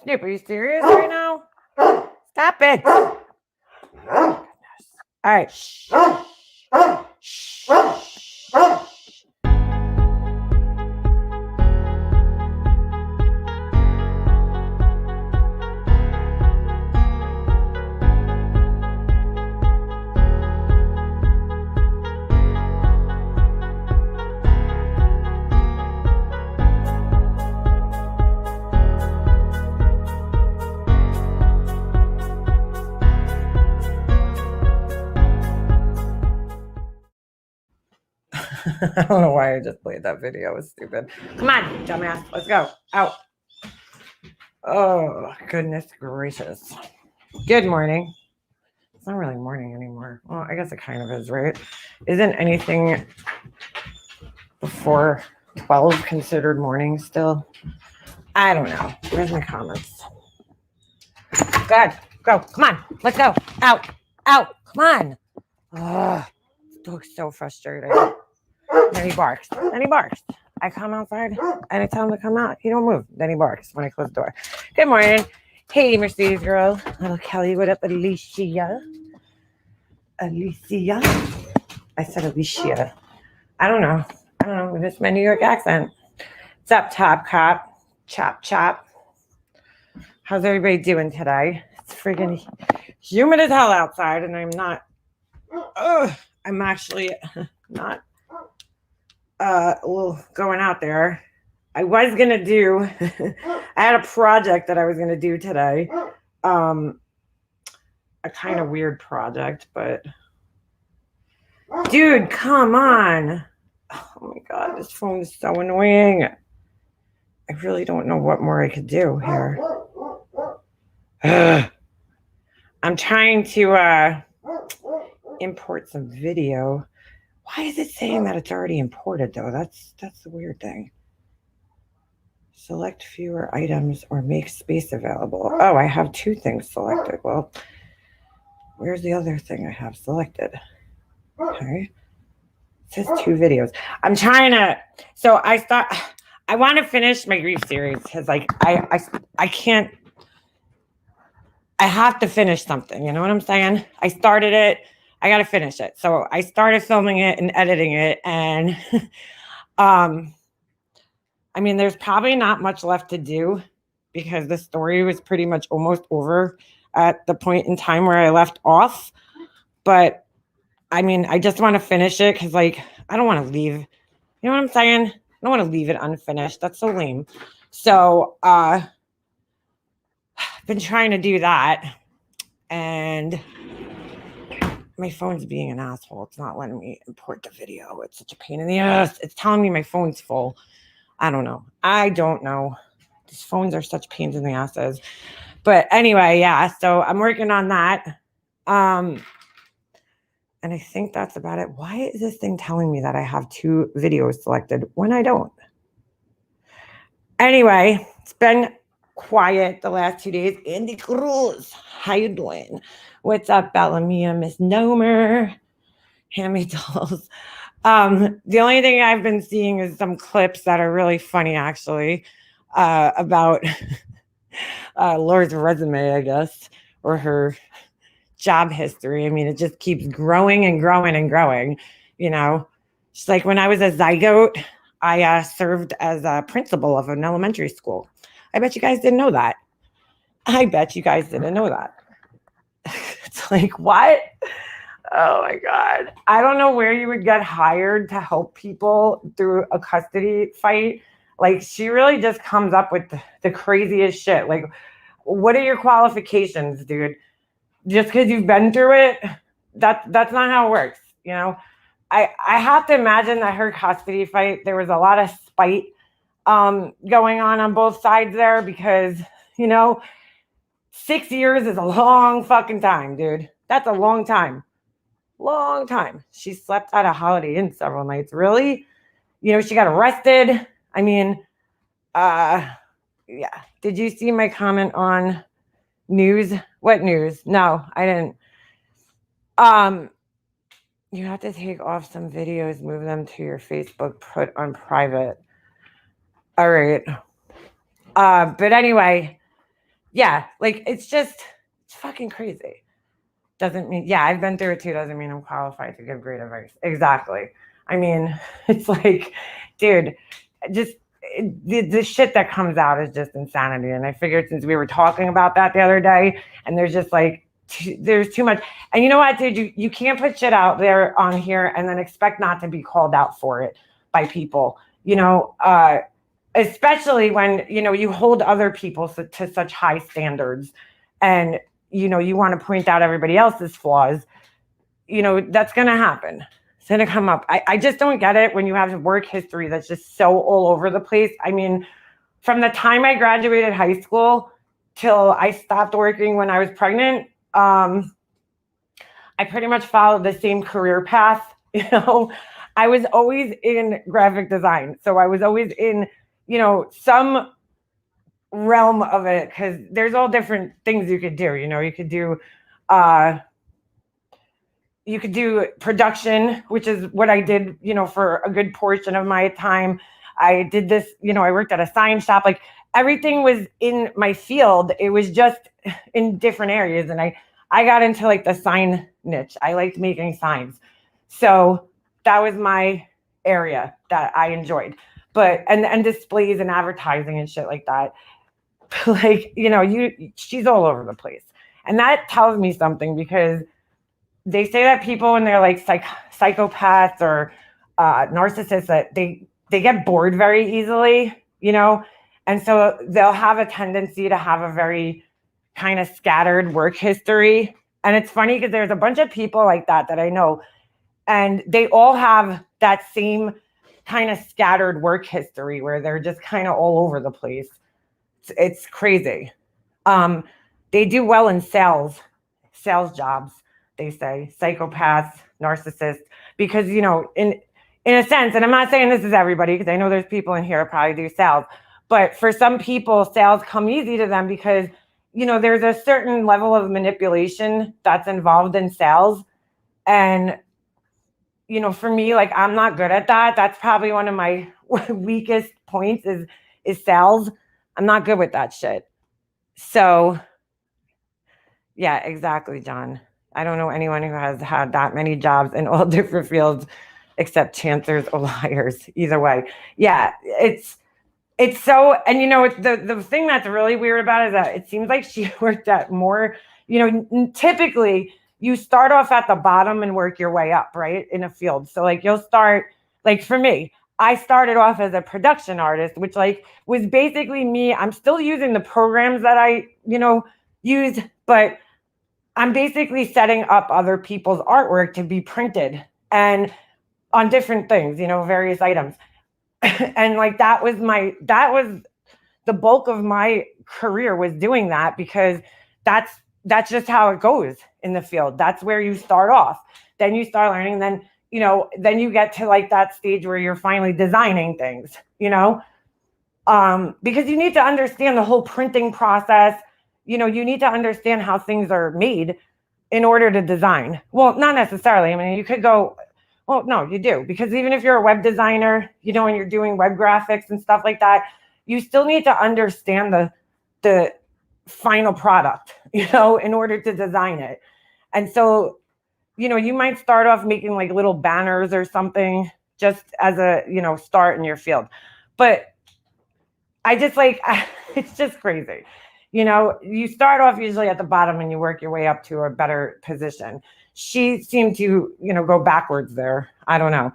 Snoop, are you serious right now? Stop it. Oh, goodness. All right. Shh. Shh. I don't know why I just played that video. It was stupid. Come on, dumbass. Let's go. Out. Oh, goodness gracious. Good morning. It's not really morning anymore. Well, I guess it kind of is, right? Isn't anything before 12 considered morning still? I don't know. Where's my comments? Go ahead. Go. Come on. Let's go. Out. Out. Come on. Ugh. So frustrating. Then he barks. I come outside and I tell him to come out. He don't move. Then he barks when I close the door. Good morning. Hey, Mercedes girl. Little Kelly. What up, Alicia? Alicia? I said Alicia. I don't know. It's my New York accent. What's up, Top Cop? Chop, chop. How's everybody doing today? It's freaking humid as hell outside, and I'm not. I'm actually not going out there. I was gonna do. I had a project that I was gonna do today. A kind of weird project, but dude, come on. Oh my god, this phone is so annoying. I really don't know what more I could do here. I'm trying to import some video. Why is it saying that it's already imported though? That's the weird thing. Select fewer items or make space available. Oh, I have two things selected. Well, where's the other thing I have selected? Okay. It says 2 videos. I'm trying to, so I want to finish my grief series because like I can't, I have to finish something. You know what I'm saying? I started it. I got to finish it. So I started filming it and editing it. And, I mean, there's probably not much left to do because the story was pretty much almost over at the point in time where I left off. But I mean, I just want to finish it because, like, I don't want to leave. You know what I'm saying? I don't want to leave it unfinished. That's so lame. So, I've been trying to do that. And my phone's being an asshole. It's not letting me import the video. It's such a pain in the ass. It's telling me my phone's full. I don't know. These phones are such pains in the asses. But anyway, yeah. So I'm working on that. And I think that's about it. Why is this thing telling me that I have 2 videos selected when I don't? Anyway, it's been quiet the last 2 days. Andy Cruz, how you doing? What's up, Bellamia, Misnomer, Hammy Dolls? The only thing I've been seeing is some clips that are really funny, actually, about Laura's resume, I guess, or her job history. I mean, it just keeps growing and growing and growing. You know, just like when I was a zygote, I served as a principal of an elementary school. I bet you guys didn't know that. It's like, what? Oh my God. I don't know where you would get hired to help people through a custody fight. Like, she really just comes up with the craziest shit. Like, what are your qualifications, dude? Just because you've been through it, that's not how it works. You know, I have to imagine that her custody fight, there was a lot of spite going on both sides there because, you know, 6 years is a long fucking time, dude. That's a long time. Long time. She slept at a Holiday Inn several nights. Really? You know, she got arrested. I mean, yeah. Did you see my comment on news? What news? No, I didn't. You have to take off some videos, move them to your Facebook, put on private. All right. But anyway, Yeah, like it's fucking crazy. Doesn't mean, yeah, I've been through it too. Doesn't mean I'm qualified to give great advice. Exactly. I mean, it's like, dude, just the shit that comes out is just insanity. And I figured since we were talking about that the other day, and there's just like, there's too much. And you know what, dude, you can't put shit out there on here and then expect not to be called out for it by people, especially when, you hold other people to such high standards, and you want to point out everybody else's flaws. That's going to happen. It's going to come up. I just don't get it when you have work history that's just so all over the place. I mean, from the time I graduated high school till I stopped working when I was pregnant, I pretty much followed the same career path. I was always in graphic design. So I was always in, some realm of it, because there's all different things you could do. You could do production, which is what I did, for a good portion of my time. I did this, I worked at a sign shop. Like, everything was in my field. It was just in different areas. And I got into like the sign niche. I liked making signs. So that was my area that I enjoyed. But and displays and advertising and shit like that. Like, she's all over the place. And that tells me something, because they say that people, when they're like psychopaths or narcissists, that they get bored very easily, and so they'll have a tendency to have a very kind of scattered work history. And it's funny because there's a bunch of people like that I know, and they all have that same kind of scattered work history where they're just kind of all over the place. It's crazy. They do well in sales jobs. They say psychopaths, narcissists, because in a sense, and I'm not saying this is everybody, because I know there's people in here who probably do sales, but for some people, sales come easy to them because there's a certain level of manipulation that's involved in sales. And for me, like, I'm not good at that. That's probably one of my weakest points is sales. I'm not good with that shit. So yeah, exactly, John. I don't know anyone who has had that many jobs in all different fields except chancers or liars. Either way. Yeah, it's so, and the thing that's really weird about it is that it seems like she worked at more, typically you start off at the bottom and work your way up, right? In a field. So like you'll start, like for me, I started off as a production artist, which like was basically me. I'm still using the programs that I, use, but I'm basically setting up other people's artwork to be printed and on different things, various items. And like that was the bulk of my career, was doing that, because that's just how it goes in the field. That's where you start off. Then you start learning, then then you get to like that stage where you're finally designing things, because you need to understand the whole printing process. You need to understand how things are made in order to design. Well, not necessarily. I mean, you could go, well, no, you do. Because even if you're a web designer, and you're doing web graphics and stuff like that, you still need to understand the final product, in order to design it. And so, you might start off making like little banners or something just as a, start in your field. But I just like, it's just crazy. You start off usually at the bottom and you work your way up to a better position. She seemed to, go backwards there. I don't know.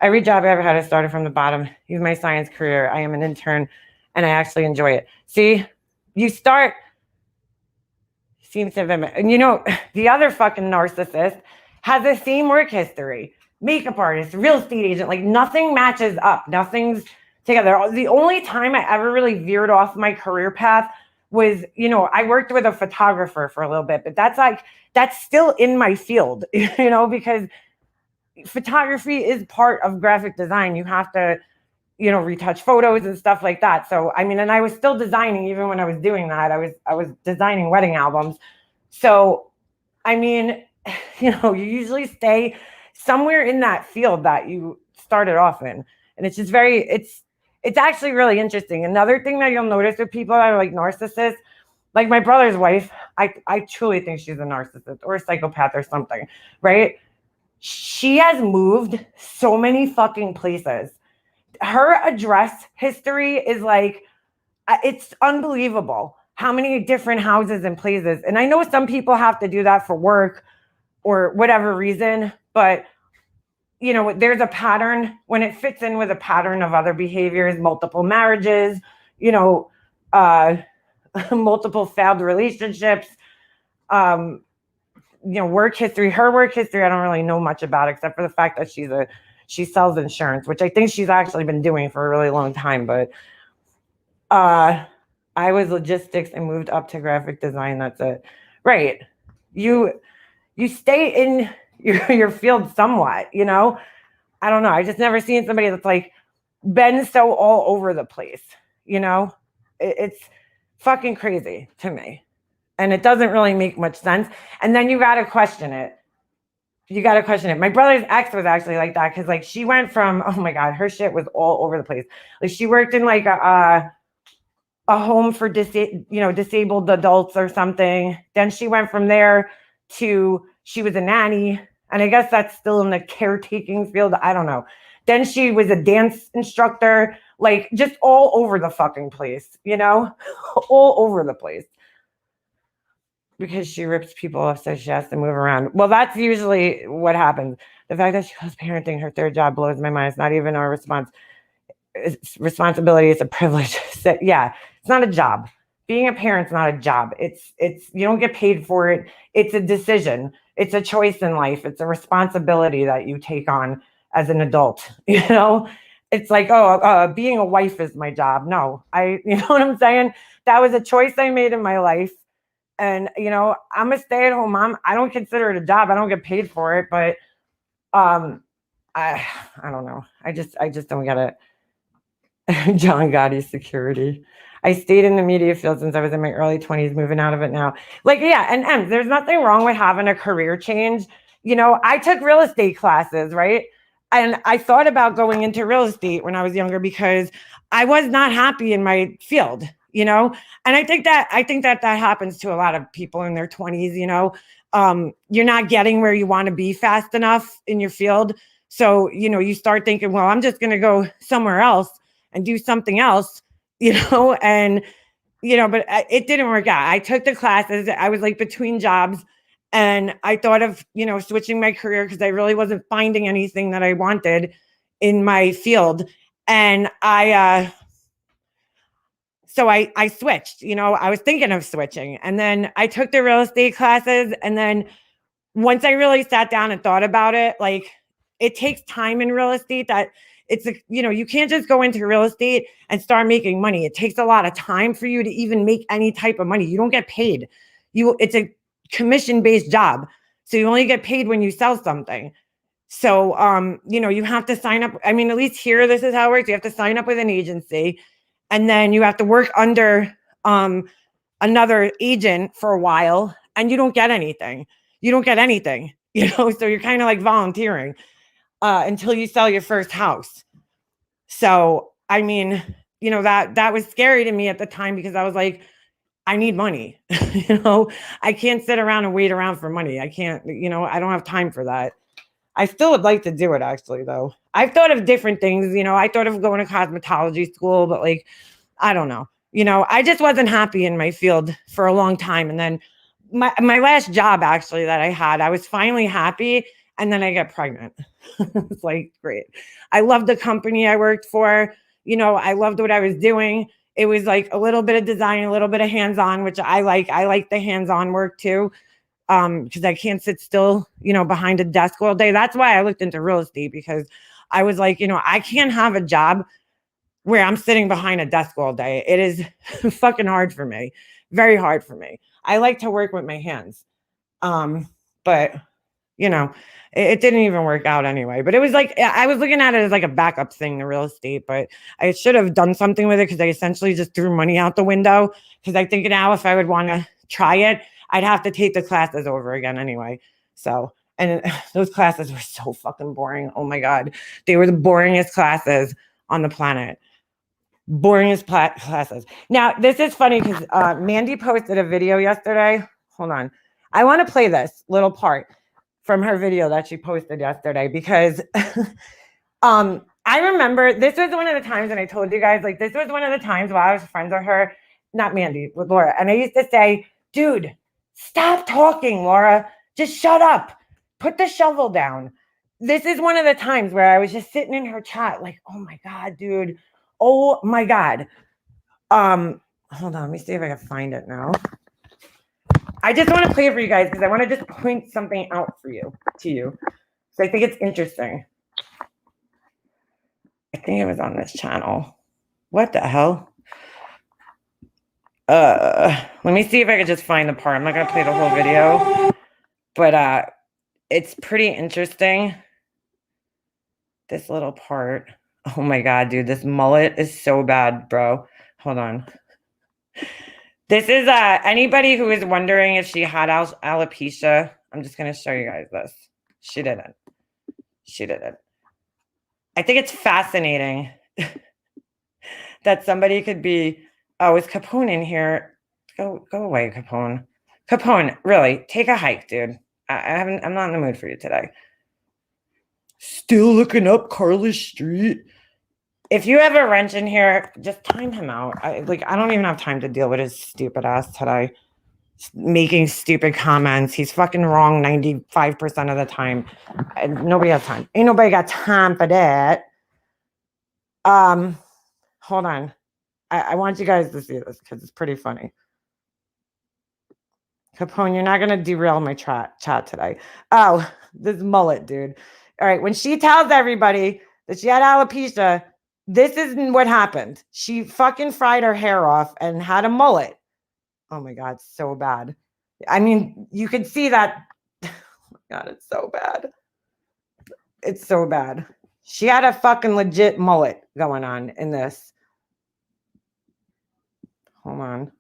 Every job I ever had, I started from the bottom. Use my science career. I am an intern and I actually enjoy it. See, you start, seems to have been, and the other fucking narcissist has the same work history. Makeup artist, real estate agent, like nothing matches up. Nothing's together. The only time I ever really veered off my career path was, I worked with a photographer for a little bit, but that's still in my field, because photography is part of graphic design. You have to, retouch photos and stuff like that. So, I mean, and I was still designing even when I was doing that. I was designing wedding albums. So, I mean, you usually stay somewhere in that field that you started off in. And it's just it's actually really interesting. Another thing that you'll notice with people that are like narcissists Like my brother's wife, I truly think she's a narcissist or a psychopath or something, right? She has moved so many fucking places. Her address history is like, it's unbelievable how many different houses and places. And I know some people have to do that for work or whatever reason, but you know, there's a pattern when it fits in with a pattern of other behaviors, multiple marriages, you know, multiple failed relationships, you know, work history. Her work history, I don't really know much about except for the fact that she sells insurance, which I think she's actually been doing for a really long time. But I was logistics and moved up to graphic design. That's it. Right. You stay in your field somewhat, you know? I don't know. I just never seen somebody that's like been so all over the place, you know? It's fucking crazy to me. And it doesn't really make much sense. And then you got to question it. You got to question it. My brother's ex was actually like that because like she went from, oh my God, her shit was all over the place. Like she worked in like a home for disabled adults or something. Then she went from there to she was a nanny. And I guess that's still in the caretaking field. I don't know. Then she was a dance instructor, like just all over the fucking place, you know, all over the place. Because she rips people off, so she has to move around. Well, that's usually what happens. The fact that she was parenting her third job blows my mind. It's not even our responsibility. It's a privilege. So, yeah, it's not a job. Being a parent's not a job. It's you don't get paid for it. It's a decision. It's a choice in life. It's a responsibility that you take on as an adult. You know, it's like, being a wife is my job. No, you know what I'm saying? That was a choice I made in my life. And, you know, I'm a stay-at-home mom. I don't consider it a job. I don't get paid for it, but I don't know. I just don't get it. John Gotti security. I stayed in the media field since I was in my early 20s, moving out of it now. Like, yeah, and there's nothing wrong with having a career change. You know, I took real estate classes, right? And I thought about going into real estate when I was younger because I was not happy in my field, you know? And I think that happens to a lot of people in their 20s, you know? You're not getting where you want to be fast enough in your field. So, you know, you start thinking, well, I'm just going to go somewhere else and do something else, you know? And, you know, but it didn't work out. I took the classes. I was like between jobs. And I thought of, you know, switching my career because I really wasn't finding anything that I wanted in my field. And so I switched, you know, I was thinking of switching. And then I took the real estate classes. And then once I really sat down and thought about it, like it takes time in real estate that it's, you know, you can't just go into real estate and start making money. It takes a lot of time for you to even make any type of money. You don't get paid. It's a commission-based job. So you only get paid when you sell something. So, you know, you have to sign up. I mean, at least here, this is how it works. You have to sign up with an agency and then you have to work under another agent for a while and you don't get anything. You don't get anything, you know, so you're kind of like volunteering until you sell your first house. So, I mean, you know, that was scary to me at the time because I was like, I need money. You know, I can't sit around and wait around for money. I can't, you know, I don't have time for that. I still would like to do it actually, though. I've thought of different things, you know, I thought of going to cosmetology school, but like, I don't know. You know, I just wasn't happy in my field for a long time. And then my last job actually that I had, I was finally happy. And then I got pregnant. It's like, great. I loved the company I worked for. You know, I loved what I was doing. It was like a little bit of design, a little bit of hands-on, which I like. I like the hands-on work too, because I can't sit still, you know, behind a desk all day. That's why I looked into real estate because I was like, you know, I can't have a job where I'm sitting behind a desk all day. It is fucking hard for me, very hard for me. I like to work with my hands, but you know, it didn't even work out anyway. But it was like, I was looking at it as like a backup thing, the real estate, but I should have done something with it because I essentially just threw money out the window. Because I think now if I would want to try it, I'd have to take the classes over again anyway. So, and those classes were so fucking boring. Oh my God. They were the boringest classes on the planet. Boringest classes. Now, this is funny because Mandy posted a video yesterday. Hold on. I want to play this little part from her video that she posted yesterday because I remember this was one of the times, and I told you guys, like, this was one of the times while I was friends with her, not Mandy, with Laura. And I used to say, dude, stop talking, Laura. Just shut up. Put the shovel down. This is one of the times where I was just sitting in her chat, like, oh my God, dude. Oh my God. Hold on, let me see if I can find it now. I just want to play it for you guys because I want to just point something out for you, to you. So I think it's interesting. I think it was on this channel. What the hell? Let me see if I could just find the part. I'm not gonna play the whole video, but it's pretty interesting. This little part. Oh my God, dude, this mullet is so bad, bro. Hold on. This is anybody who is wondering if she had alopecia. I'm just gonna show you guys this. She didn't. She didn't. I think it's fascinating that somebody could be. Oh, is Capone in here? Go away, Capone. Capone, really, take a hike, dude. I'm not in the mood for you today. Still looking up Carla Street. If you have a wrench in here, just time him out. I don't even have time to deal with his stupid ass today. Making stupid comments. He's fucking wrong 95% of the time. And nobody has time. Ain't nobody got time for that. Hold on. I want you guys to see this because it's pretty funny. Capone, you're not going to derail my chat today. Oh, this mullet, dude. All right. When she tells everybody that she had alopecia, this is what happened. She fucking fried her hair off and had a mullet. Oh my God, so bad. I mean, you can see that. Oh my God, it's so bad. It's so bad. She had a fucking legit mullet going on in this. Hold on.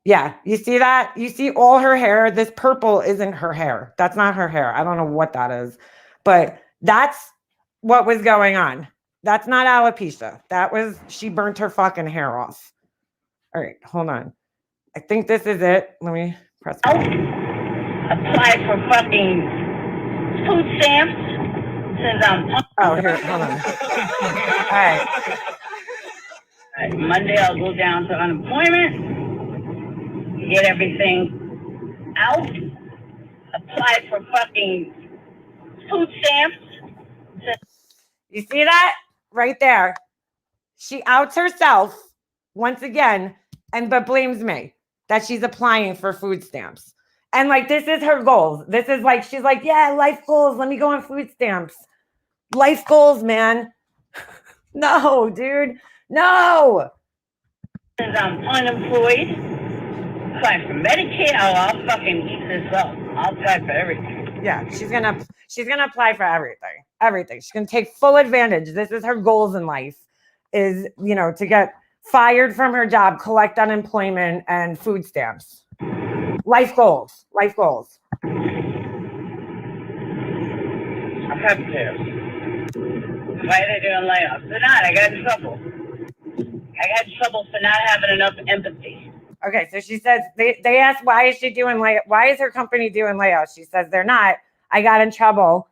Yeah, you see that? You see all her hair. This purple isn't her hair. That's not her hair. I don't know what that is. But that's what was going on. That's not alopecia. That was, she burnt her fucking hair off. All right, hold on. I think this is it. Let me press. Apply for fucking food stamps since I'm. Oh, here, hold on. All right. Monday I'll go down to unemployment, get everything out, apply for fucking food stamps. You see that? Right there. She outs herself once again but blames me that she's applying for food stamps. And like, this is her goals. This is like, she's like, yeah, life goals. Let me go on food stamps. Life goals, man. No, dude. No. Since I'm unemployed, apply for Medicaid. I'll fucking eat this up. I'll apply for everything. Yeah, she's gonna apply for everything. Everything. She's gonna take full advantage. This is her goals in life, is, you know, to get fired from her job, collect unemployment and food stamps. Life goals. Life goals. I have to. Why are they doing layoffs? They're not. I got in trouble. I got in trouble for not having enough empathy. Okay, so she says they asked why is she doing why is her company doing layoffs? She says they're not. I got in trouble.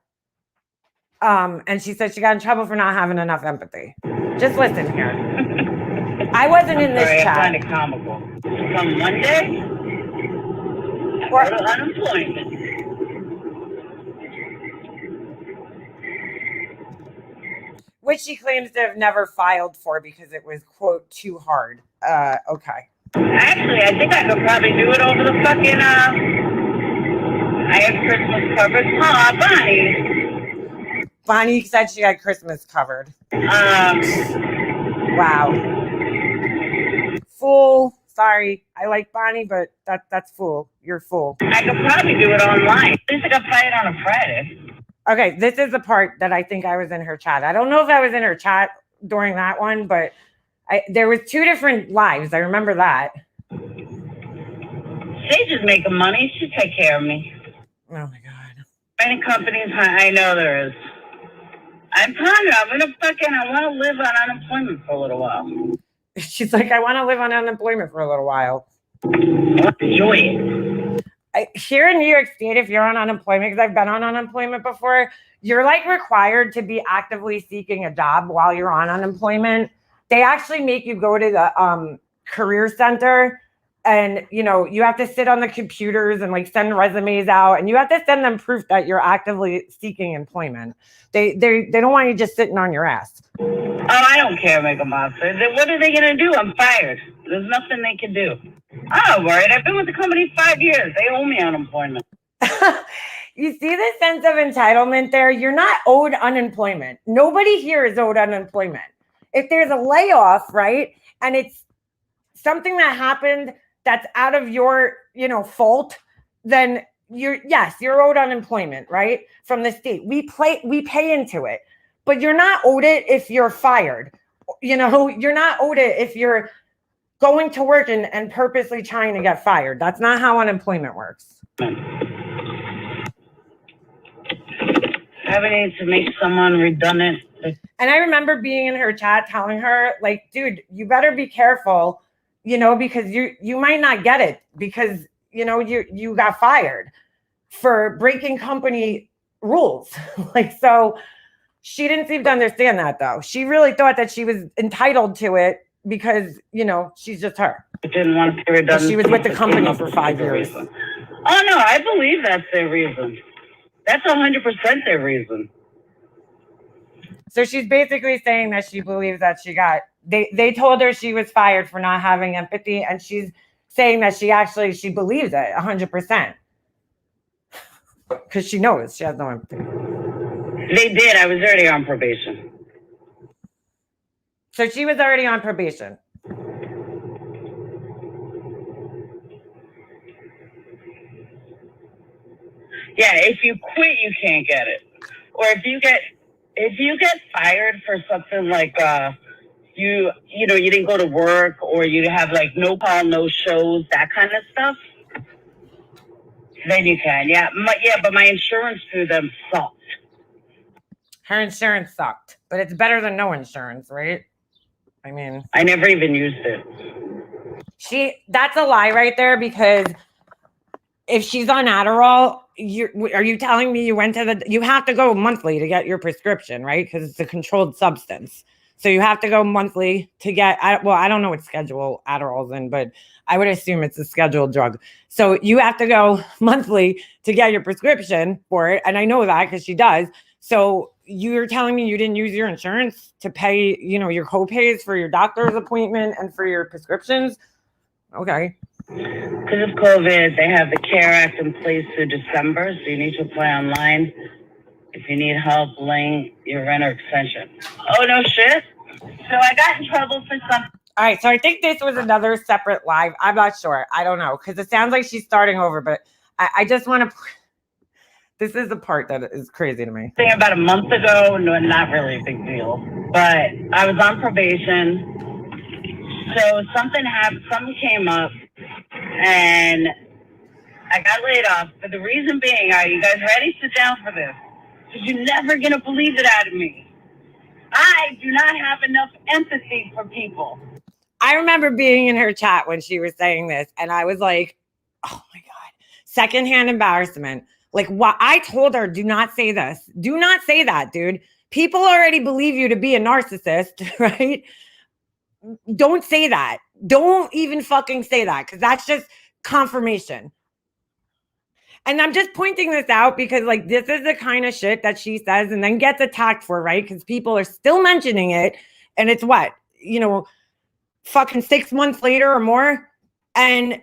And she said she got in trouble for not having enough empathy. Just listen here. I wasn't in this chat. I find it comical. Come Monday, I go to unemployment. Which she claims to have never filed for because it was, quote, too hard. Okay. Actually, I think I could probably do it over the fucking, I have Christmas covered. Aw, Bonnie. Bonnie said she had Christmas covered. Wow. Fool. Sorry. I like Bonnie, but that's fool. You're fool. I could probably do it online. At least I could play it on a Friday. Okay, this is the part that I think I was in her chat. I don't know if I was in her chat during that one, but there was 2 different lives. I remember that. Sage is making money. She take care of me. Oh my God. Many companies, I know there is. I I'm telling you, I want to live on unemployment for a little while. She's like, I want to live on unemployment for a little while. I want to enjoy it. Here in New York State, if you're on unemployment, because I've been on unemployment before, you're like required to be actively seeking a job while you're on unemployment. They actually make you go to the career center, and you have to sit on the computers and like send resumes out, and you have to send them proof that you're actively seeking employment. They don't want you just sitting on your ass. Oh, I don't care, Mega Monster. What are they gonna do? I'm fired. There's nothing they can do. I'm not worried. I've been with the company 5 years. They owe me unemployment. You see the sense of entitlement there? You're not owed unemployment. Nobody here is owed unemployment. If there's a layoff, right, and it's something that happened that's out of your, fault, then you're owed unemployment, right, from the state. We pay into it, but you're not owed it if you're fired. You're not owed it if you're going to work and purposely trying to get fired. That's not how unemployment works. I need to make someone redundant. And I remember being in her chat telling her, like, dude, you better be careful, because you might not get it because, you got fired for breaking company rules. So she didn't seem to understand that, though. She really thought that she was entitled to it because, she's just her. I didn't want to be redundant. She was with the company for 5 years. Oh, no, I believe that's their reason. That's 100% their reason. So she's basically saying that she believes that they told her she was fired for not having empathy, and she's saying that she believes it 100%. Because she knows she has no empathy. They did. I was already on probation. So she was already on probation. Yeah, if you quit, you can't get it. Or if you get fired for something like you didn't go to work, or you have like no call, no shows, that kind of stuff, then you can. Yeah, but my insurance through them sucked. Her insurance sucked, but it's better than no insurance, right? I mean, I never even used it. That's a lie right there, because if she's on Adderall, are you telling me you have to go monthly to get your prescription, right? Because it's a controlled substance. So you have to go monthly to get, I don't know what schedule Adderall's in, but I would assume it's a scheduled drug. So you have to go monthly to get your prescription for it. And I know that because she does. So you're telling me you didn't use your insurance to pay, your co-pays for your doctor's appointment and for your prescriptions? Okay. Because of COVID, they have the CARE Act in place through December, so you need to apply online. If you need help, link your rent or extension. Oh, no shit. So I got in trouble for something. All right, so I think this was another separate live. I'm not sure. I don't know, because it sounds like she's starting over, but I just want to... This is the part that is crazy to me. About a month ago, no, not really a big deal, but I was on probation. So something happened, something came up, and I got laid off. But the reason being, are you guys ready? Sit down for this. Because you're never going to believe it out of me. I do not have enough empathy for people. I remember being in her chat when she was saying this, and I was like, oh my God, secondhand embarrassment. Like, what? I told her, do not say this. Do not say that, dude. People already believe you to be a narcissist, right? Don't say that. Don't even fucking say that, because that's just confirmation. And I'm just pointing this out because, like, this is the kind of shit that she says and then gets attacked for, right? Because people are still mentioning it. And it's what? Fucking 6 months later or more. And,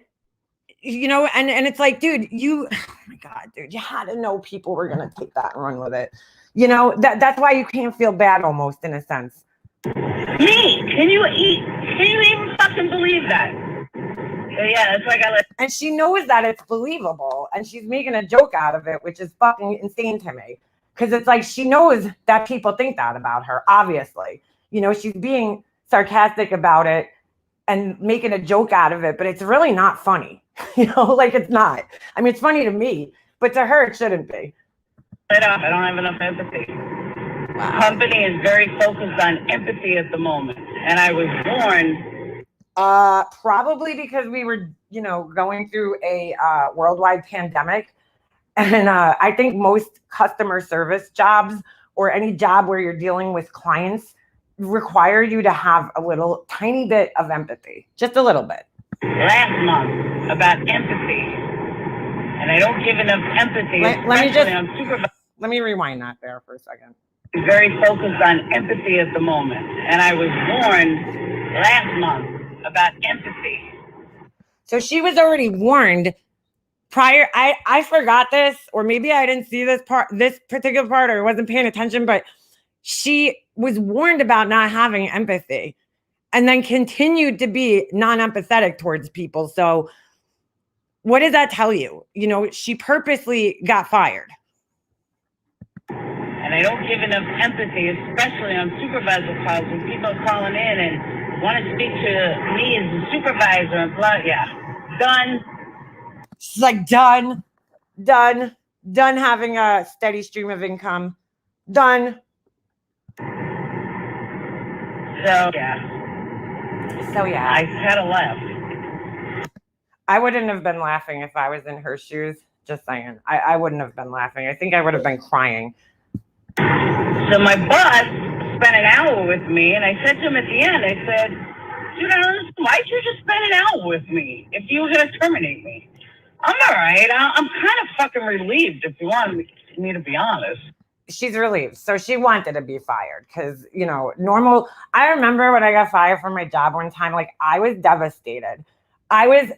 and it's like, dude, oh my God, dude, you had to know people were going to take that and run with it. That's why you can't feel bad almost, in a sense. Me? Can you even fucking believe that? So yeah, that's why I got. And she knows that it's believable, and she's making a joke out of it, which is fucking insane to me. Because it's like she knows that people think that about her. Obviously, she's being sarcastic about it and making a joke out of it, but it's really not funny. Like, it's not. I mean, it's funny to me, but to her, it shouldn't be. I don't have enough empathy. company is very focused on empathy at the moment, and I was warned. Probably because we were, going through a worldwide pandemic. And I think most customer service jobs or any job where you're dealing with clients require you to have a little tiny bit of empathy, just a little bit. Last month about empathy, and I don't give enough empathy. Let me rewind that there for a second. Very focused on empathy at the moment, and I was warned last month about empathy. So she was already warned prior. I forgot this, or maybe I didn't see this particular part, or wasn't paying attention, but she was warned about not having empathy and then continued to be non-empathetic towards people. So what does that tell you? She purposely got fired. And I don't give enough empathy, especially on supervisor calls when people are calling in and want to speak to me as a supervisor and blah, yeah. Done. She's like, done having a steady stream of income. Done. So yeah. I had to laugh. I wouldn't have been laughing if I was in her shoes. Just saying. I wouldn't have been laughing. I think I would have been crying. So my boss spent an hour with me, and I said to him at the end, I said, dude, why'd you just spend an hour with me if you were going to terminate me? I'm all right. I'm kind of fucking relieved, if you want me to be honest. She's relieved. So she wanted to be fired because, normal. I remember when I got fired from my job one time, like I was devastated. I was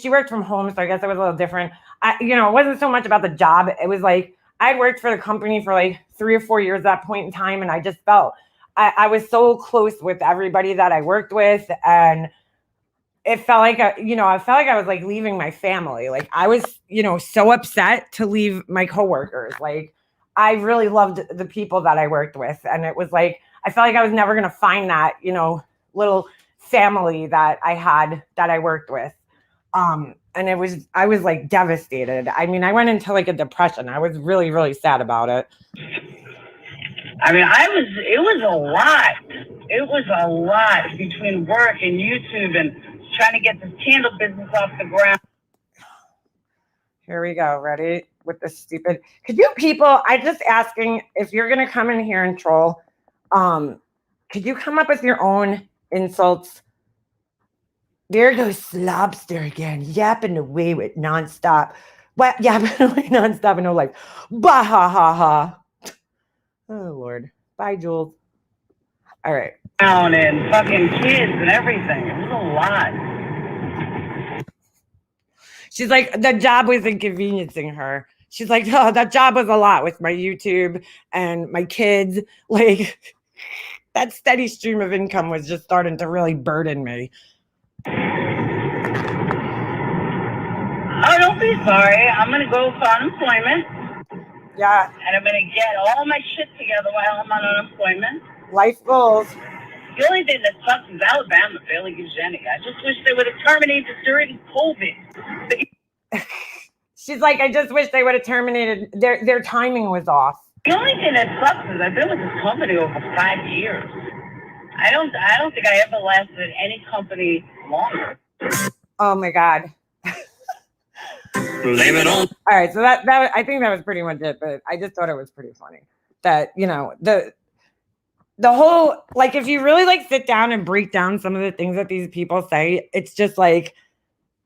she worked from home, so I guess it was a little different. It wasn't so much about the job. It was like, I'd worked for the company for like 3 or 4 years at that point in time. And I just felt I was so close with everybody that I worked with. And it felt like, I felt like I was like leaving my family. Like I was, so upset to leave my coworkers. Like I really loved the people that I worked with. And it was like, I felt like I was never going to find that, little family that I had that I worked with. And I was like devastated. I mean, I went into like a depression. I was really, really sad about it. I mean, it was a lot. It was a lot between work and YouTube and trying to get this candle business off the ground. Here we go. Ready with the stupid. Could you people, I just asking if you're going to come in here and troll, could you come up with your own insults? There goes Slobster again, yapping away with nonstop. What? Yapping away nonstop and no life. Bah ha ha ha. Oh Lord. Bye, Jules. All right. And fucking kids and everything. It was a lot. She's like, the job was inconveniencing her. She's like, oh, that job was a lot with my YouTube and my kids. Like, that steady stream of income was just starting to really burden me. Oh, don't be sorry. I'm going to go for unemployment. Yeah. And I'm going to get all my shit together while I'm on unemployment. Life goals. The only thing that sucks is Alabama barely gives you any. I just wish they would have terminated during COVID. She's like, I just wish they would have terminated. Their timing was off. The only thing that sucks is I've been with this company over 5 years. I don't think I ever lasted at any company longer. Oh my God. Blame it on. All right, so that I think that was pretty much it, but I just thought it was pretty funny that the whole, like, if you really like sit down and break down some of the things that these people say, it's just like,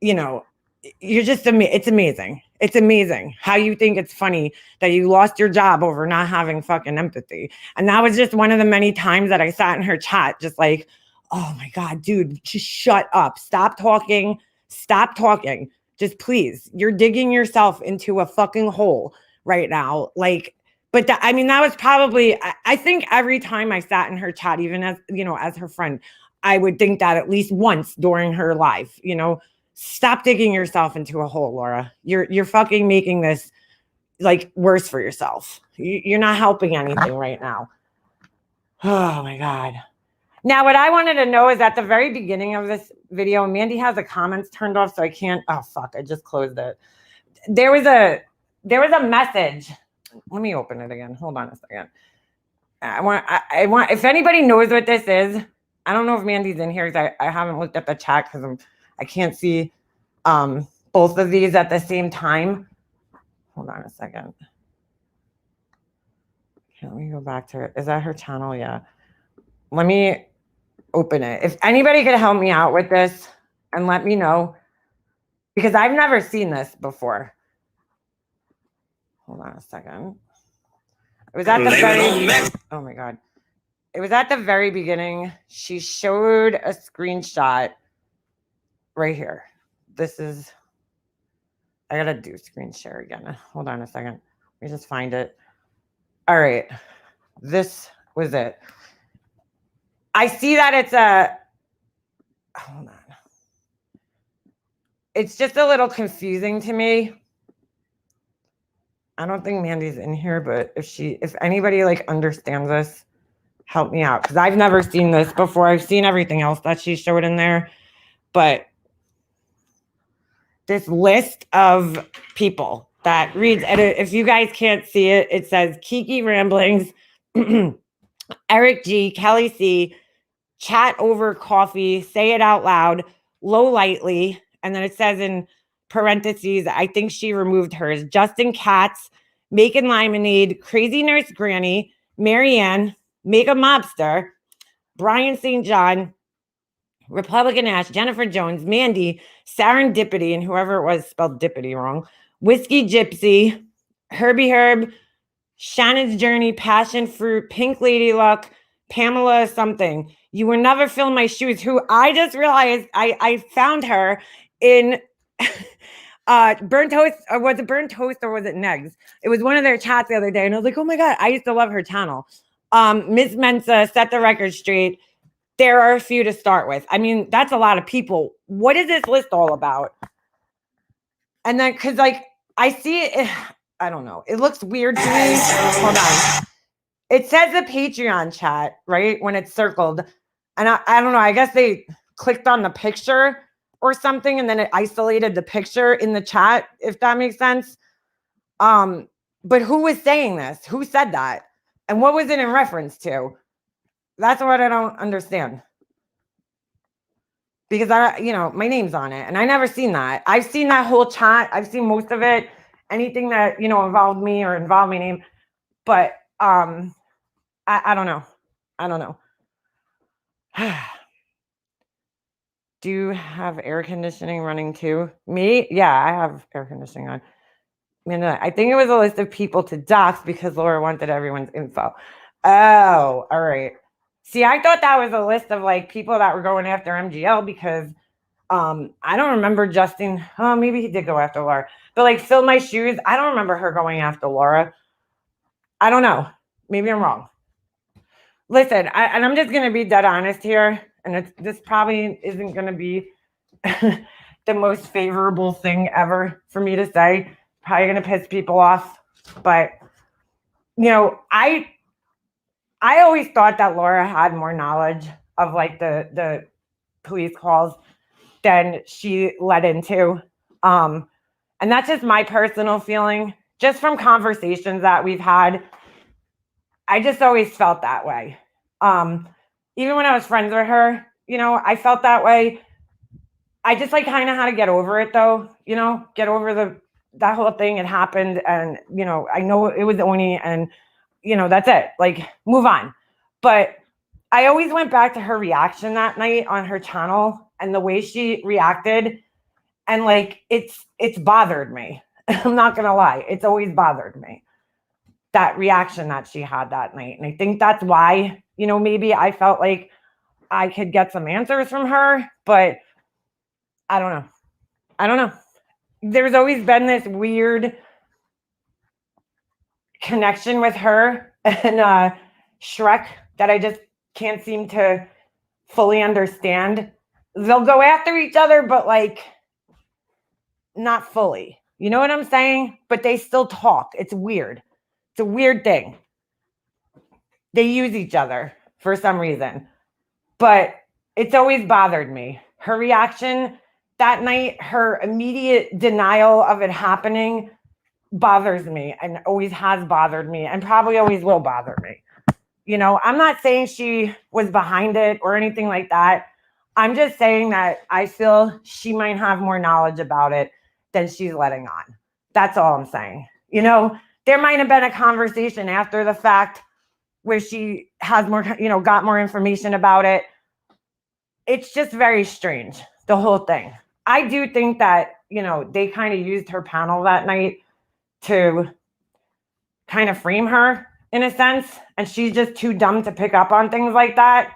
you're just it's amazing. It's amazing how you think it's funny that you lost your job over not having fucking empathy. And that was just one of the many times that I sat in her chat, just like, oh my God, dude, just shut up. Stop talking. Just please, you're digging yourself into a fucking hole right now. Like, but that was probably, I think every time I sat in her chat, even as, as her friend, I would think that at least once during her life, stop digging yourself into a hole, Laura. You're fucking making this like worse for yourself. You're not helping anything right now. Oh my God. Now, what I wanted to know is at the very beginning of this video, Mandy has the comments turned off, so I can't. Oh fuck! I just closed it. There was a message. Let me open it again. Hold on a second. I want, if anybody knows what this is, I don't know if Mandy's in here because I haven't looked at the chat because I can't see both of these at the same time. Hold on a second. Let me go back to it. Is that her channel? Yeah. Let me open it. If anybody could help me out with this and let me know, because I've never seen this before. Hold on a second. It was at the very, oh my God. It was at the very beginning. She showed a screenshot right here. This is, I gotta do screen share again. Hold on a second. Let me just find it. All right. This was it. I see that it's a, hold on. It's just a little confusing to me. I don't think Mandy's in here, but if anybody like understands this, help me out. Because I've never seen this before. I've seen everything else that she showed in there. But this list of people that reads, and if you guys can't see it, it says Kiki Ramblings, Eric G, Kelly C, Chat Over Coffee, Say It Out Loud, Low Lightly, and then it says in parentheses, I think she removed hers, Justin Katz, Macon Limonade, Crazy Nurse Granny, Marianne, Mega Mobster, Brian St. John, Republican Ash, Jennifer Jones, Mandy, Serendipity, and whoever it was spelled Dippity wrong, Whiskey Gypsy, Herbie Herb, Shannon's Journey, Passion Fruit, Pink Lady Luck, Pamela something. You Will Never Fill My Shoes, who I just realized I found her in Burnt Toast, or was it Burnt Toast or was it Negs? It was one of their chats the other day, and I was like, oh my God, I used to love her channel. Ms. Mensa, Set the Record Straight. There are a few to start with. I mean, that's a lot of people. What is this list all about? And then, because like, I see it, I don't know. It looks weird to me. Hold on. It says the Patreon chat, right? When it's circled. And I don't know. I guess they clicked on the picture or something, and then it isolated the picture in the chat, if that makes sense. But who was saying this? Who said that? And what was it in reference to? That's what I don't understand. Because my name's on it, and I never seen that. I've seen that whole chat. I've seen most of it. Anything that, involved me or involved my name. But I don't know. I don't know. Do you have air conditioning running too? Me? Yeah, I have air conditioning on. I think it was a list of people to dox because Laura wanted everyone's info. Oh, all right. See, I thought that was a list of like people that were going after MGL because I don't remember Justin. Oh, maybe he did go after Laura. But like Fill My Shoes, I don't remember her going after Laura. I don't know. Maybe I'm wrong. Listen, and I'm just going to be dead honest here. And this probably isn't going to be the most favorable thing ever for me to say. Probably going to piss people off. But, I always thought that Laura had more knowledge of like the police calls than she led into. And that's just my personal feeling. Just from conversations that we've had, I just always felt that way. Even when I was friends with her, I felt that way. I just like kind of had to get over it though, get over that whole thing. It happened. And, I know it was Oni and, that's it. Like move on. But I always went back to her reaction that night on her channel and the way she reacted. And like, it's bothered me. I'm not going to lie. It's always bothered me. That reaction that she had that night. And I think that's why, maybe I felt like I could get some answers from her, but I don't know. There's always been this weird connection with her and Shrek that I just can't seem to fully understand. They'll go after each other, but like not fully. You know what I'm saying? But they still talk. It's weird. It's a weird thing. They use each other for some reason. But it's always bothered me. Her reaction that night, her immediate denial of it happening bothers me and always has bothered me and probably always will bother me. You know, I'm not saying she was behind it or anything like that. I'm just saying that I feel she might have more knowledge about it than she's letting on. That's all I'm saying. You know, there might have been a conversation after the fact where she has more, you know, got more information about it. It's just very strange, the whole thing. I do think that, you know, they kind of used her panel that night to kind of frame her in a sense, and she's just too dumb to pick up on things like that.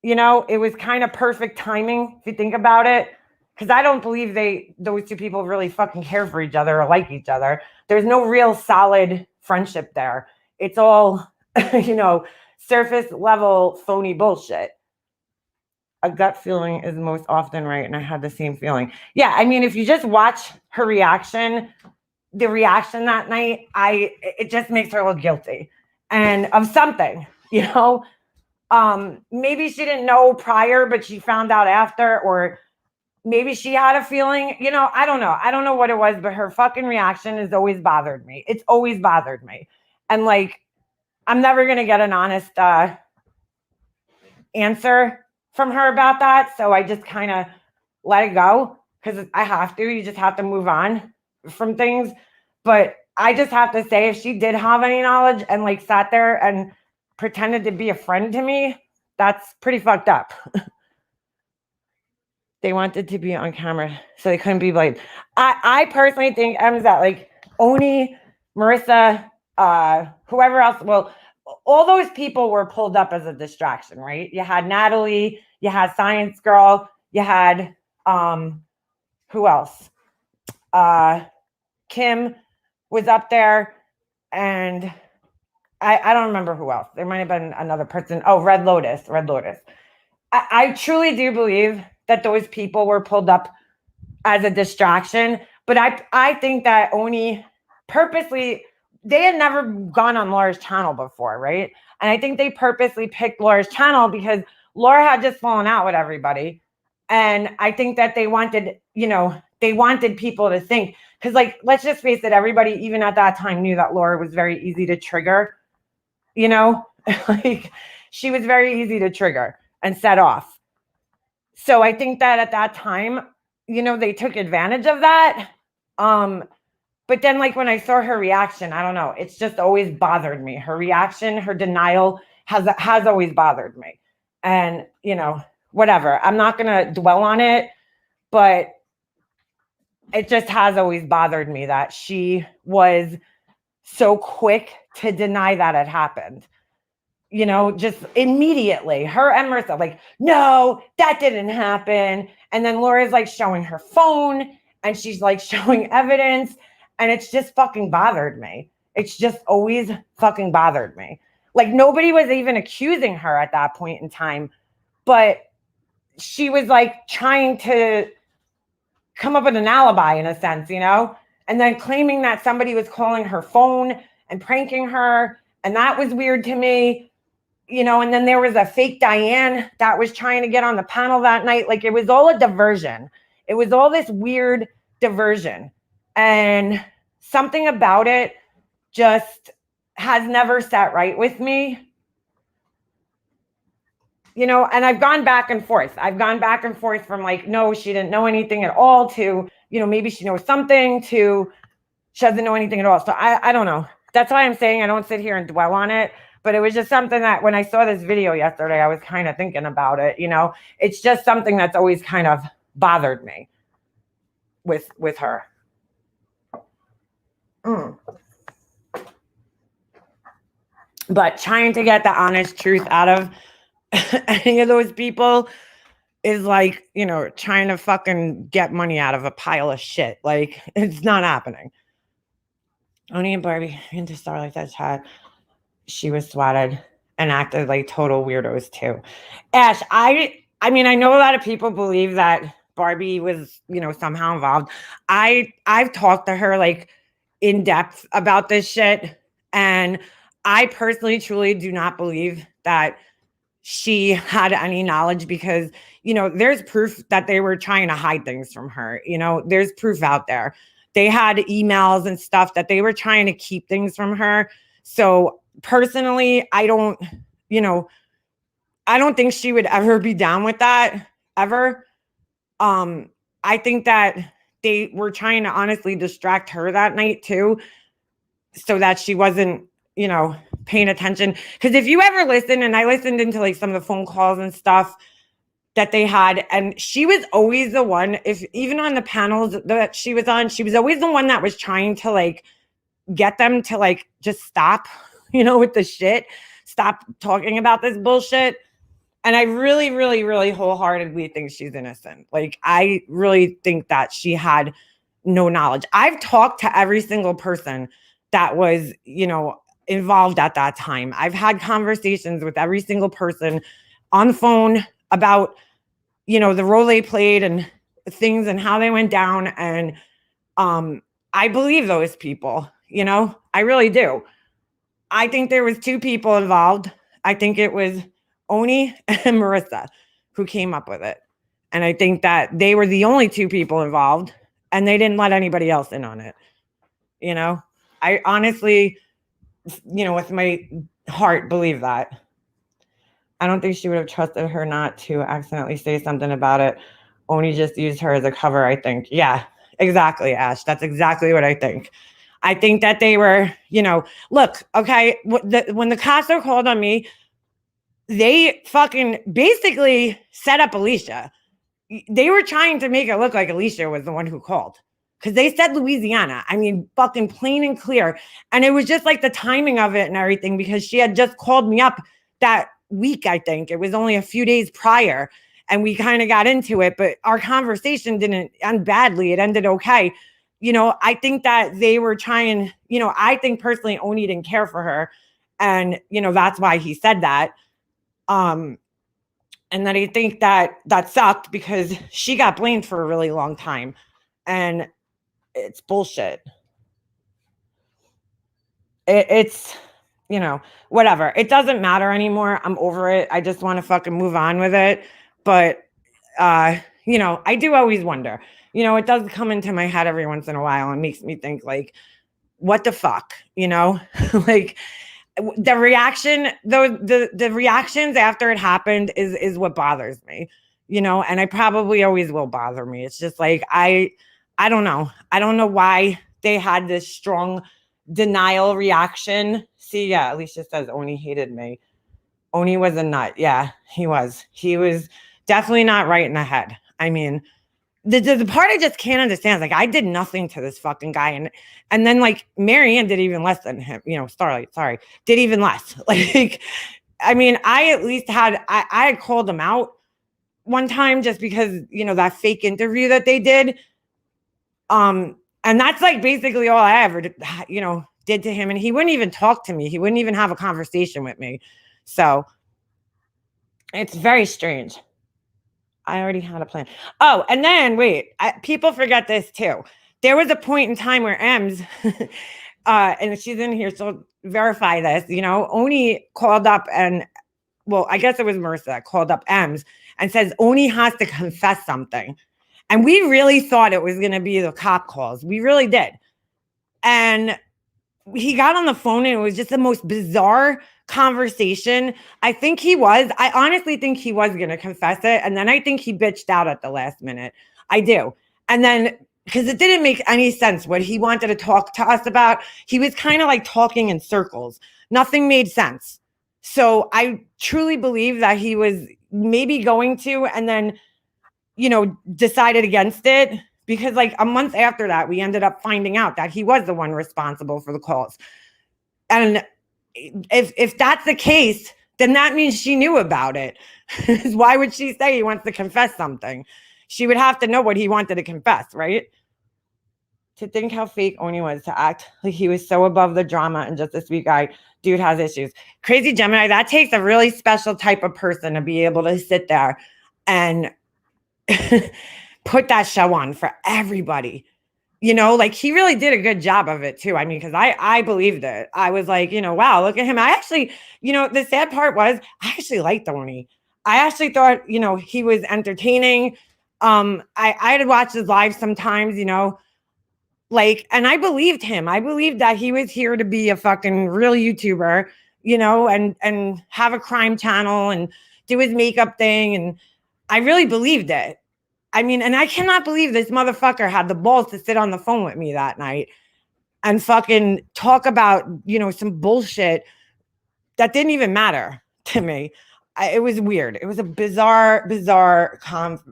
You know, it was kind of perfect timing if you think about it, because I don't believe those two people really fucking care for each other or like each other. There's no real solid friendship there. It's all, you know, surface level phony bullshit. A gut feeling is most often right, and I had the same feeling. Yeah, I mean, if you just watch her reaction, the reaction that night, it just makes her look guilty and of something, you know. Maybe she didn't know prior, but she found out after, or maybe she had a feeling, you know. I don't know what it was, but her fucking reaction has always bothered me. It's always bothered me. And like, I'm never gonna get an honest answer from her about that, so I just kind of let it go, because I have to. You just have to move on from things. But I just have to say, if she did have any knowledge and like sat there and pretended to be a friend to me, that's pretty fucked up. They wanted to be on camera, so they couldn't be blamed. I personally think that like Oni, Marissa, whoever else, well, all those people were pulled up as a distraction, right? You had Natalie, you had Science Girl, you had who else? Kim was up there, and I don't remember who else. There might have been another person. Oh, Red Lotus. I truly do believe that those people were pulled up as a distraction, but I think that Oni purposely, they had never gone on Laura's channel before, right? And I think they purposely picked Laura's channel because Laura had just fallen out with everybody. And I think that they wanted, you know, they wanted people to think, because like, let's just face it, everybody, even at that time, knew that Laura was very easy to trigger, you know, like she was very easy to trigger and set off. So I think that at that time, you know, they took advantage of that. But then like when I saw her reaction, I don't know, it's just always bothered me. Her reaction, her denial has always bothered me. And, you know, whatever. I'm not going to dwell on it, but it just has always bothered me that she was so quick to deny that it happened. You know, just immediately, her and Marissa, like, no, that didn't happen. And then Laura's like showing her phone and she's like showing evidence. And it's just fucking bothered me. It's just always fucking bothered me. Like nobody was even accusing her at that point in time, but she was like trying to come up with an alibi in a sense, you know, and then claiming that somebody was calling her phone and pranking her. And that was weird to me, you know. And then there was a fake Diane that was trying to get on the panel that night. Like it was all a diversion. It was all this weird diversion. And something about it just has never sat right with me. You know, and I've gone back and forth. I've gone back and forth from like, no, she didn't know anything at all, to, you know, maybe she knows something, to she doesn't know anything at all. So I don't know. That's why I'm saying I don't sit here and dwell on it. But it was just something that when I saw this video yesterday, I was kind of thinking about it. You know, it's just something that's always kind of bothered me with her. But trying to get the honest truth out of any of those people is like, you know, trying to fucking get money out of a pile of shit. Like, it's not happening. Oni and Barbie into Starlight that chat. She was swatted and acted like total weirdos too. Ash, I mean, I know a lot of people believe that Barbie was, you know, somehow involved. I've talked to her like in depth about this shit, and I personally truly do not believe that she had any knowledge, because, you know, there's proof that they were trying to hide things from her. You know, there's proof out there. They had emails and stuff that they were trying to keep things from her. So personally, I don't think she would ever be down with that, ever. I think that they were trying to honestly distract her that night too, so that she wasn't, paying attention. Because if you ever listen, and I listened into like some of the phone calls and stuff that they had, and she was always the one, if even on the panels that she was on, she was always the one that was trying to like get them to like just stop, with the shit, stop talking about this bullshit. And I really, really, really wholeheartedly think she's innocent. Like, I really think that she had no knowledge. I've talked to every single person that was, involved at that time. I've had conversations with every single person on the phone about, the role they played and things and how they went down. And I believe those people, I really do. I think there was two people involved. I think it was Oni and Marissa who came up with it. And I think that they were the only two people involved, and they didn't let anybody else in on it. I honestly, with my heart, believe that. I don't think she would have trusted her not to accidentally say something about it. Oni just used her as a cover, I think. Yeah, exactly, Ash. That's exactly what I think. I think that they were, look, okay, when the cops are called on me, they fucking basically set up Alicia. They were trying to make it look like Alicia was the one who called, because they said Louisiana. I mean, fucking plain and clear. And it was just like the timing of it and everything, because she had just called me up that week, I think. It was only a few days prior, and we kind of got into it, but our conversation didn't end badly. It ended okay. I think that they were trying, I think personally Oni didn't care for her. And, that's why he said that. And then I think that sucked, because she got blamed for a really long time, and it's bullshit. It's, whatever. It doesn't matter anymore. I'm over it. I just want to fucking move on with it. But, I do always wonder, it does come into my head every once in a while and makes me think like, what the fuck, like, the reaction, the reactions after it happened is what bothers me, and I probably always will bother me. It's just like, I don't know. I don't know why they had this strong denial reaction. See, yeah, Alicia says Oni hated me. Oni was a nut. Yeah, he was definitely not right in the head. I mean, the part I just can't understand is like, I did nothing to this fucking guy, and then like Marianne did even less than him. Starlight, sorry, did even less. Like, I mean, I at least had I had called him out one time just because that fake interview that they did. And that's like basically all I ever did to him, and he wouldn't even talk to me. He wouldn't even have a conversation with me. So it's very strange. I already had a plan. Oh, and then wait, people forget this too. There was a point in time where Ems, and she's in here, so verify this. Oni called up and, well, I guess it was Marissa called up Ems and says Oni has to confess something, and we really thought it was going to be the cop calls. We really did, and he got on the phone, and it was just the most bizarre conversation. I honestly think he was going to confess it. And then I think he bitched out at the last minute. I do. And then, because it didn't make any sense what he wanted to talk to us about. He was kind of like talking in circles. Nothing made sense. So I truly believe that he was maybe going to, and then, decided against it. Because like a month after that, we ended up finding out that he was the one responsible for the calls. And if that's the case, then that means she knew about it. Why would she say he wants to confess something? She would have to know what he wanted to confess, right? To think how fake Oni was, to act like he was so above the drama and just a sweet guy. Dude has issues. Crazy Gemini, that takes a really special type of person to be able to sit there and put that show on for everybody. Like, he really did a good job of it too. I mean, because I believed it. I was like, wow, look at him. I actually, the sad part was I actually liked Oni. I actually thought, he was entertaining. I had watched his live sometimes, like, and I believed him. I believed that he was here to be a fucking real YouTuber and have a crime channel and do his makeup thing. And I really believed it. I mean, and I cannot believe this motherfucker had the balls to sit on the phone with me that night and fucking talk about, some bullshit that didn't even matter to me. It was weird. It was a bizarre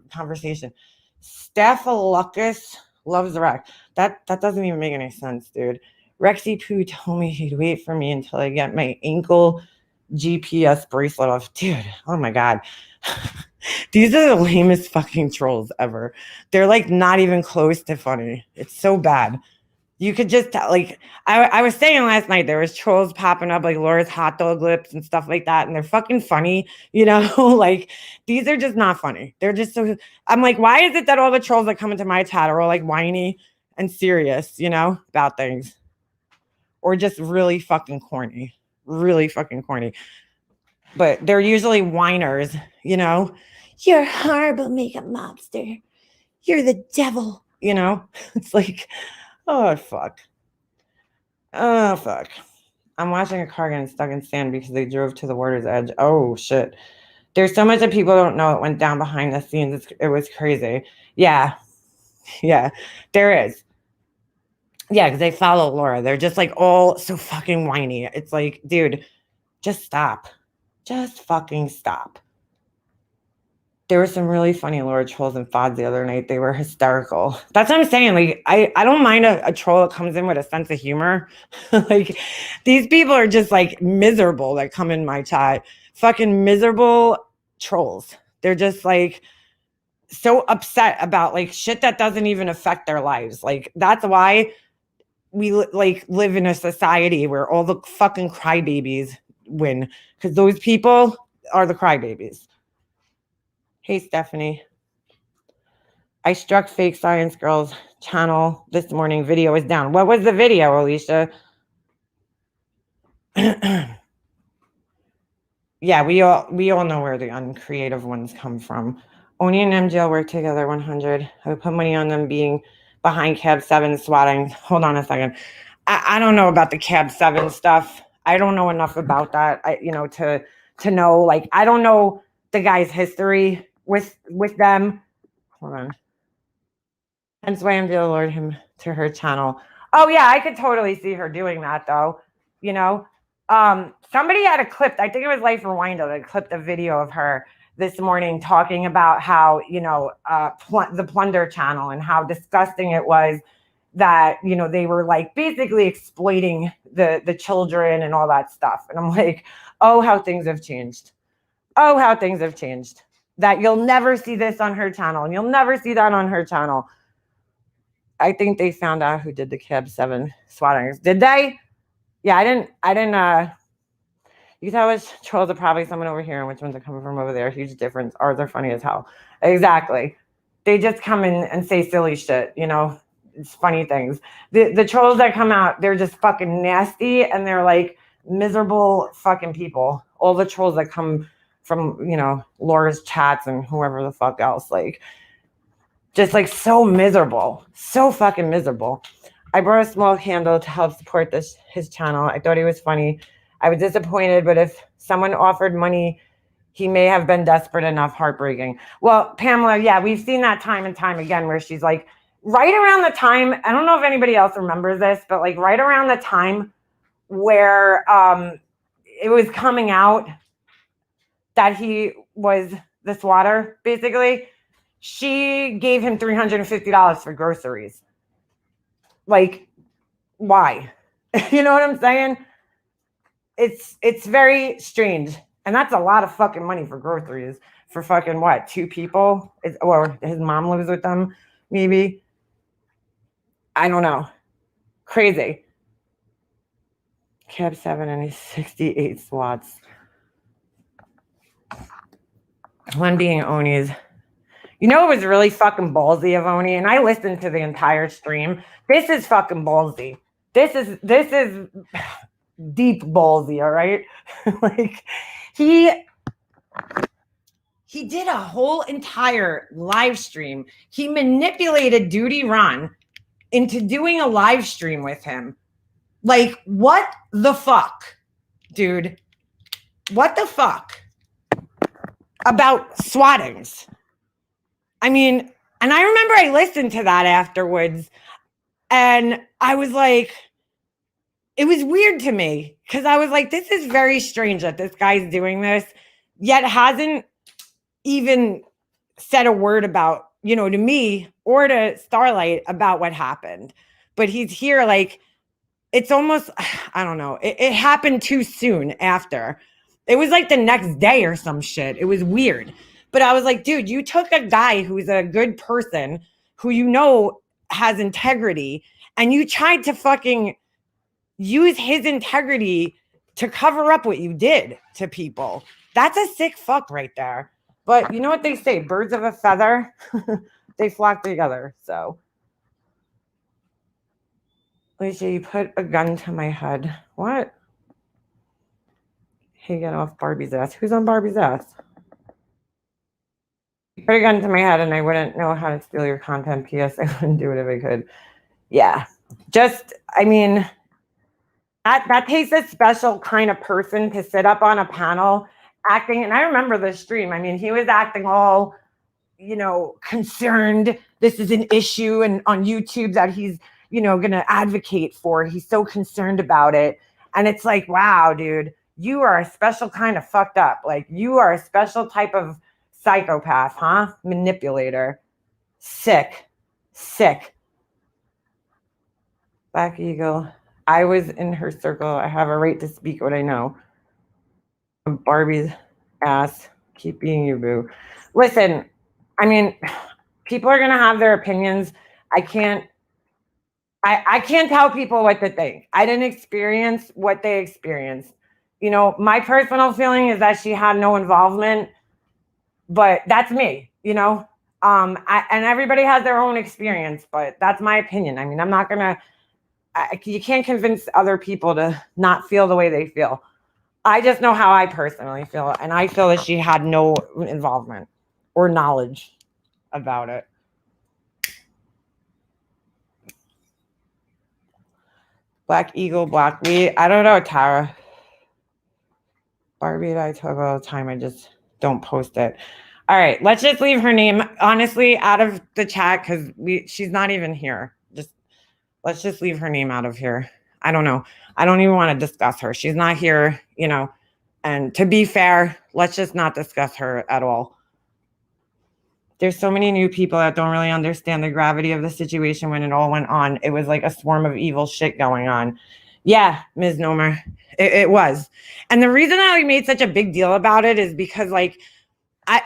conversation. Staphylococcus loves the Rex. That doesn't even make any sense, dude. Rexy Poo told me he'd wait for me until I get my ankle GPS bracelet off. Dude, oh my God. These are the lamest fucking trolls ever. They're like not even close to funny. It's so bad. You could just like, I was saying last night, there was trolls popping up like Laura's hot dog lips and stuff like that. And they're fucking funny, like these are just not funny. They're just so, I'm like, why is it that all the trolls that come into my chat are all like whiny and serious, about things? Or just really fucking corny. But they're usually whiners, You're a horrible makeup mobster. You're the devil, It's like, oh, fuck. I'm watching a car getting stuck in sand because they drove to the water's edge. Oh, shit. There's so much that people don't know. It went down behind the scenes. It was crazy. Yeah, there is. Yeah, because they follow Laura. They're just like all so fucking whiny. It's like, dude, just stop. Just fucking stop. There were some really funny Laura trolls and FODs the other night. They were hysterical. That's what I'm saying. Like, I don't mind a troll that comes in with a sense of humor. Like, these people are just like miserable that come in my chat. Fucking miserable trolls. They're just like so upset about like shit that doesn't even affect their lives. Like, that's why we like live in a society where all the fucking crybabies win, because those people are the crybabies. Hey, Stephanie. I struck Fake Science Girls channel this morning. Video is down. What was the video, Alicia? Yeah, we all know where the uncreative ones come from. Oni and MJL work together 100. I would put money on them being behind Cab 7 swatting. Hold on a second. I don't know about the Cab 7 stuff. I don't know enough about that. To know, like, I don't know the guy's history with them. Hold on. Hence why I'm gonna lure him to her channel. Oh yeah, I could totally see her doing that though. Somebody had a clip. I think it was Life Rewinder that clipped a video of her this morning talking about how the Plunder channel and how disgusting it was that they were like basically exploiting the children and all that stuff. And I'm like, oh, how things have changed. Oh, how things have changed. That you'll never see this on her channel and you'll never see that on her channel. I think they found out who did the Cab 7 swattings. Did they? Yeah, I didn't you can tell which trolls are probably someone over here and which ones are coming from over there. Huge difference. Ours are funny as hell. Exactly. They just come in and say silly shit, it's funny things. The trolls that come out, they're just fucking nasty and they're like miserable fucking people. All the trolls that come from, Laura's chats and whoever the fuck else, like, just like so miserable, so fucking miserable. I brought a small candle to help support his channel. I thought he was funny. I was disappointed, but if someone offered money, he may have been desperate enough. Heartbreaking. Well, Pamela, yeah, we've seen that time and time again where she's like, right around the time, I don't know if anybody else remembers this, but like right around the time where it was coming out that he was the swatter, basically, she gave him $350 for groceries. Like, why? You know what I'm saying? It's very strange. And that's a lot of fucking money for groceries for fucking what? 2 people? Or his mom lives with them, maybe. I don't know. Crazy. Cab 7 and his 68 swats. One being Oni's. It was really fucking ballsy of Oni, and I listened to the entire stream. This is fucking ballsy. This is deep ballsy, all right? Like, he did a whole entire live stream. He manipulated Duty Ron into doing a live stream with him. Like, what the fuck? dude. What the fuck about swattings? I mean, and I remember I listened to that afterwards, and I was like, it was weird to me because I was like, this is very strange that this guy's doing this, yet hasn't even said a word about, to me or to Starlight about what happened. But he's here like, it's almost, I don't know. It happened too soon after. It was like the next day or some shit. It was weird. But I was like, dude, you took a guy who's a good person, who has integrity, and you tried to fucking use his integrity to cover up what you did to people. That's a sick fuck right there. But you know what they say? Birds of a feather, they flock together. So, Alicia, you put a gun to my head. What? Hey, get off Barbie's ass. Who's on Barbie's ass? You put a gun to my head and I wouldn't know how to steal your content. P.S. I wouldn't do it if I could. Yeah. I mean, that takes a special kind of person to sit up on a panel acting. And I remember the stream. I mean, he was acting all, concerned. This is an issue and on YouTube that he's, going to advocate for. He's so concerned about it. And it's like, wow, dude, you are a special kind of fucked up. Like, you are a special type of psychopath, huh? Manipulator. Sick. Black Eagle. I was in her circle. I have a right to speak what I know. Barbie's ass. Keep being you, boo. Listen, I mean, people are going to have their opinions. I can't tell people what to think. I didn't experience what they experienced. My personal feeling is that she had no involvement, but that's me, and everybody has their own experience, but that's my opinion. I mean, I'm not going to, you can't convince other people to not feel the way they feel. I just know how I personally feel, and I feel that she had no involvement or knowledge about it. Black Eagle, Black Weed. I don't know, Tara. Barbie and I talk all the time. I just don't post it. All right, let's just leave her name, honestly, out of the chat because she's not even here. Let's just leave her name out of here. I don't know. I don't even want to discuss her. She's not here, and to be fair, let's just not discuss her at all. There's so many new people that don't really understand the gravity of the situation when it all went on. It was like a swarm of evil shit going on. Yeah, Ms. Nomer, it was. And the reason that we made such a big deal about it is because,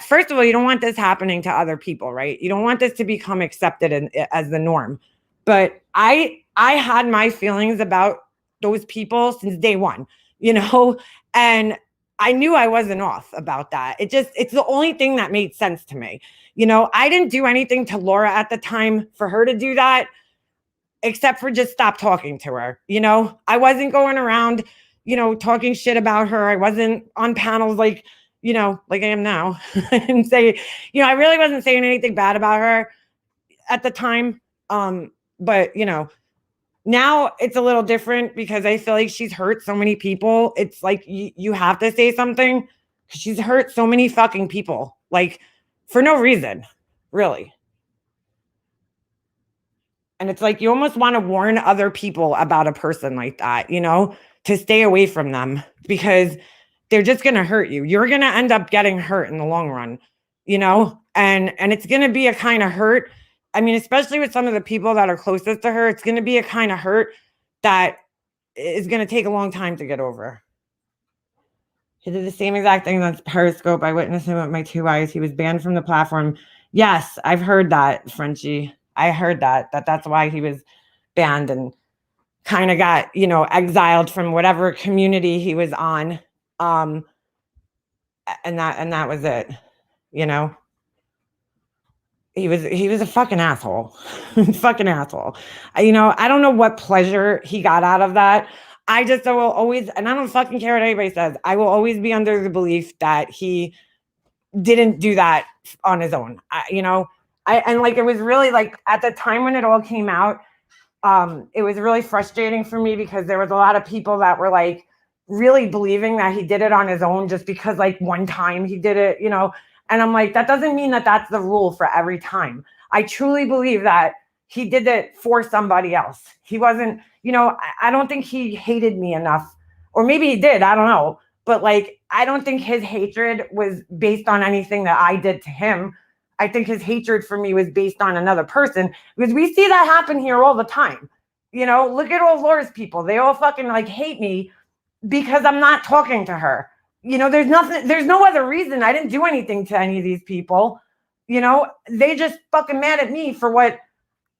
first of all, you don't want this happening to other people, right? You don't want this to become accepted as the norm. But I had my feelings about those people since day one, and I knew I wasn't off about that. It's the only thing that made sense to me. I didn't do anything to Laura at the time for her to do that, except for just stop talking to her. I wasn't going around, talking shit about her. I wasn't on panels like I am now and say, I really wasn't saying anything bad about her at the time. But now it's a little different because I feel like she's hurt so many people. It's like you have to say something because she's hurt so many fucking people, for no reason, really. And it's like you almost want to warn other people about a person like that, to stay away from them because they're just going to hurt you. You're going to end up getting hurt in the long run, and it's going to be a kind of hurt. I mean, especially with some of the people that are closest to her, it's going to be a kind of hurt that is going to take a long time to get over. He did the same exact thing on Periscope. I witnessed him with my 2 eyes. He was banned from the platform. Yes, I've heard that, Frenchie. I heard that's why he was banned and kind of got, exiled from whatever community he was on. And that was it, He was a fucking asshole. Fucking asshole. I don't know what pleasure he got out of that. I will always, and I don't fucking care what anybody says, I will always be under the belief that he didn't do that on his own. It was really at the time when it all came out, it was really frustrating for me because there was a lot of people that were really believing that he did it on his own just because like one time he did it, and I'm like, that doesn't mean that that's the rule for every time. I truly believe that he did it for somebody else. He wasn't, I don't think he hated me enough, or maybe he did, I don't know. But like, I don't think his hatred was based on anything that I did to him. I think his hatred for me was based on another person, because we see that happen here all the time. Look at all Laura's people. They all fucking like hate me because I'm not talking to her. There's no other reason. I didn't do anything to any of these people. They just fucking mad at me for what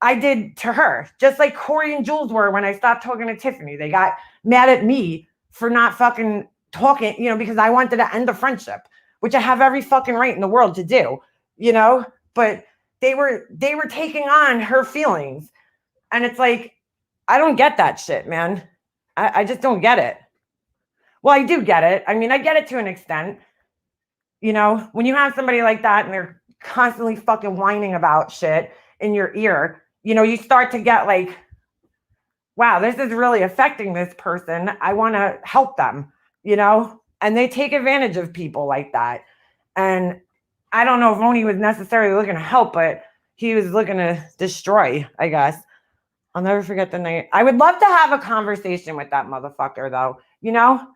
I did to her. Just like Corey and Jules were when I stopped talking to Tiffany. They got mad at me for not fucking talking, because I wanted to end the friendship, which I have every fucking right in the world to do, but they were taking on her feelings. And it's like, I don't get that shit, man. I just don't get it. Well, I do get it. I mean, I get it to an extent. When you have somebody like that and they're constantly fucking whining about shit in your ear, you start to get like, wow, this is really affecting this person. I want to help them, and they take advantage of people like that. And I don't know if Oni was necessarily looking to help, but he was looking to destroy, I guess. I'll never forget the night. I would love to have a conversation with that motherfucker, though.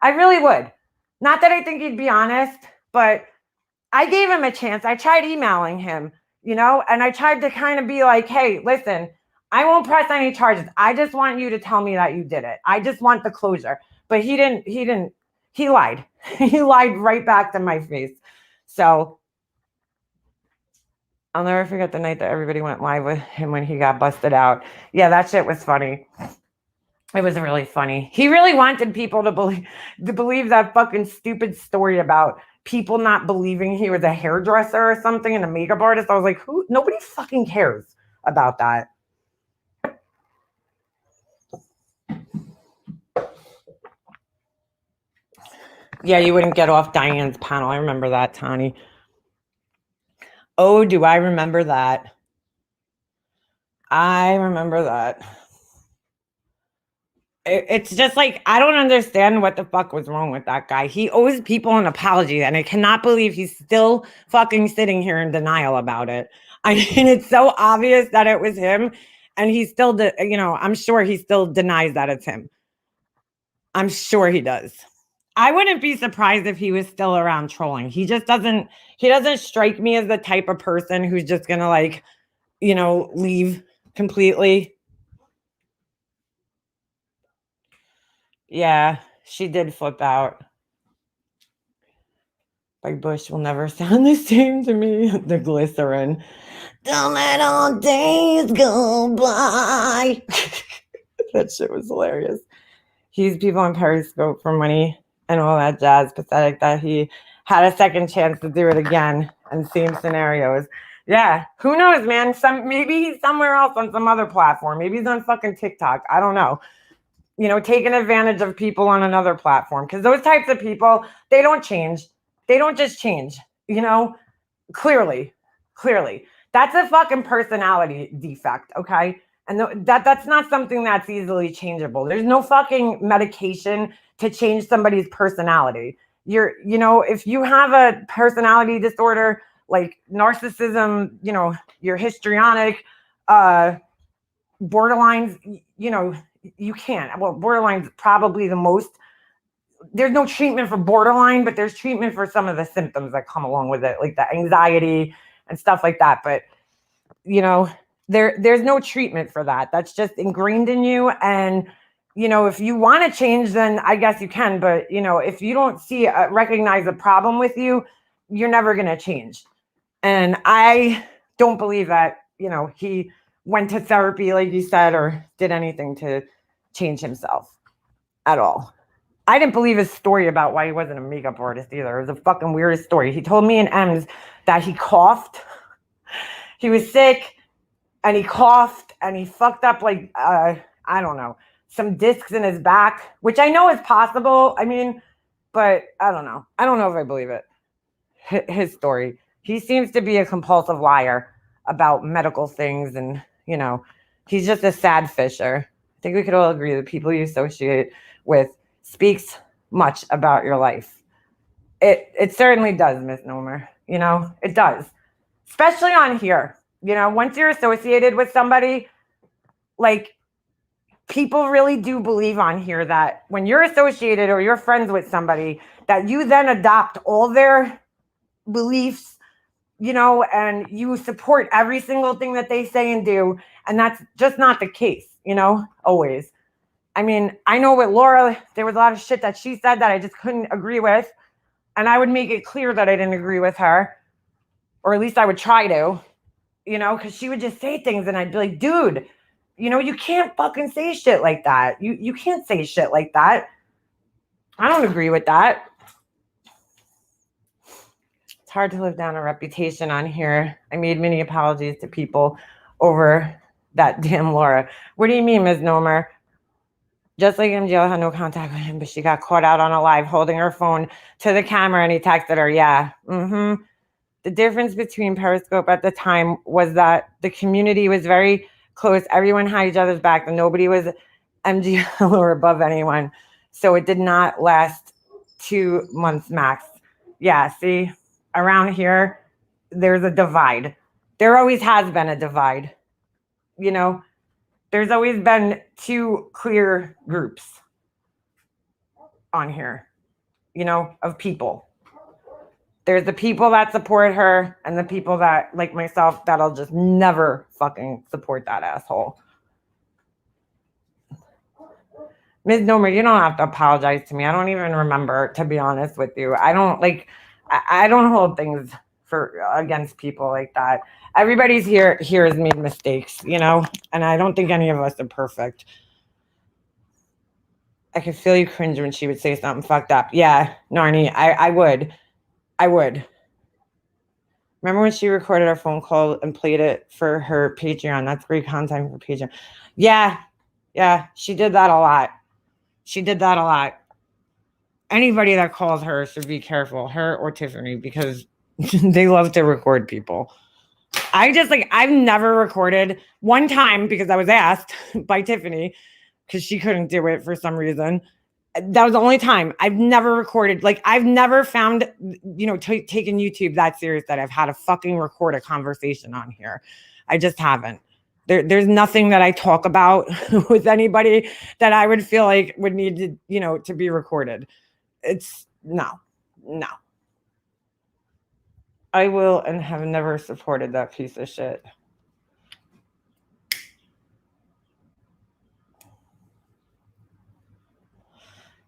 I really would. Not that I think he'd be honest, but I gave him a chance. I tried emailing him, and I tried to kind of be like, hey, listen, I won't press any charges. I just want you to tell me that you did it. I just want the closure. But he lied. He lied right back to my face. So I'll never forget the night that everybody went live with him when he got busted out. Yeah, that shit was funny. It was really funny. He really wanted people to believe that fucking stupid story about people not believing he was a hairdresser or something and a makeup artist. I was like, who? Nobody fucking cares about that. Yeah, you wouldn't get off Diane's panel. I remember that, Tani. Oh, do I remember that? I remember that. It's just like, I don't understand what the fuck was wrong with that guy. He owes people an apology, and I cannot believe he's still fucking sitting here in denial about it. I mean, it's so obvious that it was him, and he still, I'm sure he still denies that it's him. I'm sure he does. I wouldn't be surprised if he was still around trolling. He doesn't strike me as the type of person who's just gonna like, leave completely. Yeah, she did flip out. Like, Bush will never sound the same to me. The glycerin. Don't let all days go by. That shit was hilarious. He's people on Periscope for money and all that jazz. Pathetic that he had a second chance to do it again and same scenarios. Yeah, who knows, man? Maybe he's somewhere else on some other platform. Maybe he's on fucking TikTok. I don't know. Taking advantage of people on another platform. Because those types of people, they don't change. They don't just change, clearly. That's a fucking personality defect, okay? And that's not something that's easily changeable. There's no fucking medication to change somebody's personality. If you have a personality disorder like narcissism, you're histrionic, borderlines, you can't. Well, borderline's probably the most. There's no treatment for borderline, but there's treatment for some of the symptoms that come along with it, like the anxiety and stuff like that. But, there's no treatment for that. That's just ingrained in you. And, if you want to change, then I guess you can. But, if you don't recognize a problem with you, you're never going to change. And I don't believe that, he went to therapy, like you said, or did anything to change himself at all. I didn't believe his story about why he wasn't a makeup artist either. It was a fucking weirdest story. He told me in M's that he coughed. He was sick and he coughed and he fucked up like, I don't know, some discs in his back, which I know is possible. I mean, but I don't know. I don't know if I believe it. His story. He seems to be a compulsive liar about medical things and, he's just a sad fisher. I think we could all agree that people you associate with speaks much about your life. It certainly does, Misnomer. You know, it does. Especially on here. You know, once you're associated with somebody, like, people really do believe on here that when you're associated or you're friends with somebody, that you then adopt all their beliefs, you know, and you support every single thing that they say and do. And that's just not the case, you know, always. I mean, I know with Laura, there was a lot of shit that she said that I just couldn't agree with. And I would make it clear that I didn't agree with her, or at least I would try to, you know, because she would just say things and I'd be like, dude, you know, you can't fucking say shit like that. You can't say shit like that. I don't agree with that. It's hard to live down a reputation on here. I made many apologies to people over that damn Laura. What do you mean, Ms. Nomer? Just like MGL had no contact with him, but she got caught out on a live holding her phone to the camera and he texted her. Yeah. Mm-hmm. The difference between Periscope at the time was that the community was very close. Everyone had each other's back and nobody was MGL or above anyone. So it did not last 2 months max. Yeah, see, around here, there's a divide. There always has been a divide. You know, there's always been two clear groups on here, you know, of people. There's the people that support her and the people that, like myself, that'll just never fucking support that asshole. Ms. Nomer, you don't have to apologize to me. I don't even remember, to be honest with you. I don't hold things against people like that. Everybody's here has made mistakes, you know, and I don't think any of us are perfect. I could feel you cringe when she would say something fucked up. Yeah, Narnie, I would. Remember when she recorded our phone call and played it for her Patreon? That's great content for Patreon. Yeah, she did that a lot. Anybody that calls her should be careful, her or Tiffany, because they love to record people. I've never recorded one time because I was asked by Tiffany because she couldn't do it for some reason. That was the only time. I've never recorded. Like, I've never found, you know, taken YouTube that serious that I've had to fucking record a conversation on here. I just haven't. There's nothing that I talk about with anybody that I would feel like would need to, you know, to be recorded. It's no. I will and have never supported that piece of shit.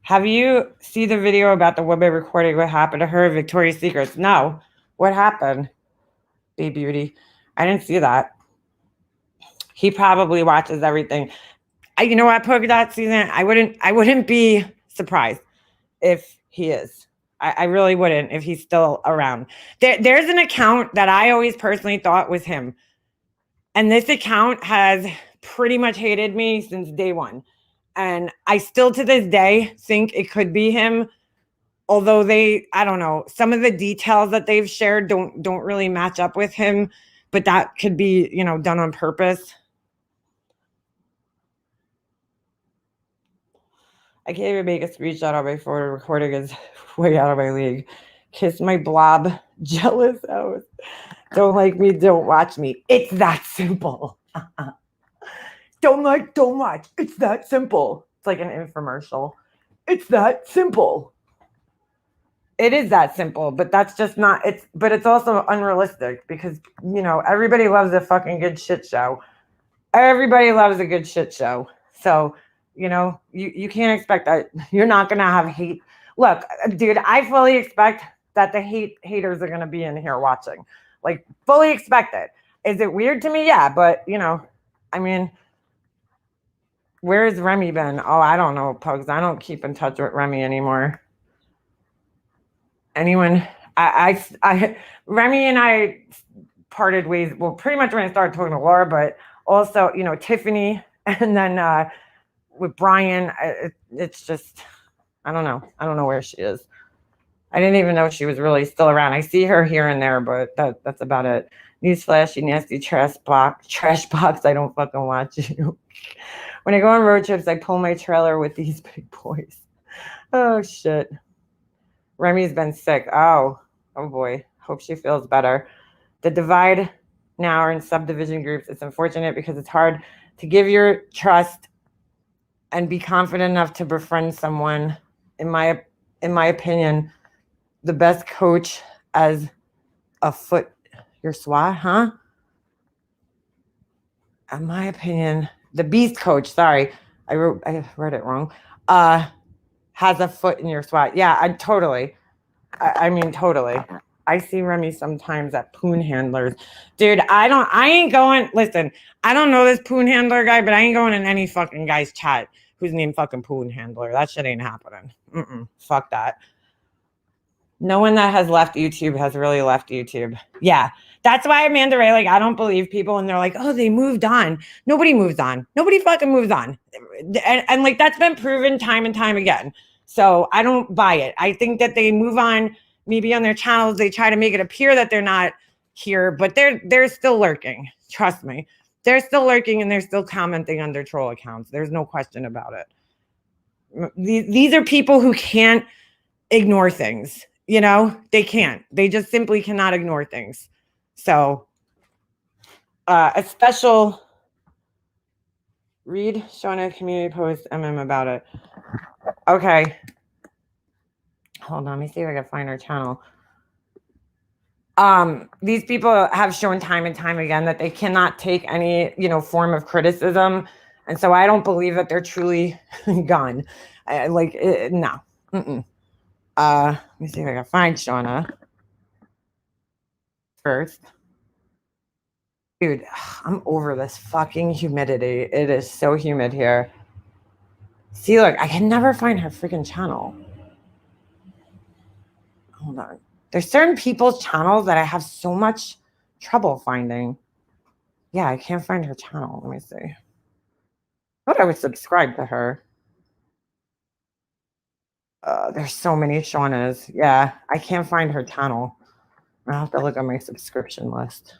Have you seen the video about the woman recording what happened to her at Victoria's Secrets? No. What happened? Baby Beauty. I didn't see that. He probably watches everything. You know what, Polka Dot Season? I wouldn't be surprised if he is. I really wouldn't if he's still around. There's an account that I always personally thought was him. And this account has pretty much hated me since day one. And I still to this day think it could be him. Although I don't know, some of the details that they've shared don't really match up with him. But that could be, you know, done on purpose. I can't even make a screenshot of my phone. Recording is way out of my league. Kiss my blob. Jealous out. Don't like me, don't watch me. It's that simple. Don't watch. It's that simple. It's like an infomercial. It's that simple. It is that simple, but that's just not, but it's also unrealistic because, you know, everybody loves a fucking good shit show. Everybody loves a good shit show. So, you know, you can't expect that. You're not going to have hate. Look, dude, I fully expect that the haters are going to be in here watching. Like, fully expect it. Is it weird to me? Yeah, but, you know, I mean, where's Remy been? Oh, I don't know, Pugs. I don't keep in touch with Remy anymore. Anyone? Remy and I parted ways. Well, pretty much when I started talking to Laura, but also, you know, Tiffany, and then with Brian, it's just, I don't know. I don't know where she is. I didn't even know she was really still around. I see her here and there, but that's about it. Newsflash, you nasty trash box. I don't fucking watch you. When I go on road trips, I pull my trailer with these big boys. Oh shit. Remy's been sick. Oh boy. Hope she feels better. The divide now are in subdivision groups. It's unfortunate because it's hard to give your trust and be confident enough to befriend someone. In my opinion, the best coach as a foot your SWAT, huh? In my opinion, the beast coach, sorry, I read it wrong. Has a foot in your SWAT. Yeah, totally. I mean, totally. I see Remy sometimes at Poon Handlers. Dude, I ain't going, listen, I don't know this Poon Handler guy, but I ain't going in any fucking guy's chat who's named fucking Poon Handler. That shit ain't happening. Fuck that. No one that has left YouTube has really left YouTube. Yeah. That's why Amanda Ray, like, I don't believe people and they're like, oh, they moved on. Nobody moves on. Nobody fucking moves on. And like, that's been proven time and time again. So I don't buy it. I think that they move on, maybe on their channels, they try to make it appear that they're not here, but they're still lurking. Trust me. They're still lurking and they're still commenting on their troll accounts. There's no question about it. These are people who can't ignore things. You know, they can't. They just simply cannot ignore things. So a special read Shauna community post about it. Okay. Hold on, let me see if I can find her channel. These people have shown time and time again that they cannot take any, form of criticism. And so I don't believe that they're truly gone. No. Let me see if I can find Shauna first. Dude, I'm over this fucking humidity. It is so humid here. See, look, I can never find her freaking channel. Hold on. There's certain people's channels that I have so much trouble finding. Yeah, I can't find her channel. Let me see. I thought I was subscribed to her. There's so many Shaunas. Yeah, I can't find her channel. I'll have to look at my subscription list.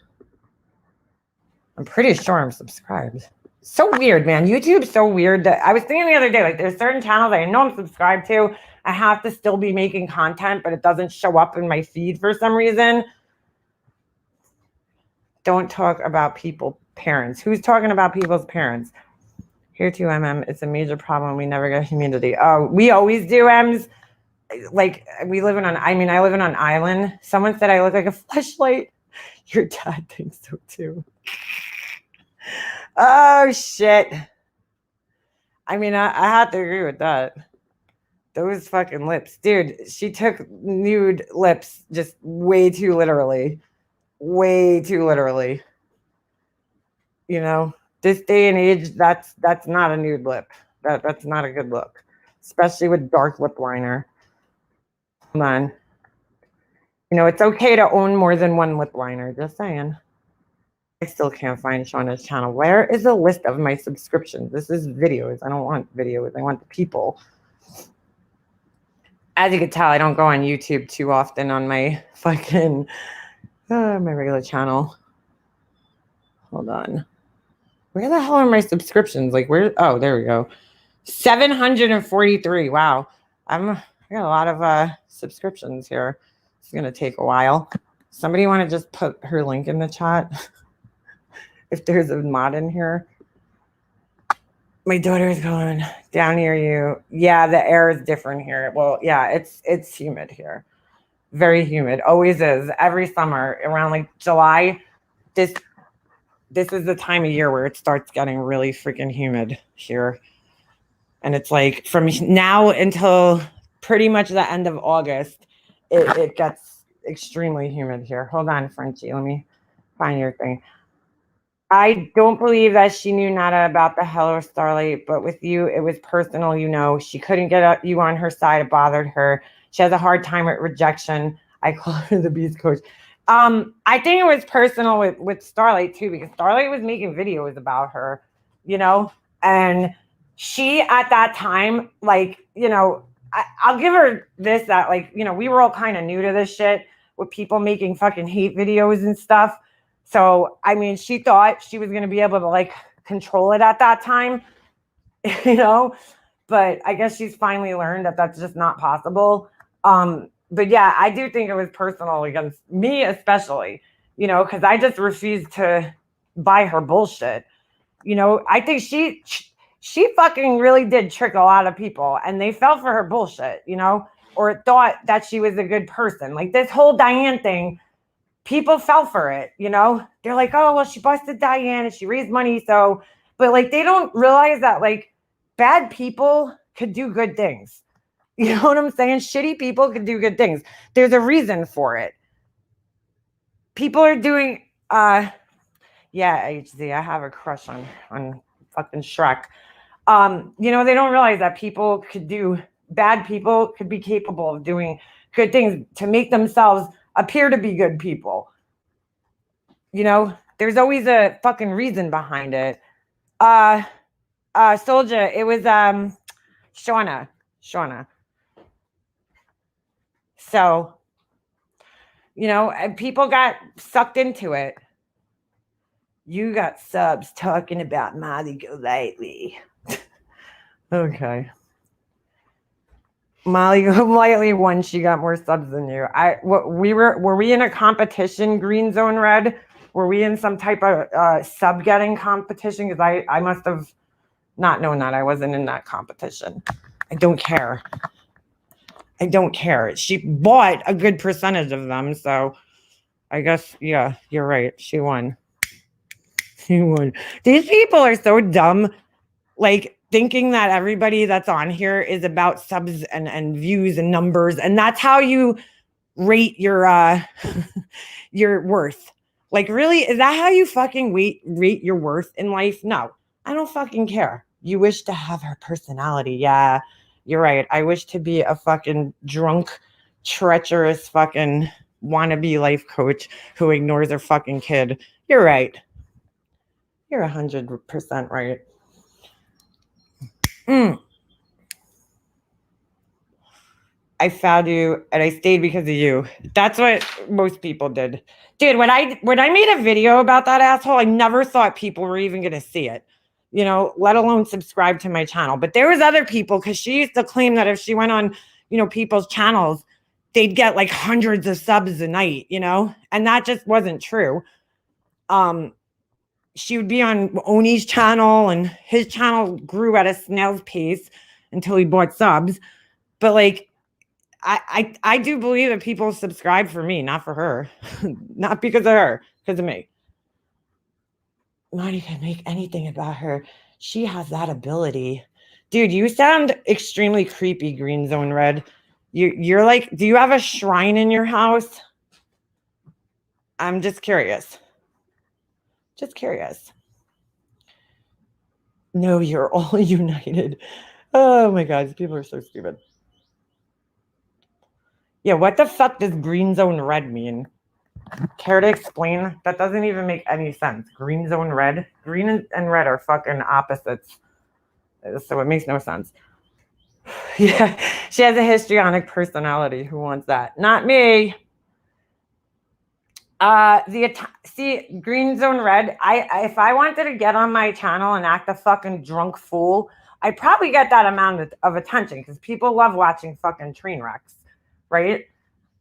I'm pretty sure I'm subscribed. So weird, man. YouTube's so weird that I was thinking the other day, like, there's certain channels I know I'm subscribed to. I have to still be making content, but it doesn't show up in my feed for some reason. Don't talk about people's parents. Who's talking about people's parents? Here too, it's a major problem. We never get humidity. Oh, we always do, Ems. Like, I live in an island. Someone said I look like a fleshlight. Your dad thinks so too. Oh shit. I mean, I have to agree with that. Those fucking lips. Dude, she took nude lips just way too literally. Way too literally. This day and age, that's not a nude lip. That's not a good look. Especially with dark lip liner. Hold on. It's okay to own more than one lip liner. Just saying. I still can't find Shauna's channel. Where is the list of my subscriptions? This is videos. I don't want videos. I want the people. As you can tell, I don't go on YouTube too often on my fucking my regular channel. Hold on. Where the hell are my subscriptions? Like, where? Oh, there we go. 743. Wow. I got a lot of subscriptions here. It's gonna take a while. Somebody want to just put her link in the chat? If there's a mod in here. My daughter's going down near you. Yeah, the air is different here. Well, yeah, it's humid here. Very humid. Always is. Every summer around like July. This is the time of year where it starts getting really freaking humid here. And it's like from now until pretty much the end of August, it gets extremely humid here. Hold on, Frenchie. Let me find your thing. I don't believe that she knew nada about the Hello Starlight, but with you, it was personal. She couldn't get you on her side. It bothered her. She has a hard time with rejection. I call her the beast coach. I think it was personal with Starlight too, because Starlight was making videos about her, and she at that time, like, I'll give her this, that, like, we were all kind of new to this shit with people making fucking hate videos and stuff. So, I mean, she thought she was going to be able to, like, control it at that time, but I guess she's finally learned that that's just not possible. But yeah, I do think it was personal against me, especially, because I just refused to buy her bullshit. I think she fucking really did trick a lot of people, and they fell for her bullshit, or thought that she was a good person. Like this whole Diane thing, people fell for it, They're like, oh, well, she busted Diane and she raised money. So, but like, they don't realize that like bad people could do good things. You know what I'm saying? Shitty people could do good things. There's a reason for it. People are doing, yeah, HZ, I have a crush on fucking Shrek. They don't realize that bad people could be capable of doing good things to make themselves appear to be good people. There's always a fucking reason behind it. Soldier, it was Shauna. So, and people got sucked into it. You got subs talking about Molly Golightly. Okay. Molly Golightly won. She got more subs than you. Were we in a competition, Green Zone Red? Were we in some type of sub getting competition? Because I must have not known that. I wasn't in that competition. I don't care. She bought a good percentage of them, so I guess, yeah, you're right. She won. These people are so dumb, like thinking that everybody that's on here is about subs and views and numbers, and that's how you rate your your worth. Like, really, is that how you fucking rate your worth in life? No, I don't fucking care. You wish to have her personality. Yeah, you're right. I wish to be a fucking drunk, treacherous fucking wannabe life coach who ignores her fucking kid. You're right. You're 100% right. I found you and I stayed because of you. That's what most people did. Dude, when I made a video about that asshole, I never thought people were even going to see it, let alone subscribe to my channel. But there was other people, because she used to claim that if she went on, people's channels, they'd get like hundreds of subs a night, and that just wasn't true. She would be on Oni's channel, and his channel grew at a snail's pace until he bought subs. But like, I do believe that people subscribe for me, not for her. Not because of her, because of me. Marty can make anything about her. She has that ability. Dude, you sound extremely creepy, Green Zone Red. You're like, do you have a shrine in your house? I'm just curious. No, you're all united. Oh my God, people are so stupid. Yeah, what the fuck does Green Zone Red mean? Care to explain? That doesn't even make any sense. Green Zone Red? Green and red are fucking opposites. So it makes no sense. Yeah, she has a histrionic personality. Who wants that? Not me. See, Green Zone Red, if I wanted to get on my channel and act a fucking drunk fool, I'd probably get that amount of attention, because people love watching fucking train wrecks. Right?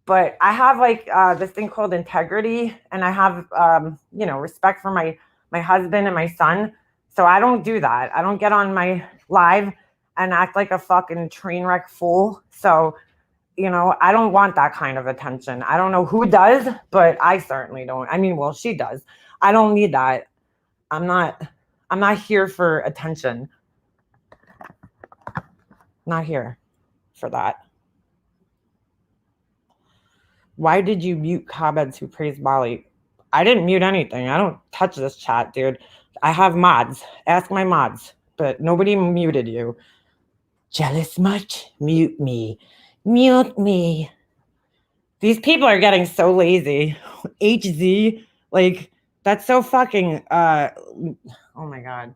But I have like this thing called integrity, and I have respect for my husband and my son. So I don't do that. I don't get on my live and act like a fucking train wreck fool. So, I don't want that kind of attention. I don't know who does, but I certainly don't. I mean, well, she does. I don't need that. I'm not here for attention. Not here for that. Why did you mute comments who praised Molly? I didn't mute anything. I don't touch this chat, dude. I have mods. Ask my mods. But nobody muted you. Jealous much? Mute me. Mute me. These people are getting so lazy. HZ, like, that's so fucking, oh my God.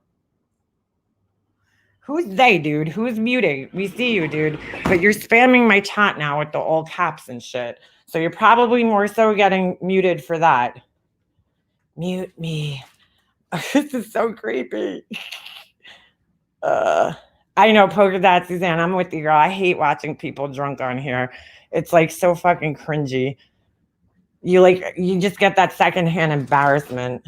Who's they, dude? Who's muting? We see you, dude. But you're spamming my chat now with the all caps and shit. So you're probably more so getting muted for that. Mute me. This is so creepy. I I know, polka dot Suzanne. I'm with you, girl. I hate watching people drunk on here. It's like so fucking cringy. You just get that secondhand embarrassment.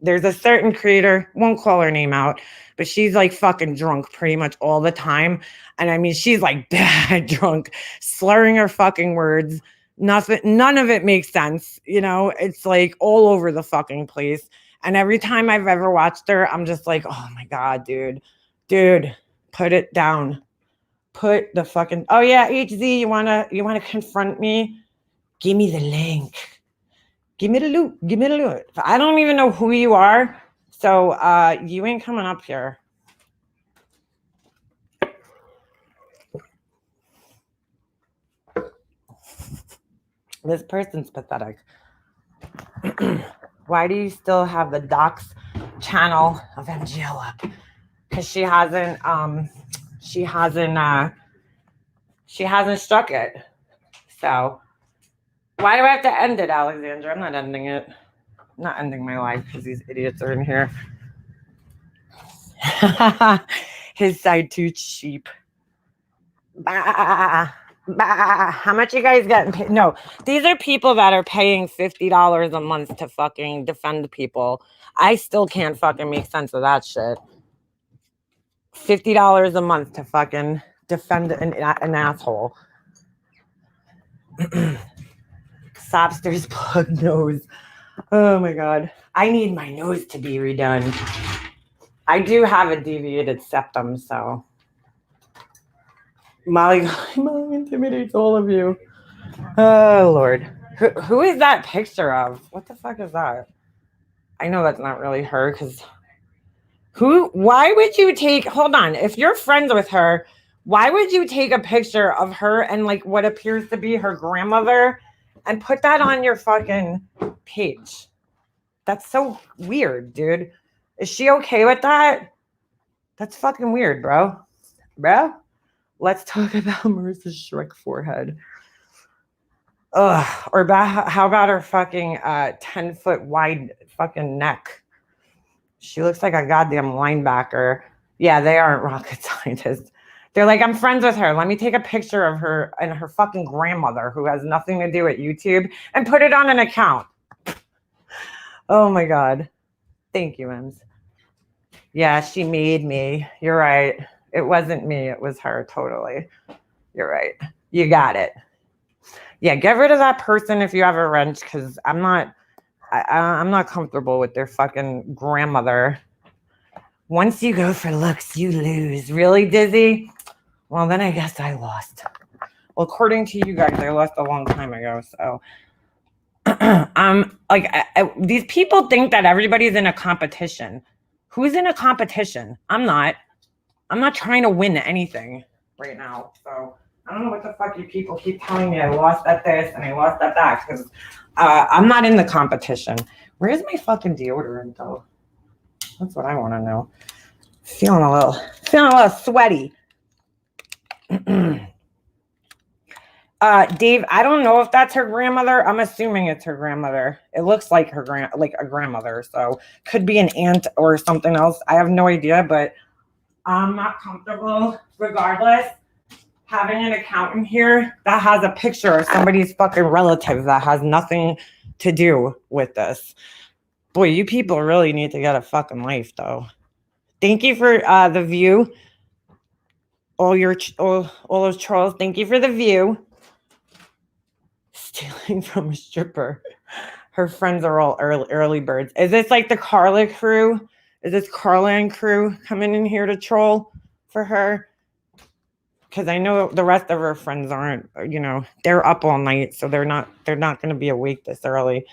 There's a certain creator, won't call her name out, but she's like fucking drunk pretty much all the time. And I mean, she's like bad drunk, slurring her fucking words. None of it makes sense. You know, it's like all over the fucking place. And every time I've ever watched her, I'm just like, oh my God, dude, put it down. Put the fucking, oh yeah, HZ, you wanna confront me? Give me the link. Give me the loot. Give me the loot. I don't even know who you are. So you ain't coming up here. This person's pathetic. Why do you still have the docs channel of MGL up? Because she hasn't struck it. So why do I have to end it, Alexandra? I'm not ending it. I'm not ending my life because these idiots are in here. His side tooth sheep. Bah, bah. How much you guys getting paid? No, these are people that are paying $50 a month to fucking defend people. I still can't fucking make sense of that shit. $50 a month to fucking defend an asshole. Sobster's plug nose. Oh my God. I need my nose to be redone. I do have a deviated septum, so. Molly intimidates all of you. Oh, Lord. Who is that picture of? What the fuck is that? I know that's not really her because why would you take, hold on, if you're friends with her, why would you take a picture of her and like what appears to be her grandmother and put that on your fucking page? That's so weird, dude. Is she okay with that? That's fucking weird, bro. Bro? Let's talk about Marissa's Shrek forehead. Ugh. Or how about her fucking 10-foot wide fucking neck? She looks like a goddamn linebacker. Yeah, they aren't rocket scientists. They're like, I'm friends with her. Let me take a picture of her and her fucking grandmother who has nothing to do with YouTube and put it on an account. Oh my God. Thank you, Ems. Yeah, she made me. You're right. It wasn't me. It was her. Totally. You're right. You got it. Yeah, get rid of that person if you have a wrench because I'm not comfortable with their fucking grandmother. Once you go for looks, you lose. Really, Dizzy? Well, then I guess I lost. Well, according to you guys, I lost a long time ago. So, these people think that everybody's in a competition. Who's in a competition? I'm not. I'm not trying to win anything right now. So I don't know what the fuck you people keep telling me. I lost at this and I lost at that because I'm not in the competition. Where's my fucking deodorant though? That's what I want to know. Feeling a little sweaty. Dave, I don't know if that's her grandmother. I'm assuming it's her grandmother. It looks like a grandmother, so could be an aunt or something else. I have no idea, but I'm not comfortable, regardless, having an account in here that has a picture of somebody's fucking relative that has nothing to do with this. Boy, you people really need to get a fucking life, though. Thank you for the view. All those trolls, thank you for the view. Stealing from a stripper. Her friends are all early birds. Is this like the Carla crew? Is this Carla and crew coming in here to troll for her? Because I know the rest of her friends aren't, they're up all night, so they're not going to be awake this early.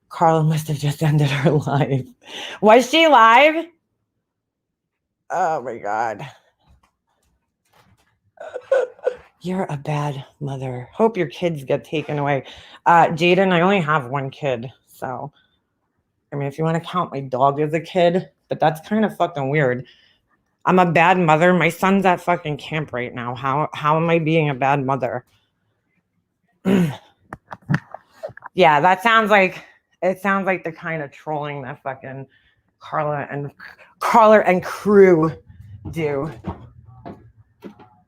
Carla must have just ended her live. Was she live? Oh my God. You're a bad mother. Hope your kids get taken away. Jaden, I only have one kid, so I mean, if you want to count my dog as a kid, but that's kind of fucking weird. I'm a bad mother. My son's at fucking camp right now. How am I being a bad mother? Yeah, it sounds like the kind of trolling that fucking Carla and crew do.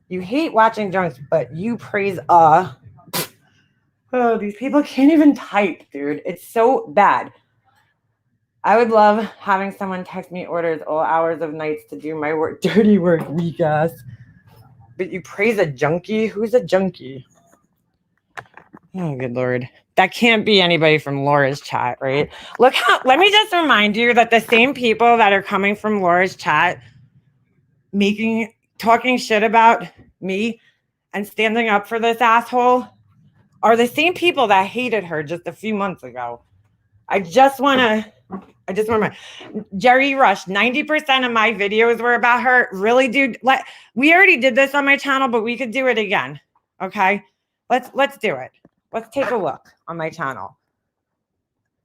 You hate watching junks, but you praise Oh, these people can't even type, dude. It's so bad. I would love having someone text me orders all hours of nights to do my work, dirty work, weak ass. But you praise a junkie? Who's a junkie? Oh, good Lord. That can't be anybody from Laura's chat, right? Let me just remind you that the same people that are coming from Laura's chat, talking shit about me and standing up for this asshole are the same people that hated her just a few months ago. I just want to Jerry Rush, 90% of my videos were about her. Really, dude? We already did this on my channel, but we could do it again. Okay? Let's do it. Let's take a look on my channel.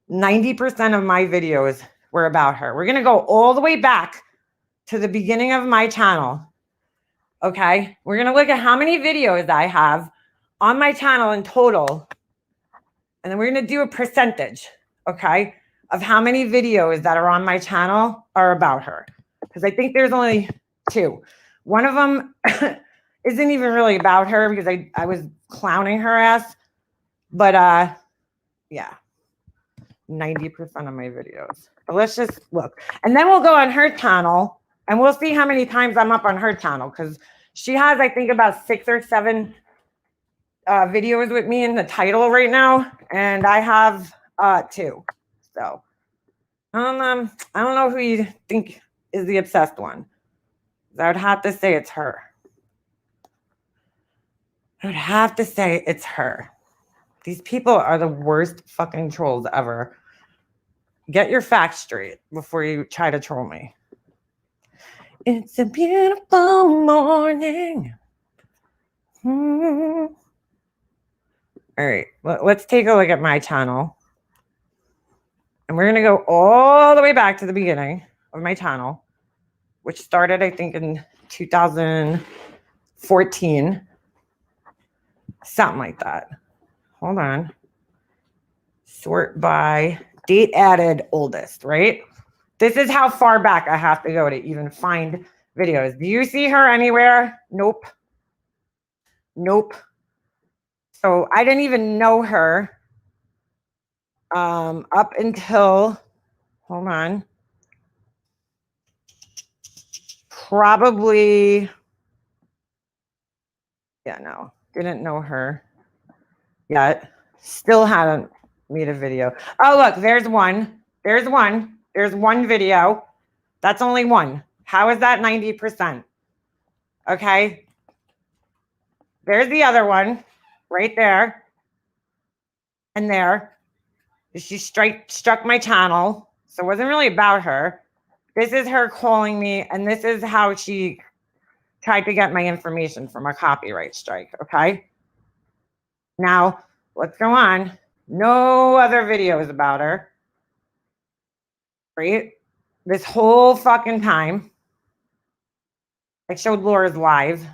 90% of my videos were about her. We're going to go all the way back to the beginning of my channel. Okay? We're going to look at how many videos I have on my channel in total. And then we're going to do a percentage, okay, of how many videos that are on my channel are about her. Because I think there's only 2. One of them isn't even really about her because I was clowning her ass. But yeah, 90% of my videos. But let's just look. And then we'll go on her channel and we'll see how many times I'm up on her channel. Because she has, I think, about 6 or 7 videos with me in the title right now, and I have 2. So I don't know who you think is the obsessed one. I would have to say it's her. I would have to say it's her. These people are the worst fucking trolls ever. Get your facts straight before you try to troll me. It's a beautiful morning. All right, let's take a look at my channel. And we're going to go all the way back to the beginning of my channel, which started, I think, in 2014. Something like that. Hold on. Sort by date added oldest, right? This is how far back I have to go to even find videos. Do you see her anywhere? Nope. Nope. So I didn't even know her up until, hold on, probably, yeah, no, didn't know her yet. Still hadn't made a video. Oh, look, there's one. There's one. There's one video. That's only one. How is that 90%? Okay. There's the other one right there. And there. She struck my channel. So it wasn't really about her. This is her calling me, and this is how she tried to get my information from a copyright strike, okay? Now, let's go on. No other videos about her, right? This whole fucking time. I showed Laura's live.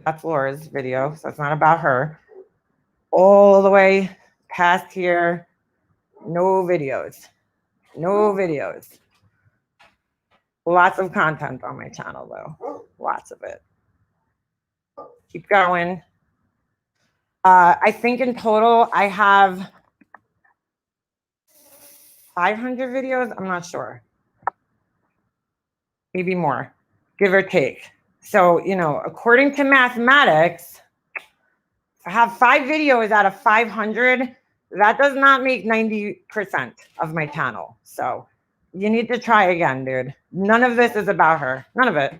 That's Laura's video, so it's not about her. All the way past here, no videos. No videos. Lots of content on my channel, though. Lots of it. Keep going. I think in total, I have 500 videos. I'm not sure. Maybe more, give or take. So, you know, according to mathematics, if I have 5 videos out of 500, that does not make 90% of my channel. So you need to try again, dude. None of this is about her. None of it.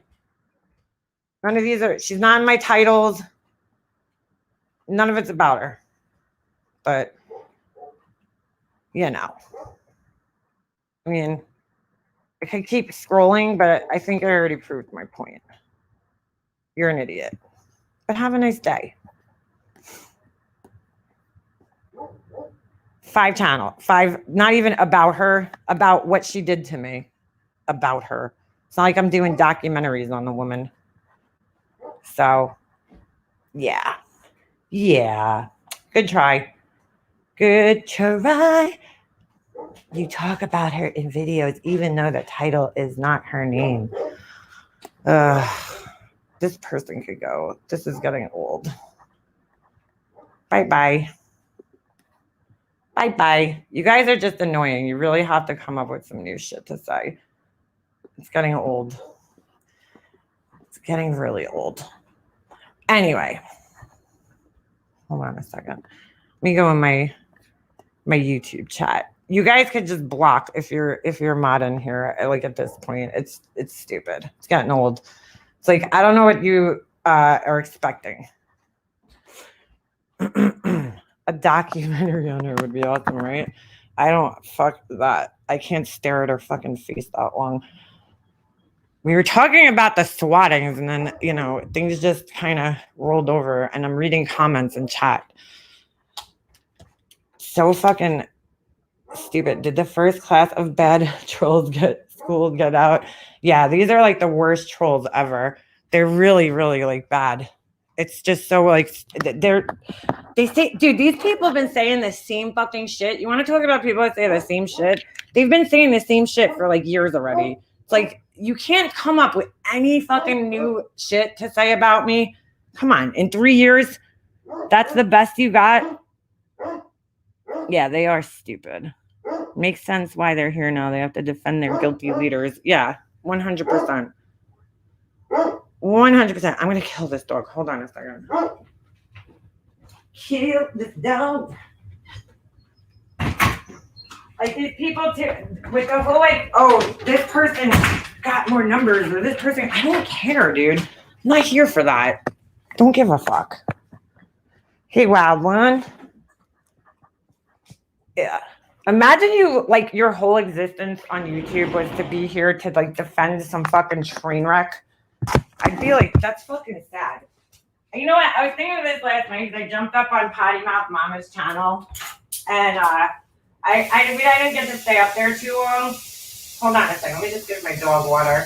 None of these are, she's not in my titles. None of it's about her. But, you know. I mean, I could keep scrolling, but I think I already proved my point. You're an idiot. But have a nice day. 5 channel. 5, not even about her, about what she did to me. About her. It's not like I'm doing documentaries on the woman. So, yeah. Yeah. Good try. Good try. You talk about her in videos, even though the title is not her name. This this person could go. This is getting old. Bye-bye. Bye-bye. You guys are just annoying. You really have to come up with some new shit to say. It's getting old. It's getting really old. Anyway. Hold on a second. Let me go in my YouTube chat. You guys could just block if you're mod in here. Like at this point, it's stupid. It's getting old. It's like I don't know what you are expecting. A documentary on her would be awesome, right? I don't fuck that. I can't stare at her fucking face that long. We were talking about the swattings, and then things just kind of rolled over, and I'm reading comments in chat. So fucking stupid. Did the first class of bad trolls get schooled, get out? Yeah, these are like the worst trolls ever. They're really, really like bad. It's just so like they say, dude, these people have been saying the same fucking shit. You want to talk about people that say the same shit? They've been saying the same shit for like years already. It's like you can't come up with any fucking new shit to say about me. Come on, in 3 years, that's the best you got? Yeah, they are stupid. Makes sense why they're here now. They have to defend their guilty leaders. Yeah, 100%. 100%. I'm going to kill this dog. Hold on a second. Kill this dog. Like these people too, with the whole like, oh, this person got more numbers or this person. I don't care, dude. I'm not here for that. Don't give a fuck. Hey, wild one. Yeah. Imagine you, like, your whole existence on YouTube was to be here to, like, defend some fucking train wreck. I'd be like, that's fucking sad. And you know what? I was thinking of this last night because I jumped up on Potty Mouth Mama's channel. And I didn't get to stay up there too long. Hold on a second. Let me just give my dog water.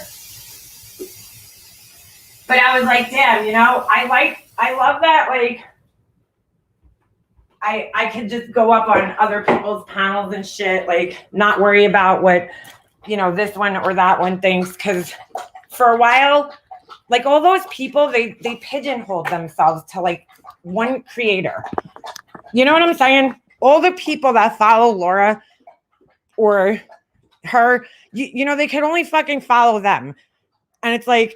But I was like, damn, I love that, like, I could just go up on other people's panels and shit, like not worry about what, this one or that one thinks. Because for a while, like all those people, they pigeonholed themselves to like one creator. You know what I'm saying? All the people that follow Laura or her, they could only fucking follow them. And it's like,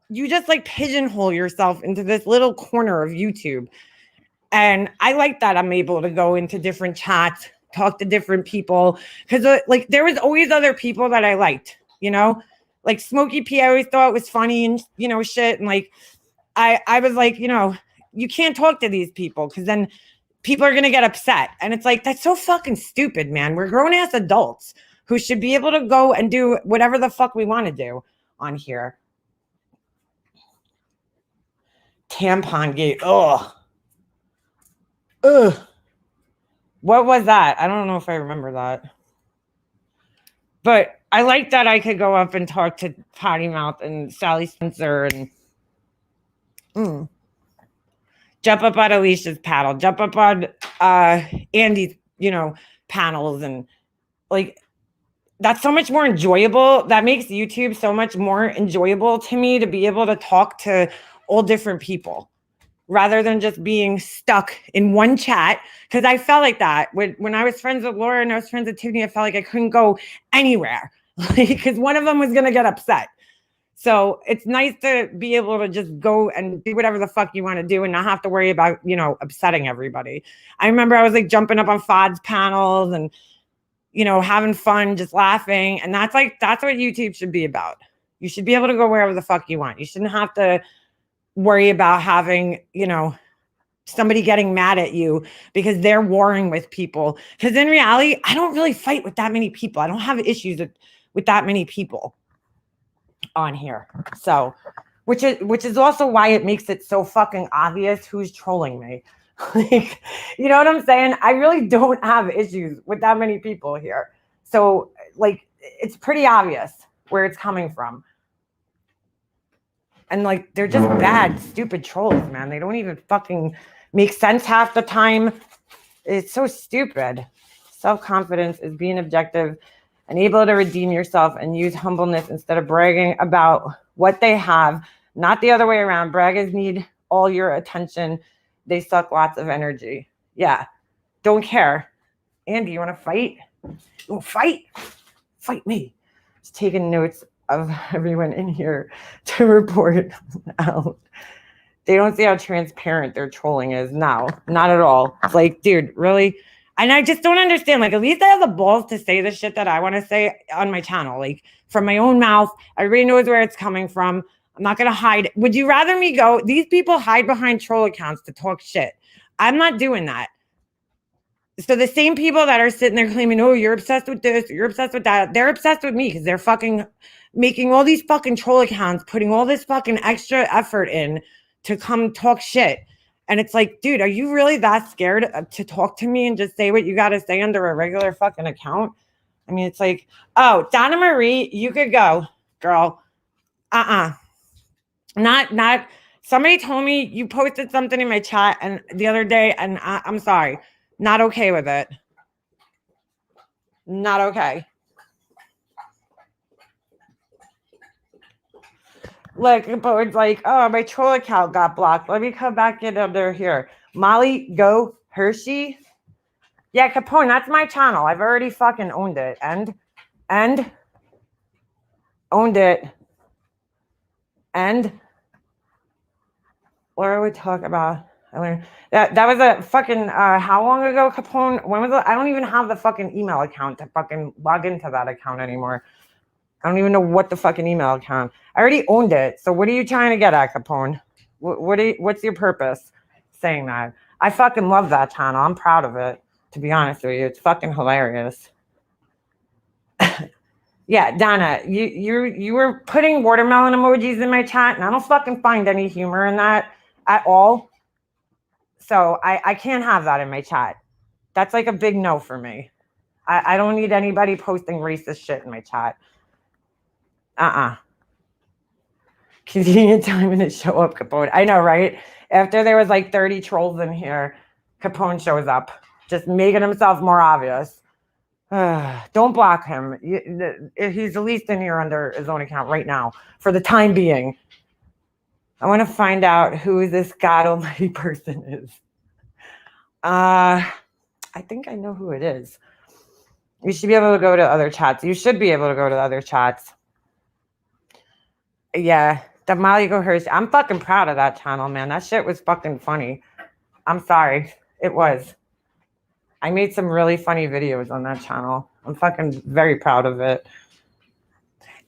you just like pigeonhole yourself into this little corner of YouTube. And I like that I'm able to go into different chats, talk to different people. Because like there was always other people that I liked, like Smokey P. I always thought was funny and, shit. And like, I was like, you can't talk to these people because then people are going to get upset. And it's like, that's so fucking stupid, man. We're grown ass adults who should be able to go and do whatever the fuck we want to do on here. Tampon gate. Ugh. What was that? I don't know if I remember that. But I like that I could go up and talk to Potty Mouth and Sally Spencer and jump up on Alicia's paddle, jump up on Andy's, panels, and like that's so much more enjoyable. That makes YouTube so much more enjoyable to me to be able to talk to all different people rather than just being stuck in one chat. Because I felt like that when I was friends with Laura and I was friends with Tiffany, I felt like I couldn't go anywhere because one of them was going to get upset. So it's nice to be able to just go and do whatever the fuck you want to do and not have to worry about, upsetting everybody. I remember I was like jumping up on FOD's panels and, having fun, just laughing. And that's what YouTube should be about. You should be able to go wherever the fuck you want. You shouldn't have to worry about having, somebody getting mad at you because they're warring with people. Because in reality, I don't really fight with that many people. I don't have issues with that many people on here. So, which is also why it makes it so fucking obvious who's trolling me. Like, you know what I'm saying? I really don't have issues with that many people here. So, like, it's pretty obvious where it's coming from. And like, they're just bad, stupid trolls, man. They don't even fucking make sense half the time. It's so stupid. Self-confidence is being objective and able to redeem yourself and use humbleness instead of bragging about what they have, not the other way around. Braggers need all your attention. They suck lots of energy. Yeah, don't care. Andy, you want to fight? You want to fight? Fight me. Just taking notes of everyone in here to report out. They don't see how transparent their trolling is. No, not at all. It's like, dude, really? And I just don't understand. Like, at least I have the balls to say the shit that I want to say on my channel, like from my own mouth. Everybody knows where it's coming from. I'm not going to hide it. Would you rather me go? These people hide behind troll accounts to talk shit. I'm not doing that. So the same people that are sitting there claiming, oh, you're obsessed with this, you're obsessed with that, they're obsessed with me because they're fucking making all these fucking troll accounts, putting all this fucking extra effort in to come talk shit. And it's like, dude, are you really that scared to talk to me and just say what you got to say under a regular fucking account? I mean, it's like, oh, Donna Marie, you could go, girl. Not. Somebody told me you posted something in my chat and the other day, and I'm sorry. Not okay with it. Not okay. Look, it's like, oh, my troll account got blocked. Let me come back in under here. Molly Go Hershey. Yeah, Capone, that's my channel. I've already fucking owned it. And owned it. And what are we talking about? That was a fucking how long ago, Capone? When was it? I don't even have the fucking email account to fucking log into that account anymore. I don't even know what the fucking email account. I already owned it. So what are you trying to get at, Capone? What's your purpose saying that? I fucking love that channel. I'm proud of it, to be honest with you. It's fucking hilarious. Yeah, Donna, you were putting watermelon emojis in my chat, and I don't fucking find any humor in that at all. So I can't have that in my chat. That's like a big no for me. I don't need anybody posting racist shit in my chat. Convenient time to show up, Capone. I know, right? After there was like 30 trolls in here, Capone shows up, just making himself more obvious. Don't block him. He's at least in here under his own account right now, for the time being. I want to find out who this God Almighty person is. I think I know who it is. You should be able to go to other chats. You should be able to go to other chats. Yeah, the Molly Go Hershey. I'm fucking proud of that channel, man. That shit was fucking funny. I'm sorry. It was. I made some really funny videos on that channel. I'm fucking very proud of it.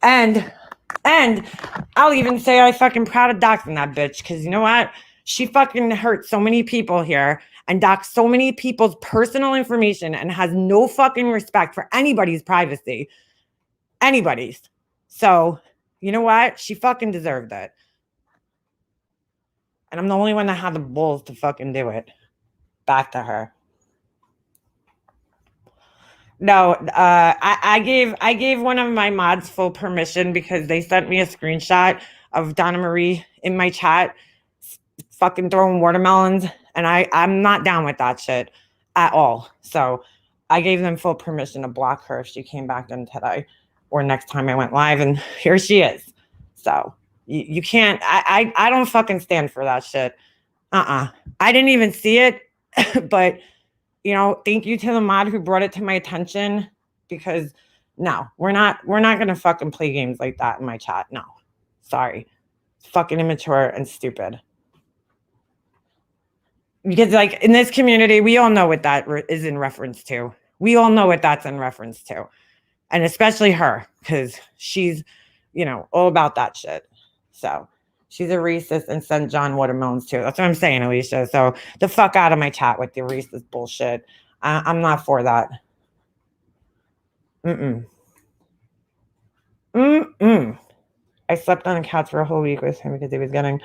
And I'll even say I fucking proud of doxing that bitch, because you know what? She fucking hurt so many people here and doxed so many people's personal information and has no fucking respect for anybody's privacy. Anybody's. So, you know what? She fucking deserved it. And I'm the only one that had the balls to fucking do it. Back to her. No, I gave one of my mods full permission because they sent me a screenshot of Donna Marie in my chat fucking throwing watermelons, and I'm not down with that shit at all. So I gave them full permission to block her if she came back in today or next time I went live, and here she is. So you can't. I don't fucking stand for that shit. I didn't even see it, but. You know, thank you to the mod who brought it to my attention, because no, we're not going to fucking play games like that in my chat. No, sorry. It's fucking immature and stupid. Because like in this community, we all know what that is in reference to. We all know what that's in reference to. And especially her, because she's, you know, all about that shit. So she's a racist and sent John watermelons too. That's what I'm saying, Alicia. So the fuck out of my chat with the racist bullshit. I'm not for that. I slept on the couch for a whole week with him because he was getting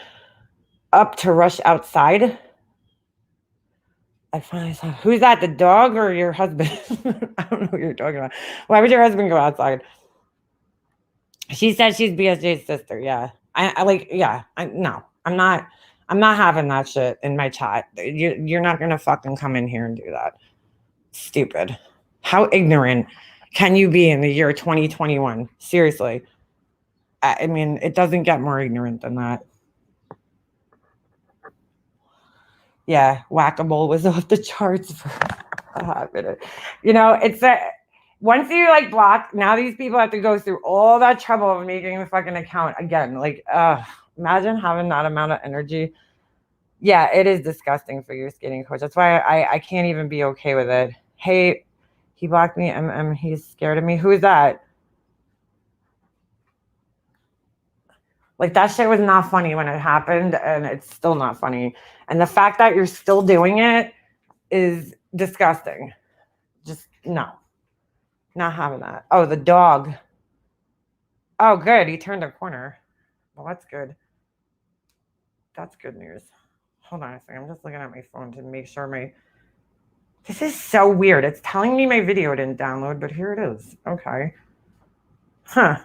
up to rush outside. I finally saw, who's that, the dog or your husband? I don't know what you're talking about. Why would your husband go outside? She said she's BSJ's sister. Yeah. No, I'm not having that shit in my chat. You're not going to fucking come in here and do that. Stupid. How ignorant can you be in the year 2021? Seriously. I mean, it doesn't get more ignorant than that. Yeah, Whack-A-Mole was off the charts for a hot minute. You know, it's a once you like block, now these people have to go through all that trouble of making the fucking account again. Like, imagine having that amount of energy. Yeah, it is disgusting for your skating coach. That's why I can't even be okay with it. Hey, he blocked me. He's scared of me. Who is that? Like, that shit was not funny when it happened, and it's still not funny. And the fact that you're still doing it is disgusting. Just no. Not having that. Oh, the dog. Oh, good. He turned a corner. Well, that's good. That's good news. Hold on a second. I'm just looking at my phone to make sure my... This is so weird. It's telling me my video didn't download, but here it is. Okay. Huh.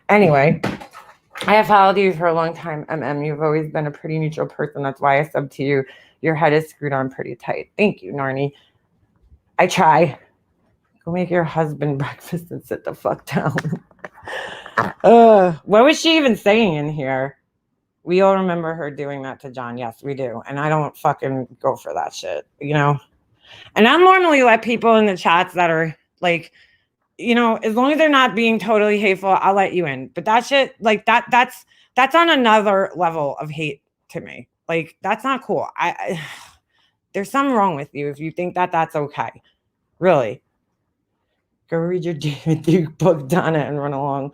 Anyway, I have followed you for a long time, You've always been a pretty neutral person. That's why I subbed to you. Your head is screwed on pretty tight. Thank you, Narnie. I try. Go make your husband breakfast and sit the fuck down. What was she even saying in here? We all remember her doing that to John. Yes, we do. And I don't fucking go for that shit, you know? And I normally let people in the chats that are like, you know, as long as they're not being totally hateful, I'll let you in. But that shit, like that's on another level of hate to me. Like, that's not cool. There's something wrong with you if you think that that's okay. Really. Go read your David Duke book, Donna, and run along.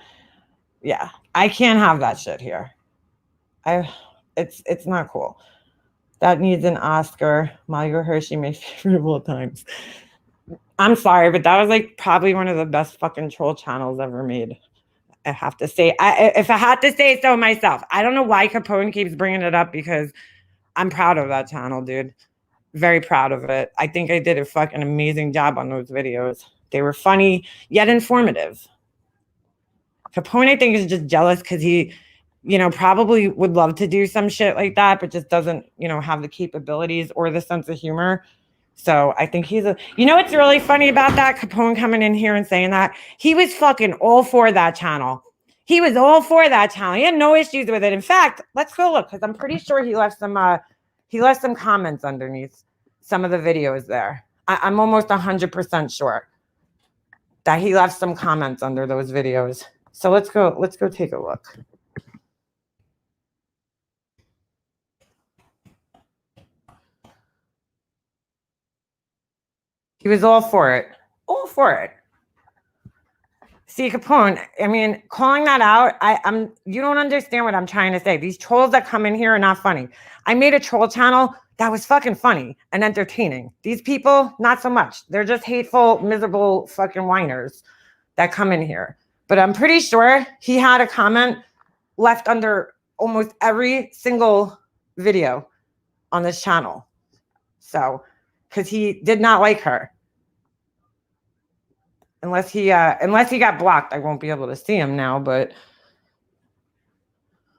Yeah, I can't have that shit here. It's not cool. That needs an Oscar. Mario Hershey, my favorite of all times. I'm sorry, but that was like probably one of the best fucking troll channels ever made. I have to say, if I had to say so myself, I don't know why Capone keeps bringing it up, because I'm proud of that channel, dude. Very proud of it. I think I did a fucking amazing job on those videos. They were funny, yet informative. Capone, I think, is just jealous because he, you know, probably would love to do some shit like that, but just doesn't, you know, have the capabilities or the sense of humor. So I think he's you know what's really funny about that? Capone coming in here and saying that? He was fucking all for that channel. He was all for that channel. He had no issues with it. In fact, let's go look, because I'm pretty sure he left some comments underneath some of the videos there. I'm almost 100% sure that he left some comments under those videos. So let's go take a look. He was all for it. All for it. See, Capone, I mean, calling that out, you don't understand what I'm trying to say. These trolls that come in here are not funny. I made a troll channel that was fucking funny and entertaining. These people, not so much. They're just hateful, miserable fucking whiners that come in here. But I'm pretty sure he had a comment left under almost every single video on this channel. So, because he did not like her. Unless he got blocked, I won't be able to see him now. But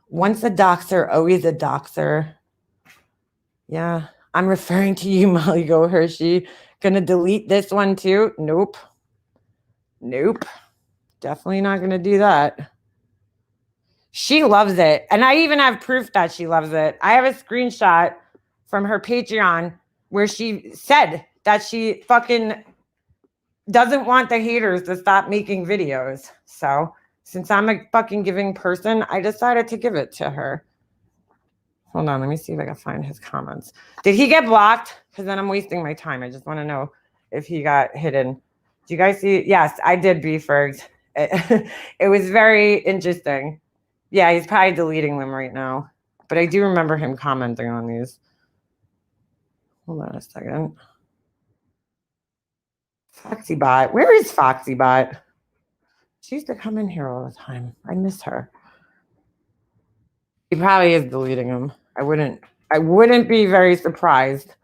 once a doxer, always a doxer. Yeah, I'm referring to you, Molly Go Hershey. Gonna delete this one too? Nope. Definitely not gonna do that. She loves it. And I even have proof that she loves it. I have a screenshot from her Patreon where she said that she fucking doesn't want the haters to stop making videos. So since I'm a fucking giving person, I decided to give it to her. Hold on, let me see if I can find his comments. Did he get blocked? Because then I'm wasting my time. I just want to know if he got hidden. Do you guys see? Yes, I did B-Fergs. It was very interesting. Yeah, he's probably deleting them right now. But I do remember him commenting on these. Hold on a second. FoxyBot. Where is FoxyBot? She used to come in here all the time. I miss her. He probably is deleting them. I wouldn't be very surprised.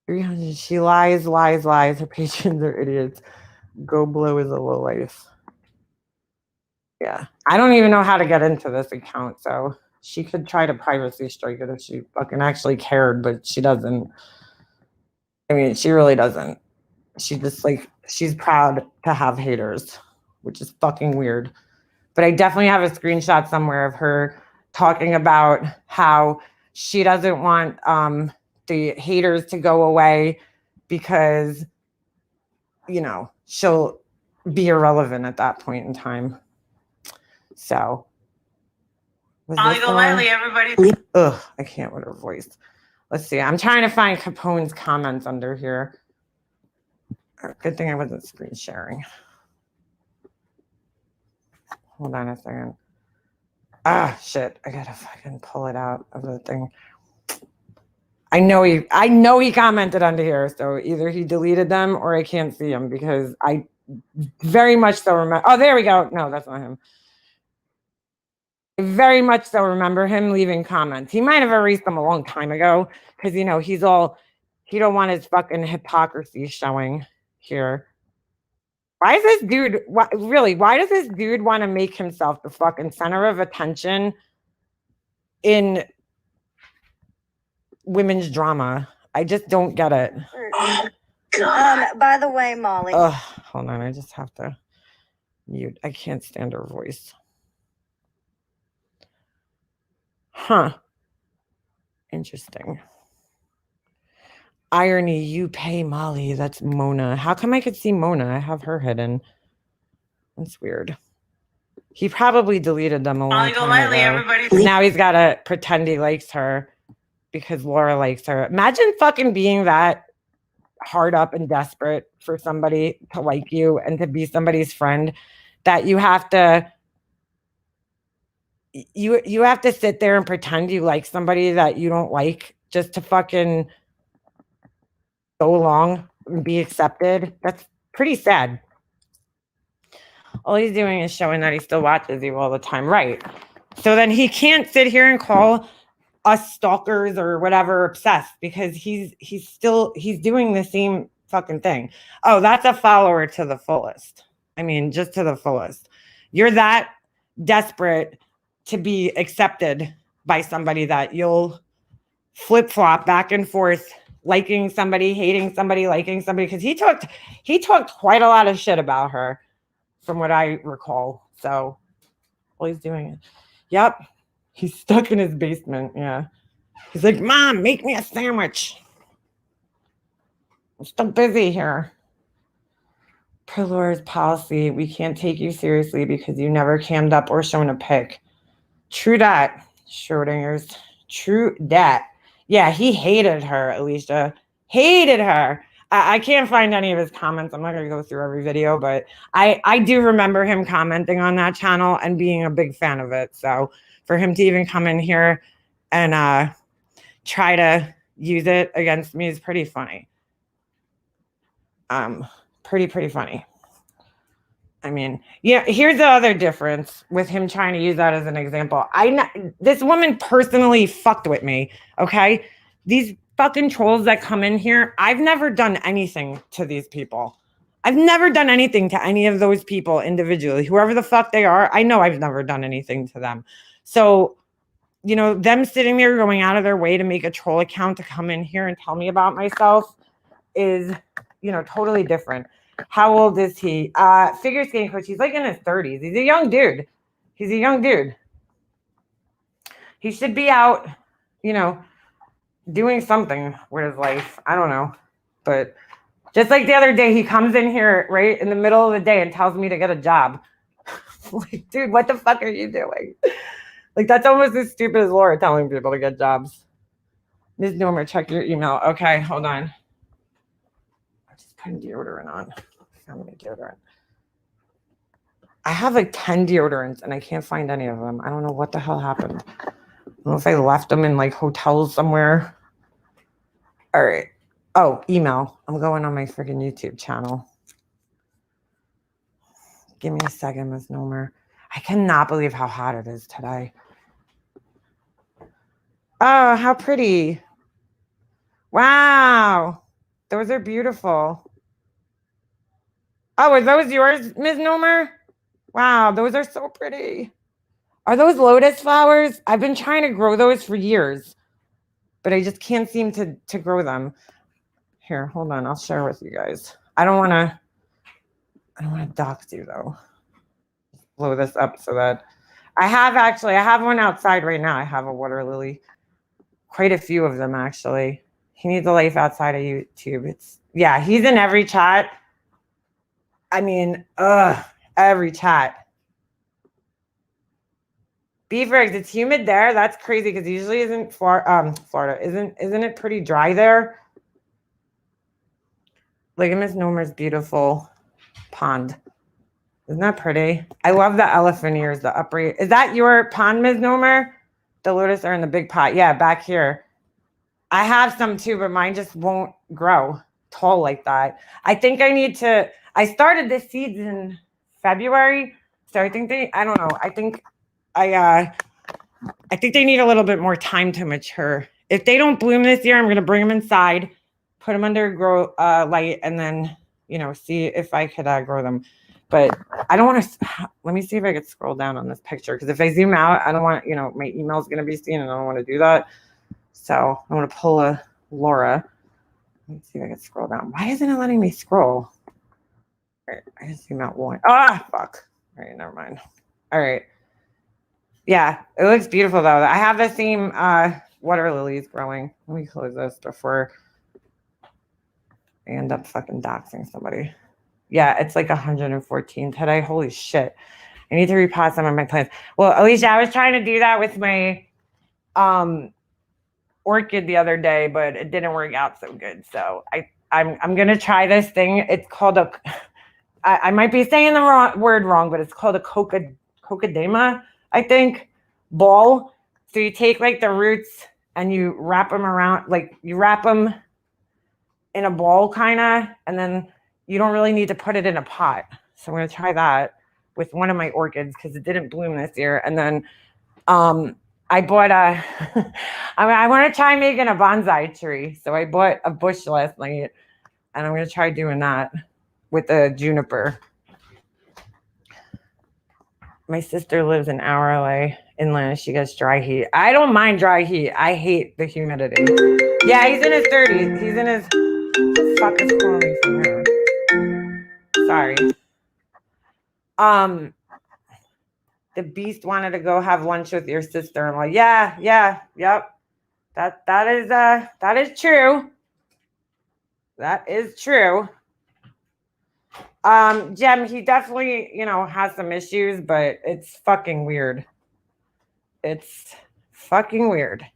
300. She lies. Her patrons are idiots. Go Blow is a lowlife. Yeah. I don't even know how to get into this account, so she could try to privacy strike it if she fucking actually cared, but she doesn't. I mean, she really doesn't. She just she's proud to have haters, which is fucking weird. But I definitely have a screenshot somewhere of her talking about how she doesn't want the haters to go away because, you know, she'll be irrelevant at that point in time. So, was this the one? Everybody. Ugh, I can't with her voice. Let's see. I'm trying to find Capone's comments under here. Good thing I wasn't screen sharing. Hold on a second. Ah, shit. I gotta fucking pull it out of the thing. I know he commented under here, so either he deleted them or I can't see him because I very much so remember. Oh, there we go. No, that's not him. I very much so remember him leaving comments. He might have erased them a long time ago because, you know, he don't want his fucking hypocrisy showing here. Why is this dude, why does this dude want to make himself the fucking center of attention in women's drama? I just don't get it. By the way, Molly. Hold on, I just have to mute. I can't stand her voice. Huh. Interesting. Irony, you pay Molly. That's Mona. How come I could see Mona? I have her hidden. That's weird. He probably deleted them a long time ago. Now he's got to pretend he likes her because Laura likes her. Imagine fucking being that hard up and desperate for somebody to like you and to be somebody's friend that you have to sit there and pretend you like somebody that you don't like just to fucking go along and be accepted. That's pretty sad. All he's doing is showing that he still watches you all the time. Right. So then he can't sit here and call us stalkers or whatever obsessed because he's doing the same fucking thing. Oh, that's a follower to the fullest. I mean, just to the fullest. You're that desperate to be accepted by somebody that you'll flip-flop back and forth, liking somebody, hating somebody, liking somebody, because he talked quite a lot of shit about her from what I recall. So all he's doing is, yep, he's stuck in his basement. Yeah. He's like, Mom, make me a sandwich. I'm still busy here. Per Laura's policy, we can't take you seriously because you never cammed up or shown a pic. True that, Schrodinger's. True that. Yeah, he hated her, Alicia. Hated her. I can't find any of his comments. I'm not going to go through every video, but I do remember him commenting on that channel and being a big fan of it. So for him to even come in here and try to use it against me is pretty funny. Pretty funny. I mean, yeah, here's the other difference with him trying to use that as an example. This woman personally fucked with me, okay? These fucking trolls that come in here, I've never done anything to these people. I've never done anything to any of those people individually. Whoever the fuck they are, I know I've never done anything to them. So, you know, them sitting there going out of their way to make a troll account to come in here and tell me about myself is, you know, totally different. How old is he? Figure skating coach. He's like in his 30s. He's a young dude. He should be out, you know, doing something with his life. I don't know. But just like the other day, he comes in here right in the middle of the day and tells me to get a job. Like, dude, what the fuck are you doing? Like, that's almost as stupid as Laura telling people to get jobs. Ms. Norma, check your email. Okay, hold on. I'm just putting deodorant on. Family deodorant. I have like 10 deodorants and I can't find any of them. I don't know what the hell happened. I don't know if I left them in like hotels somewhere. All right. Oh, email. I'm going on my freaking YouTube channel. Give me a second, Ms. Nomer. I cannot believe how hot it is today. Oh, how pretty. Wow. Those are beautiful. Oh, are those yours, Ms. Nomer? Wow, those are so pretty. Are those lotus flowers? I've been trying to grow those for years, but I just can't seem to grow them. Here, hold on. I'll share with you guys. I don't want to dox you though. Blow this up so that I have one outside right now. I have a water lily. Quite a few of them, actually. He needs a life outside of YouTube. He's in every chat. I mean, every chat. Beef Riggs, it's humid there. That's crazy because usually isn't Florida. Isn't it pretty dry there? Look at Miss Nomer's beautiful pond. Isn't that pretty? I love the elephant ears, the upright. Is that your pond, Ms. Nomer? The lotus are in the big pot. Yeah, back here. I have some too, but mine just won't grow tall like that. I think I started the seeds in February. So I think I don't know. I think they need a little bit more time to mature. If they don't bloom this year, I'm going to bring them inside, put them under grow light, and then, see if I could grow them. But I don't want to, let me see if I could scroll down on this picture. Because if I zoom out, I don't want, my email's going to be seen and I don't want to do that. So I'm going to pull a Laura. Let me see if I can scroll down. Why isn't it letting me scroll? All right, I just zoom out one. Fuck. All right, never mind. All right. Yeah, it looks beautiful though. I have the same water lilies growing. Let me close this before I end up fucking doxing somebody. Yeah, it's like 114 today. Holy shit. I need to repot some of my plants. Well, Alicia, I was trying to do that with my orchid the other day, but it didn't work out so good. So I'm gonna try this thing. It's called I might be saying the word wrong, but it's called a cocodema, I think, ball. So you take like the roots and you wrap them around, like you wrap them in a ball kind of, and then you don't really need to put it in a pot. So I'm going to try that with one of my orchids because it didn't bloom this year. And then I bought I want to try making a bonsai tree. So I bought a bush last night and I'm going to try doing that with the juniper. My sister lives an hour away inland. She gets dry heat. I don't mind dry heat. I hate the humidity. Yeah, he's in his 30s. He's in his... Fuck is calling from here. Sorry. The beast wanted to go have lunch with your sister. I'm like, yep. That is true. That is true. Jem, he definitely, has some issues, but it's fucking weird. It's fucking weird.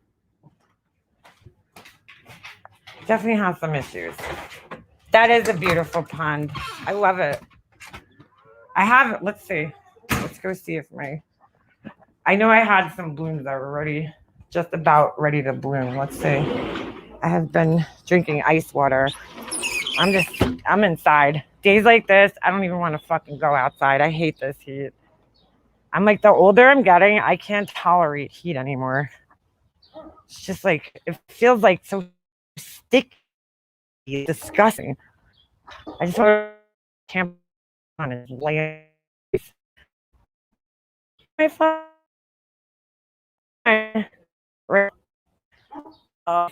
Definitely has some issues. That is a beautiful pond. I love it. I have, let's see. Let's go see if I know I had some blooms that were just about ready to bloom. Let's see. I have been drinking ice water. I'm inside. Days like this, I don't even want to fucking go outside. I hate this heat. I'm like, the older I'm getting, I can't tolerate heat anymore. It's just like, it feels like so sticky, disgusting. I just want to camp on and lay.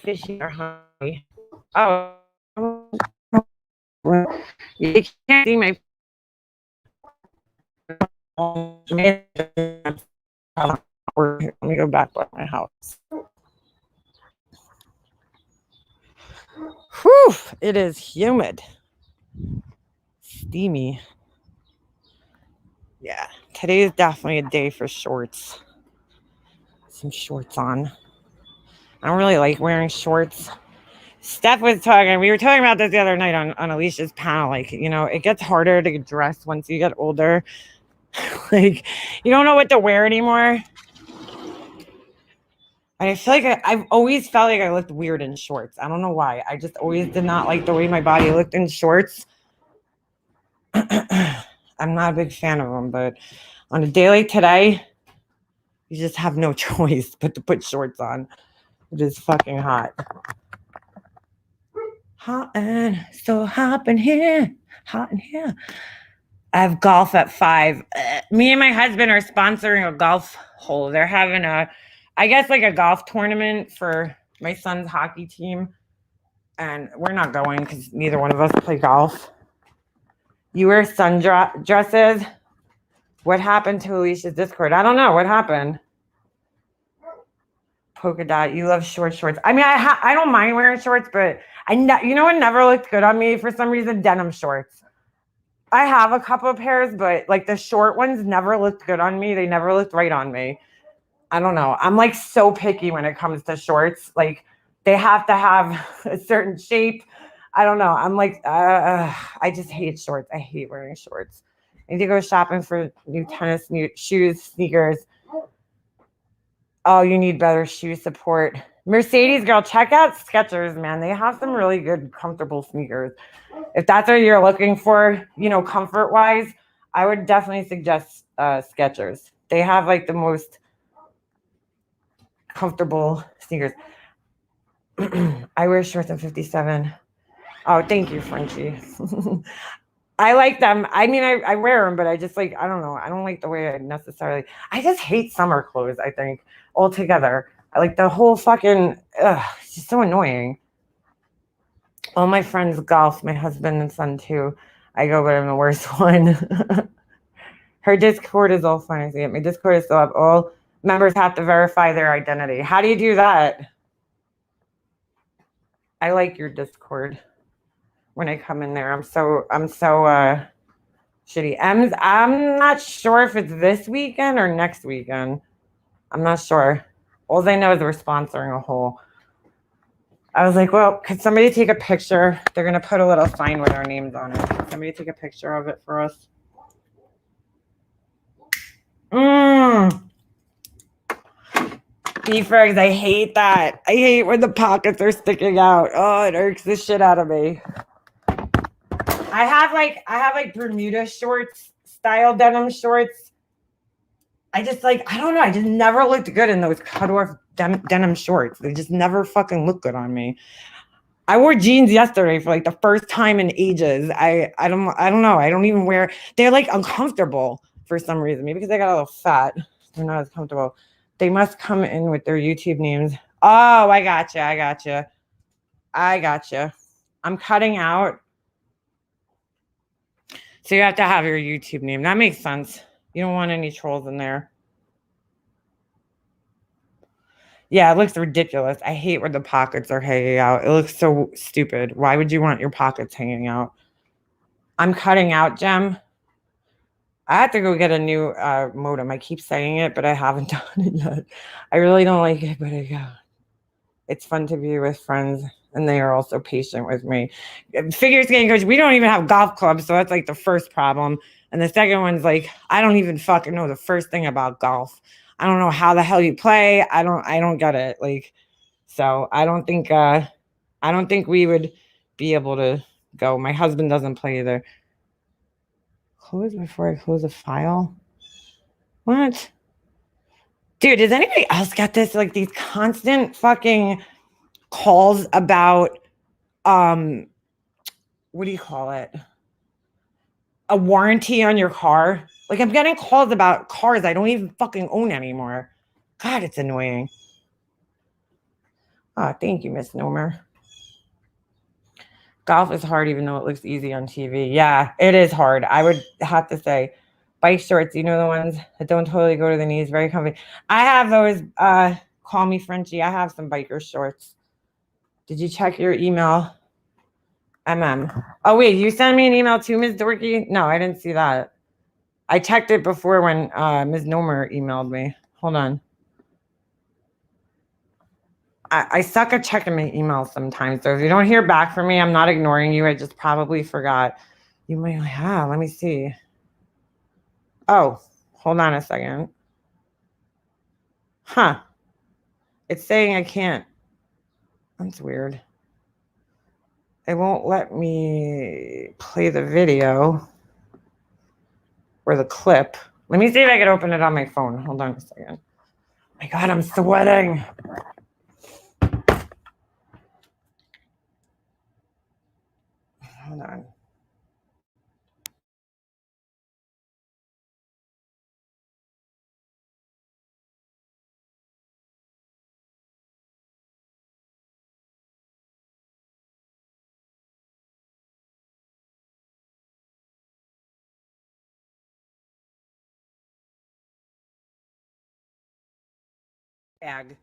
Fishing are hungry. Oh, you can't see my. Let me go back to my house. Whew, it is humid, steamy. Yeah, today is definitely a day for shorts. Some shorts on. I don't really like wearing shorts. Steph was talking, we were talking about this the other night on Alicia's panel. Like, it gets harder to dress once you get older. Like, you don't know what to wear anymore. And I feel like I've always felt like I looked weird in shorts. I don't know why. I just always did not like the way my body looked in shorts. I'm not a big fan of them, but on a day like today, you just have no choice but to put shorts on. It is fucking hot. Hot and so hot in here. Hot in here. I have golf at 5. Me and my husband are sponsoring a golf hole. They're having a golf tournament for my son's hockey team. And we're not going because neither one of us play golf. You wear sundresses. What happened to Alicia's Discord? I don't know. What happened? Polka dot. You love short shorts. I mean, I don't mind wearing shorts, but you know what never looked good on me for some reason? Denim shorts. I have a couple of pairs, but like the short ones never looked good on me. They never looked right on me. I don't know. I'm like so picky when it comes to shorts. Like they have to have a certain shape. I don't know. I'm like, I just hate shorts. I hate wearing shorts. I need to go shopping for new tennis, new shoes, sneakers. Oh, you need better shoe support. Mercedes girl, check out Skechers, man. They have some really good, comfortable sneakers. If that's what you're looking for, you know, comfort wise, I would definitely suggest Skechers. They have like the most comfortable sneakers. I wear shorts in 57. Oh, thank you, Frenchie. I like them. I mean, I wear them, but I just like, I don't know. I don't like the way I just hate summer clothes, I think, altogether. I like the whole fucking, it's just so annoying. All my friends golf, my husband and son too. I go, but I'm the worst one. Her Discord is all fine. I see it. My Discord is still up. All members have to verify their identity. How do you do that? I like your Discord when I come in there. I'm so shitty. I'm not sure if it's this weekend or next weekend. I'm not sure. All I know is we're sponsoring a whole. I was like, well, could somebody take a picture? They're gonna put a little sign with our names on it. Could somebody take a picture of it for us? Beef eggs, I hate that. I hate when the pockets are sticking out. Oh, it irks the shit out of me. I have like Bermuda shorts, style denim shorts. I just like, I don't know. I just never looked good in those cut off denim shorts. They just never fucking look good on me. I wore jeans yesterday for like the first time in ages. I don't know. I don't even wear. They're like uncomfortable for some reason. Maybe because I got a little fat. They're not as comfortable. They must come in with their YouTube names. Oh, I gotcha. I'm cutting out. So you have to have your YouTube name. That makes sense. You don't want any trolls in there. Yeah, it looks ridiculous. I hate where the pockets are hanging out. It looks so stupid. Why would you want your pockets hanging out? I'm cutting out, Jem. I have to go get a new modem. I keep saying it, but I haven't done it yet. I really don't like it, but I go. It's fun to be with friends, and they are also patient with me. Figure skating coach, we don't even have golf clubs, so that's like the first problem. And the second one's like, I don't even fucking know the first thing about golf. I don't know how the hell you play. I don't get it. Like, so I don't think we would be able to go. My husband doesn't play either. Close before I close a file? What? Dude, does anybody else get this? Like these constant fucking calls about what do you call it? A warranty on your car. Like I'm getting calls about cars I don't even fucking own anymore. God, it's annoying. Oh, thank you, Miss Nomer. Golf is hard even though it looks easy on TV. Yeah, it is hard. I would have to say bike shorts, you know, the ones that don't totally go to the knees, very comfy. I have those, call me Frenchie. I have some biker shorts. Did you check your email? Oh, wait, you sent me an email too, Ms. Dorky? No, I didn't see that. I checked it before when Ms. Nomer emailed me. Hold on. I suck at checking my emails sometimes. So if you don't hear back from me, I'm not ignoring you. I just probably forgot. You might like, let me see. Oh, hold on a second. Huh. It's saying I can't. That's weird. It won't let me play the video or the clip. Let me see if I can open it on my phone. Hold on a second. My God, I'm sweating. Hold on. Bag.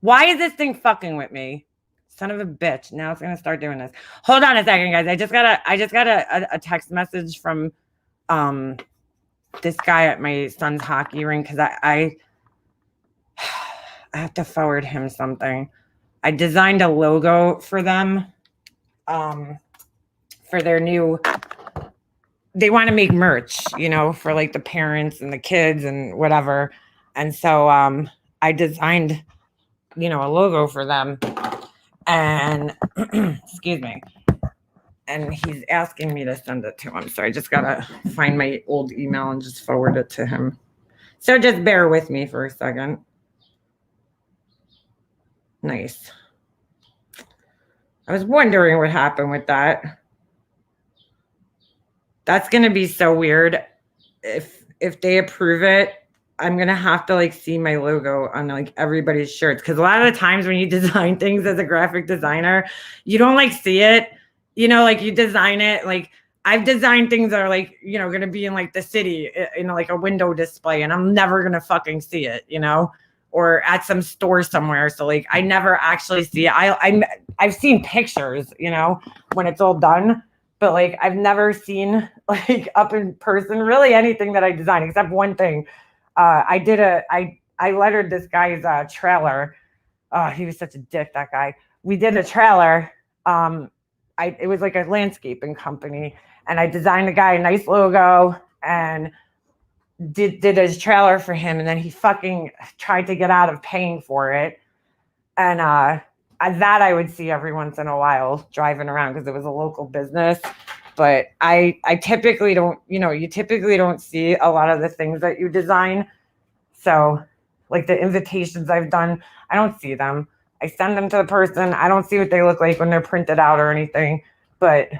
Why is this thing fucking with me? Son of a bitch. Now it's gonna start doing this. Hold on a second, guys. I just got a text message from this guy at my son's hockey rink because I have to forward him something. I designed a logo for them for their new, they want to make merch, you know, for like the parents and the kids and whatever. And so I designed, you know, a logo for them. And excuse me. And he's asking me to send it to him. So I just got to find my old email and just forward it to him. So just bear with me for a second. Nice. I was wondering what happened with that. That's going to be so weird. If they approve it, I'm going to have to like see my logo on like everybody's shirts. Cause a lot of the times when you design things as a graphic designer, you don't like see it, you know, like you design it. Like I've designed things that are like, you know, going to be in like the city, you know, like a window display, and I'm never going to fucking see it, you know, or at some store somewhere. So like, I never actually see it. I've seen pictures, you know, when it's all done, but like, I've never seen like up in person, really anything that I designed, except one thing. I lettered this guy's trailer. He was such a dick, that guy. We did a trailer. It was like a landscaping company, and I designed the guy a nice logo and did his trailer for him. And then he fucking tried to get out of paying for it. And that I would see every once in a while driving around because it was a local business. But I typically don't, you know, you typically don't see a lot of the things that you design. So like the invitations I've done, I don't see them. I send them to the person. I don't see what they look like when they're printed out or anything. But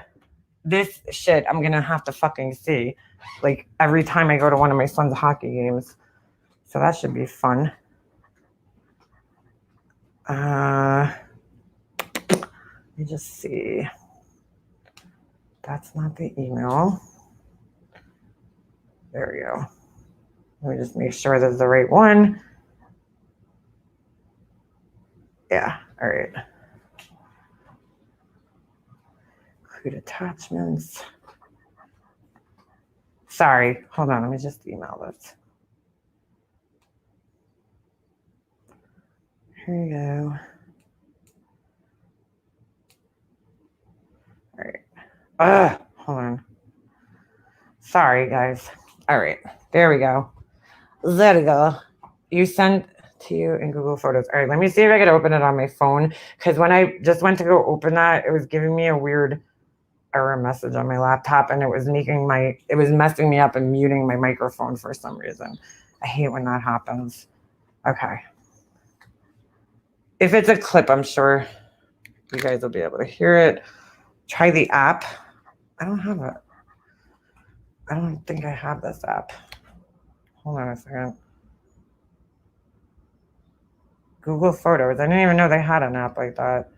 this shit, I'm going to have to fucking see like every time I go to one of my son's hockey games. So that should be fun. Let me just see. That's not the email. There we go. Let me just make sure that's the right one. Yeah, all right. Include attachments. Sorry, hold on, let me just email this. Here you go. All right. Hold on. Sorry, guys. All right, there we go. There we go. You sent to you in Google Photos. All right, let me see if I could open it on my phone. Because when I just went to go open that, it was giving me a weird error message on my laptop, and it was messing me up and muting my microphone for some reason. I hate when that happens. Okay. If it's a clip, I'm sure you guys will be able to hear it. Try the app. I don't have it. I don't think I have this app. Hold on a second. Google Photos. I didn't even know they had an app like that.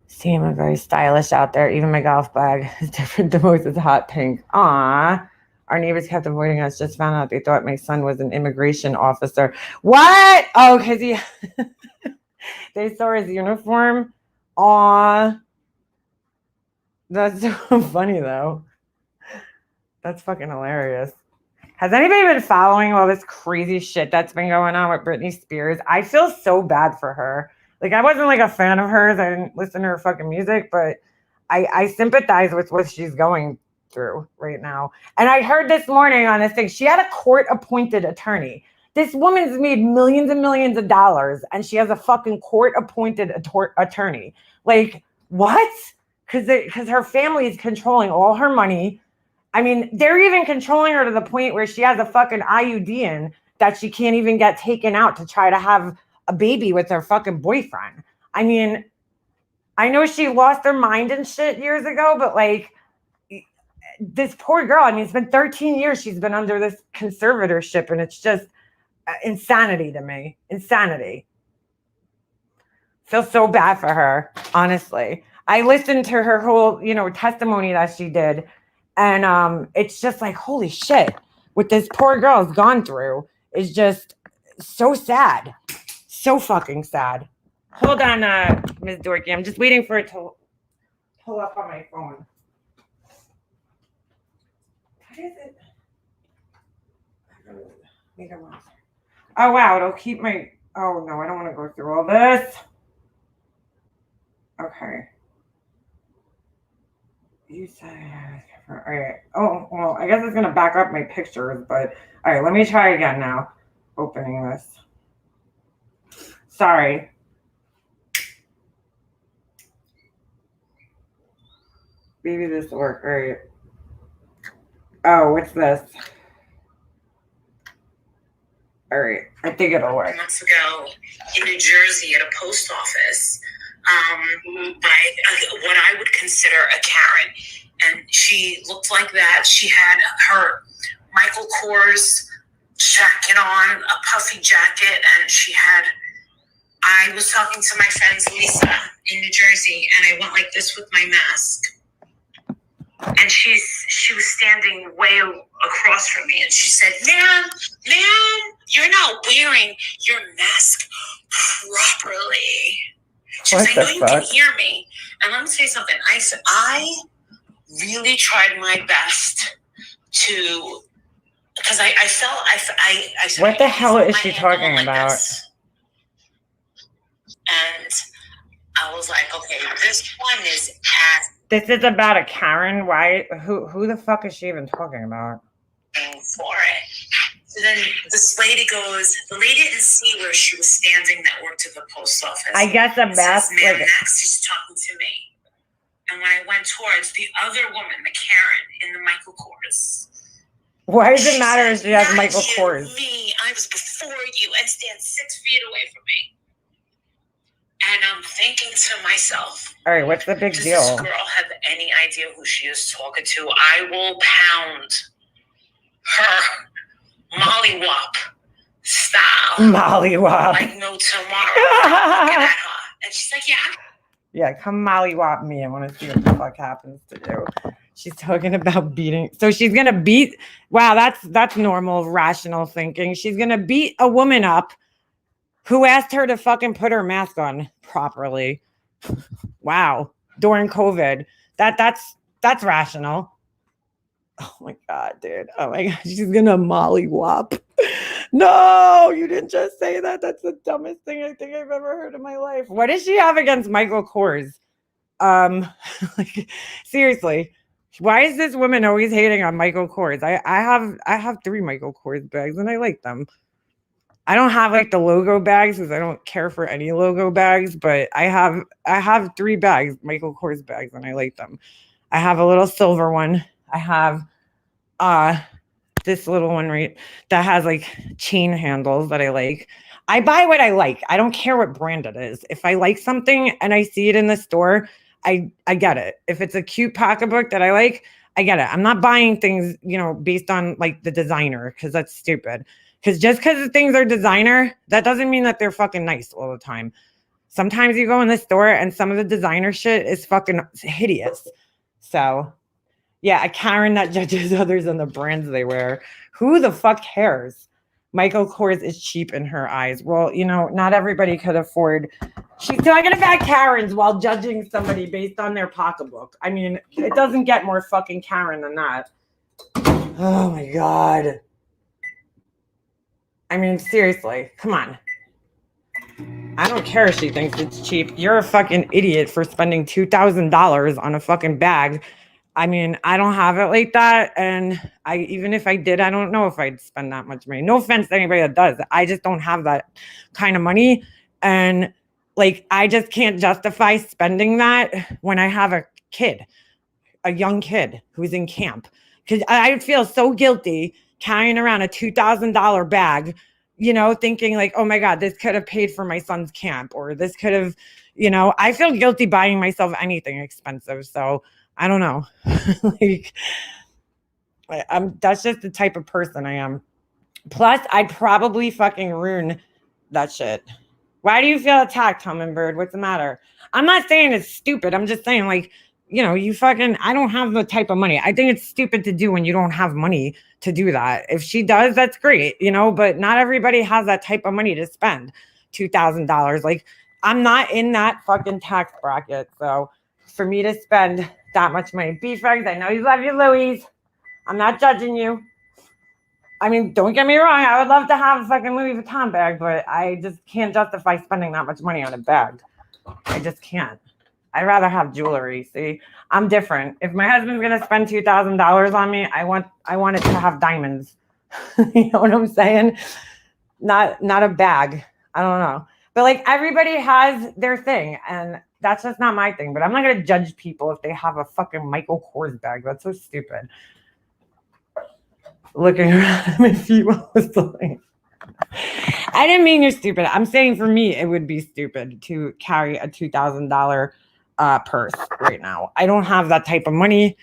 See, I'm very stylish out there. Even my golf bag is different. The most is hot pink. Aw. Our neighbors kept avoiding us. Just found out they thought my son was an immigration officer. What? Oh, because they saw his uniform. Aw. That's so funny, though. That's fucking hilarious. Has anybody been following all this crazy shit that's been going on with Britney Spears? I feel so bad for her. Like, I wasn't like a fan of hers. I didn't listen to her fucking music, but I sympathize with what she's going through right now. And I heard this morning on this thing, she had a court-appointed attorney. This woman's made millions and millions of dollars, and she has a fucking court-appointed attorney. Like, what? Because her family is controlling all her money. I mean, they're even controlling her to the point where she has a fucking IUD in that she can't even get taken out to try to have a baby with her fucking boyfriend. I mean, I know she lost her mind and shit years ago, but like this poor girl, I mean, it's been 13 years she's been under this conservatorship, and it's just insanity to me. Insanity. Feel so bad for her, honestly. I listened to her whole, you know, testimony that she did. And it's just like, holy shit, what this poor girl's gone through is just so sad. So fucking sad. Hold on, Ms. Dorky. I'm just waiting for it to pull up on my phone. What is it? Oh, wow. It'll keep my... Oh, no. I don't want to go through all this. Okay. You said... All right. Oh, well, I guess it's going to back up my pictures, but... All right, let me try again now. Opening this. Sorry. Maybe this will work. All right. Oh, what's this? All right. I think it'll work. Months ago in New Jersey at a post office by what I would consider a Karen. And she looked like that. She had her Michael Kors jacket on, a puffy jacket, and I was talking to my friend Lisa in New Jersey, and I went like this with my mask. And she was standing way across from me, and she said, ma'am, you're not wearing your mask properly. She was like, no, you can hear me. And let me tell you something. I said, I really tried my best to, because I felt, I said, what the hell is she talking about? And I was like, okay, this one is This is about a Karen. Why? Who the fuck is she even talking about? For it. So then this lady goes, the lady didn't see where she was standing that worked at the post office. I guess a mask. Ma'am, next is talking to me. And when I went towards the other woman, the Karen in the Michael Kors. Why does it matter if she has Michael Kors? Me, I was before you and stand 6 feet away from me. And I'm thinking to myself, all right, what's the big deal? Does this girl have any idea who she is talking to? I will pound her mollywop style. Mollywop. Like no tomorrow. Looking at her. And she's like, yeah. Yeah, come mollywop me. I want to see what the fuck happens to you. She's talking about beating. So she's going to beat. Wow, that's normal, rational thinking. She's going to beat a woman up who asked her to fucking put her mask on properly. Wow. During COVID. That's rational. Oh my God, dude. Oh my God. She's gonna mollywop. No, you didn't just say that. That's the dumbest thing I think I've ever heard in my life. What does she have against Michael Kors? Like, seriously. Why is this woman always hating on Michael Kors? I have 3 Michael Kors bags and I like them. I don't have like the logo bags because I don't care for any logo bags, but I have 3 bags, Michael Kors bags, and I like them. I have a little silver one. I have this little one right that has like chain handles that I like. I buy what I like. I don't care what brand it is. If I like something and I see it in the store, I get it. If it's a cute pocketbook that I like, I get it. I'm not buying things, based on like the designer because that's stupid. Because just because the things are designer, that doesn't mean that they're fucking nice all the time. Sometimes you go in the store and some of the designer shit is fucking hideous. So, yeah, a Karen that judges others on the brands they wear. Who the fuck cares? Michael Kors is cheap in her eyes. Well, not everybody could afford. She's talking about Karens while judging somebody based on their pocketbook. I mean, it doesn't get more fucking Karen than that. Oh my God. I mean, seriously, come on. I don't care if she thinks it's cheap. You're a fucking idiot for spending $2,000 on a fucking bag. I mean, I don't have it like that. And even if I did, I don't know if I'd spend that much money. No offense to anybody that does. I just don't have that kind of money. And like, I just can't justify spending that when I have a young kid who's in camp. Because I feel so guilty carrying around a $2,000 bag, thinking like, oh my God, this could have paid for my son's camp, or this could have, I feel guilty buying myself anything expensive. So I don't know. Like, that's just the type of person I am. Plus, I'd probably fucking ruin that shit. Why do you feel attacked, Hummingbird? What's the matter? I'm not saying it's stupid. I'm just saying, like, you know, I don't have the type of money. I think it's stupid to do when you don't have money to do that. If she does, that's great, you know, but not everybody has that type of money to spend $2,000. Like, I'm not in that fucking tax bracket. So for me to spend that much money, B-Frags, I know you love your Louis. I'm not judging you. I mean, don't get me wrong. I would love to have a fucking Louis Vuitton bag, but I just can't justify spending that much money on a bag. I just can't. I'd rather have jewelry. See, I'm different. If my husband's gonna spend $2,000 on me, I want it to have diamonds. You know what I'm saying? Not a bag. I don't know. But like, everybody has their thing, and that's just not my thing. But I'm not gonna judge people if they have a fucking Michael Kors bag. That's so stupid. Looking around at my feet while I was playing. I didn't mean you're stupid. I'm saying for me, it would be stupid to carry a $2,000 purse right now. I don't have that type of money.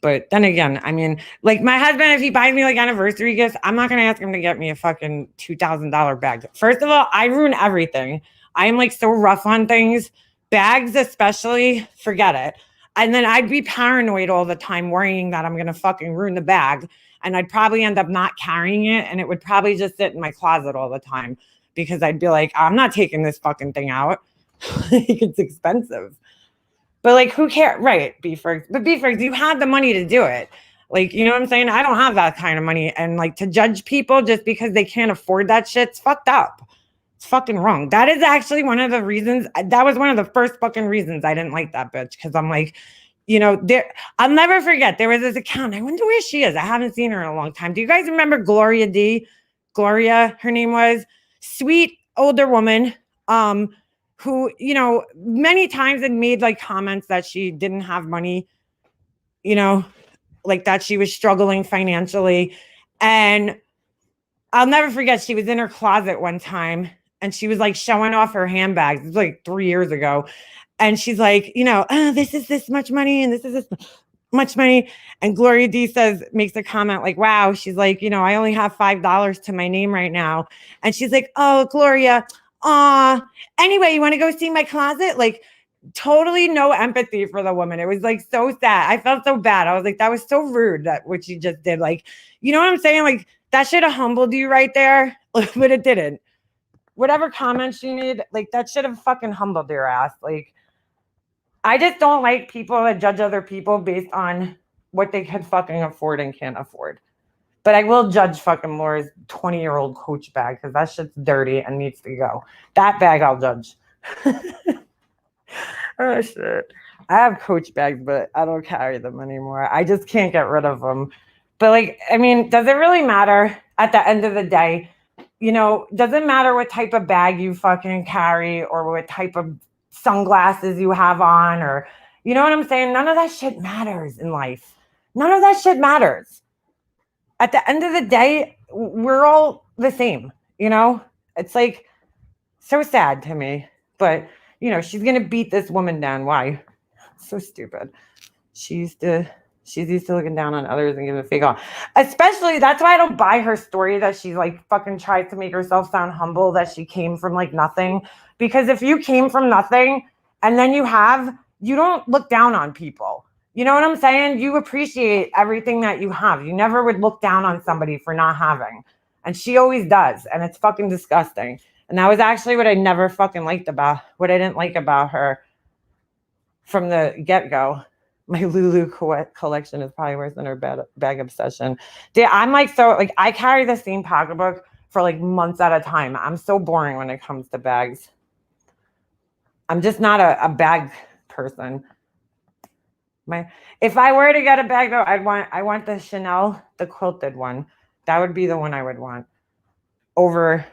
But then again, I mean, like my husband, if he buys me like anniversary gifts, I'm not going to ask him to get me a fucking $2,000 bag. First of all, I ruin everything. I am like so rough on things. Bags especially, forget it. And then I'd be paranoid all the time, worrying that I'm going to fucking ruin the bag. And I'd probably end up not carrying it. And it would probably just sit in my closet all the time because I'd be like, I'm not taking this fucking thing out. It's expensive. But like, who cares? Right, B-Frags. But B-Frags, you had the money to do it. Like, you know what I'm saying? I don't have that kind of money. And like, to judge people just because they can't afford that shit, it's fucked up. It's fucking wrong. That is actually one of the reasons. That was one of the first fucking reasons I didn't like that bitch. Because I'm like, you know, I'll never forget. There was this account. I wonder where she is. I haven't seen her in a long time. Do you guys remember Gloria D? Gloria, her name was. Sweet older woman. Who, you know, many times had made like comments that she didn't have money, you know, like that she was struggling financially. And I'll never forget, she was in her closet one time and she was like showing off her handbags. It was like 3 years ago. And she's like, you know, oh, this is this much money and this is this much money. And Gloria D makes a comment like, wow, she's like, you know, I only have $5 to my name right now. And she's like, oh, Gloria, anyway, you want to go see my closet? Like, totally no empathy for the woman. It was like so sad. I felt so bad. I was like, that was so rude, that what she just did. Like, you know what I'm saying? Like, that should have humbled you right there, but it didn't. Whatever comments she made, like, that should have fucking humbled your ass. Like, I just don't like people that judge other people based on what they can fucking afford and can't afford. But I will judge fucking Laura's 20-year-old Coach bag because that shit's dirty and needs to go. That bag I'll judge. Oh, shit. I have Coach bags, but I don't carry them anymore. I just can't get rid of them. But, like, I mean, does it really matter at the end of the day? You know, doesn't matter what type of bag you fucking carry or what type of sunglasses you have on, or, you know what I'm saying? None of that shit matters in life. None of that shit matters. At the end of the day, we're all the same, you know? It's like so sad to me. But, you know, she's going to beat this woman down. Why? So stupid. She's used to looking down on others and giving a fake off. Especially, that's why I don't buy her story that she's like fucking tries to make herself sound humble, that she came from like nothing. Because if you came from nothing and then you don't look down on people. You know what I'm saying? You appreciate everything that you have. You never would look down on somebody for not having. And she always does. And it's fucking disgusting. And that was actually what I never fucking what I didn't like about her from the get-go. My Lulu collection is probably worse than her bag obsession. I'm like, so like, I carry the same pocketbook for like months at a time. I'm so boring when it comes to bags. I'm just not a bag person. If I were to get a bag though, I want the Chanel, the quilted one. That would be the one I would want over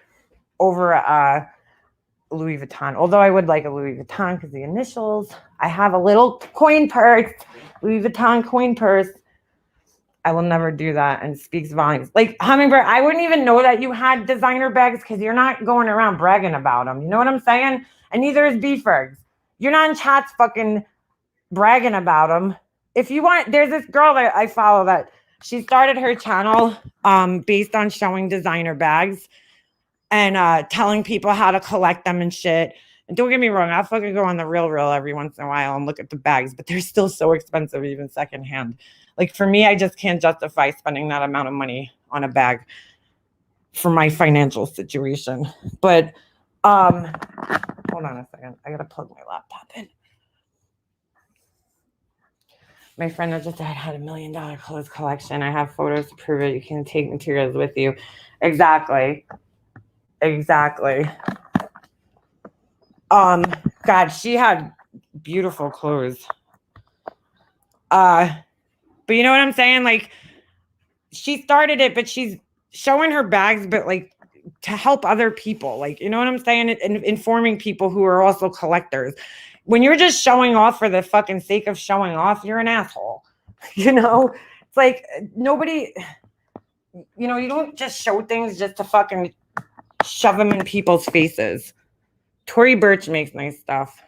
Louis Vuitton. Although I would like a Louis Vuitton because the initials. I have a little coin purse, Louis Vuitton coin purse. I will never do that, and speaks volumes. Like Hummingbird, I wouldn't even know that you had designer bags because you're not going around bragging about them. You know what I'm saying? And neither is B-Fergs. You're not in chats fucking bragging about them. If you want, there's this girl that I follow that she started her channel based on showing designer bags and telling people how to collect them and shit. And don't get me wrong, I'll fucking go on the real every once in a while and look at the bags, but they're still so expensive, even secondhand. Like for me, I just can't justify spending that amount of money on a bag for my financial situation. But hold on a second. I gotta plug my laptop in. My friend just said I had $1 million clothes collection. I have photos to prove it. You can take materials with you. Exactly. God, she had beautiful clothes. But you know what I'm saying? Like, she started it, but she's showing her bags, but like to help other people. Like, you know what I'm saying? And informing people who are also collectors. When you're just showing off for the fucking sake of showing off, you're an asshole. You know? It's like nobody, you know, you don't just show things just to fucking shove them in people's faces. Tory Burch makes nice stuff.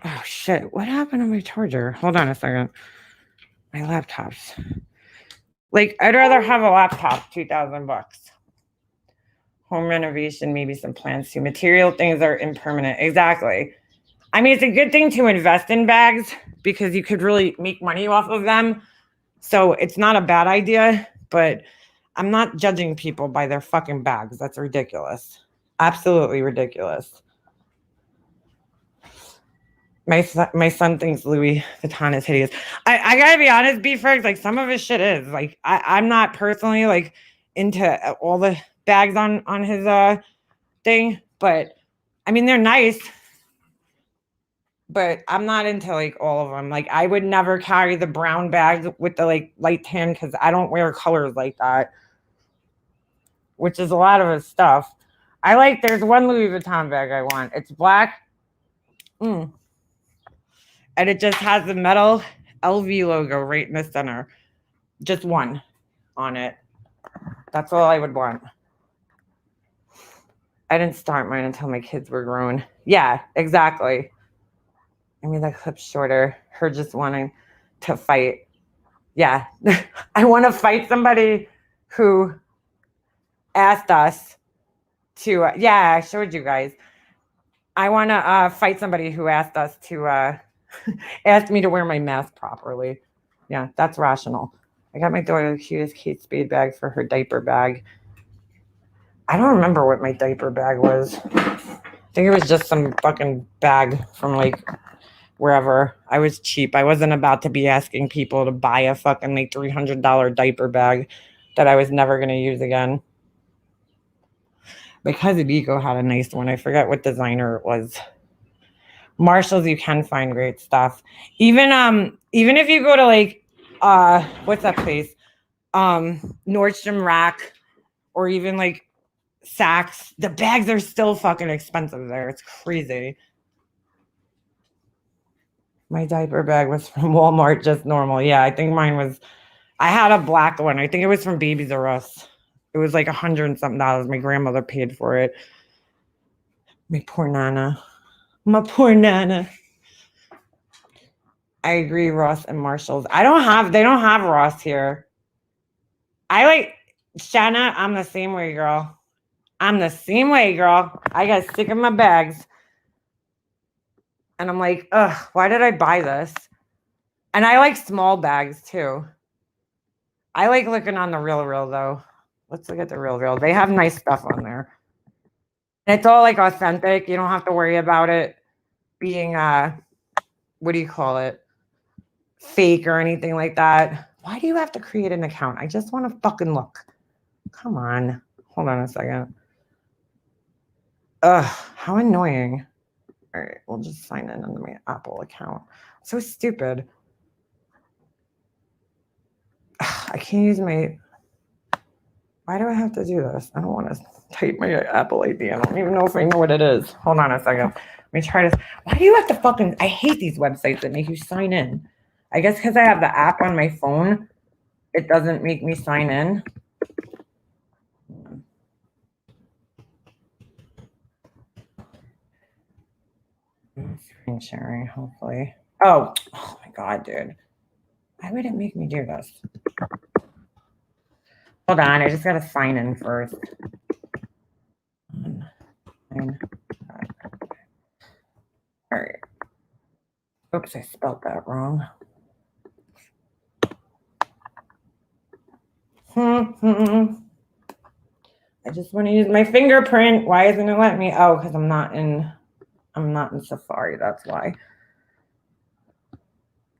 Oh shit, what happened to my charger? Hold on a second. My laptop's like, I'd rather have a laptop, $2,000. Home renovation, maybe some plans too. Material things are impermanent. Exactly. I mean, it's a good thing to invest in bags because you could really make money off of them. So it's not a bad idea, but I'm not judging people by their fucking bags. That's ridiculous. Absolutely ridiculous. My son thinks Louis Vuitton is hideous. I gotta be honest, B-Ferg, like some of his shit is. Like I'm not personally like into all the bags on his thing, but I mean they're nice. But I'm not into like all of them. Like I would never carry the brown bag with the like light tan because I don't wear colors like that, which is a lot of his stuff. There's one Louis Vuitton bag I want. It's black. And it just has the metal LV logo right in the center. Just one on it. That's all I would want. I didn't start mine until my kids were grown. Yeah, exactly. I mean, that clip's shorter. Her just wanting to fight. Yeah. I want to fight somebody who asked us to, yeah, I showed you guys. I want to fight somebody who asked us to, asked me to wear my mask properly. Yeah, that's rational. I got my daughter the cutest Kate Spade bag for her diaper bag. I don't remember what my diaper bag was. I think it was just some fucking bag from like wherever. I was cheap. I wasn't about to be asking people to buy a fucking like $300 diaper bag that I was never going to use again. Because Ibico had a nice one. I forget what designer it was. Marshalls, you can find great stuff. Even if you go to like what's that place? Nordstrom Rack or even like Saks, the bags are still fucking expensive there. It's crazy. My diaper bag was from Walmart, just normal. Yeah, I think mine was, I had a black one. I think it was from Babies R Us. It was like $100 and something. My grandmother paid for it. My poor Nana. My poor Nana. I agree, Ross and Marshalls. They don't have Ross here. I like, Shanna, I'm the same way, girl. I'm the same way, girl. I got sick of my bags. And I'm like, ugh, why did I buy this? And I like small bags too. I like looking on the Real though. Let's look at the Real. They have nice stuff on there. And it's all like authentic. You don't have to worry about it being what do you call it? Fake or anything like that. Why do you have to create an account? I just want to fucking look. Come on. Hold on a second. Ugh, how annoying. All right, we'll just sign in on my Apple account. So stupid. Ugh, I can't use my... Why do I have to do this? I don't want to type my Apple ID. I don't even know if I know what it is. Hold on a second. Let me try this. Why do you have to fucking... I hate these websites that make you sign in. I guess because I have the app on my phone, it doesn't make me sign in. Screen sharing, hopefully. Oh my God, dude. Why would it make me do this? Hold on, I just gotta sign in first. My phone. All right. Oops, I spelled that wrong. I just want to use my fingerprint. Why isn't it letting me? Oh, because I'm not in Safari. That's why.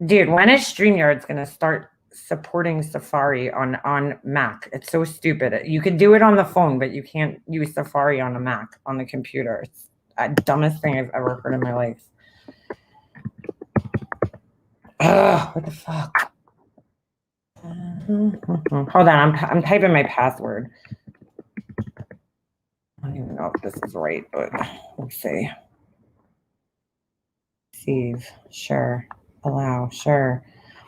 Dude, when is StreamYard's gonna start supporting Safari on Mac? It's so stupid. You could do it on the phone, but you can't use Safari on a Mac on the computer. It's the dumbest thing I've ever heard in my life. Ugh, what the fuck? Hold on, I'm typing my password. I don't even know if this is right, but let's see. Receive, sure. Allow, sure.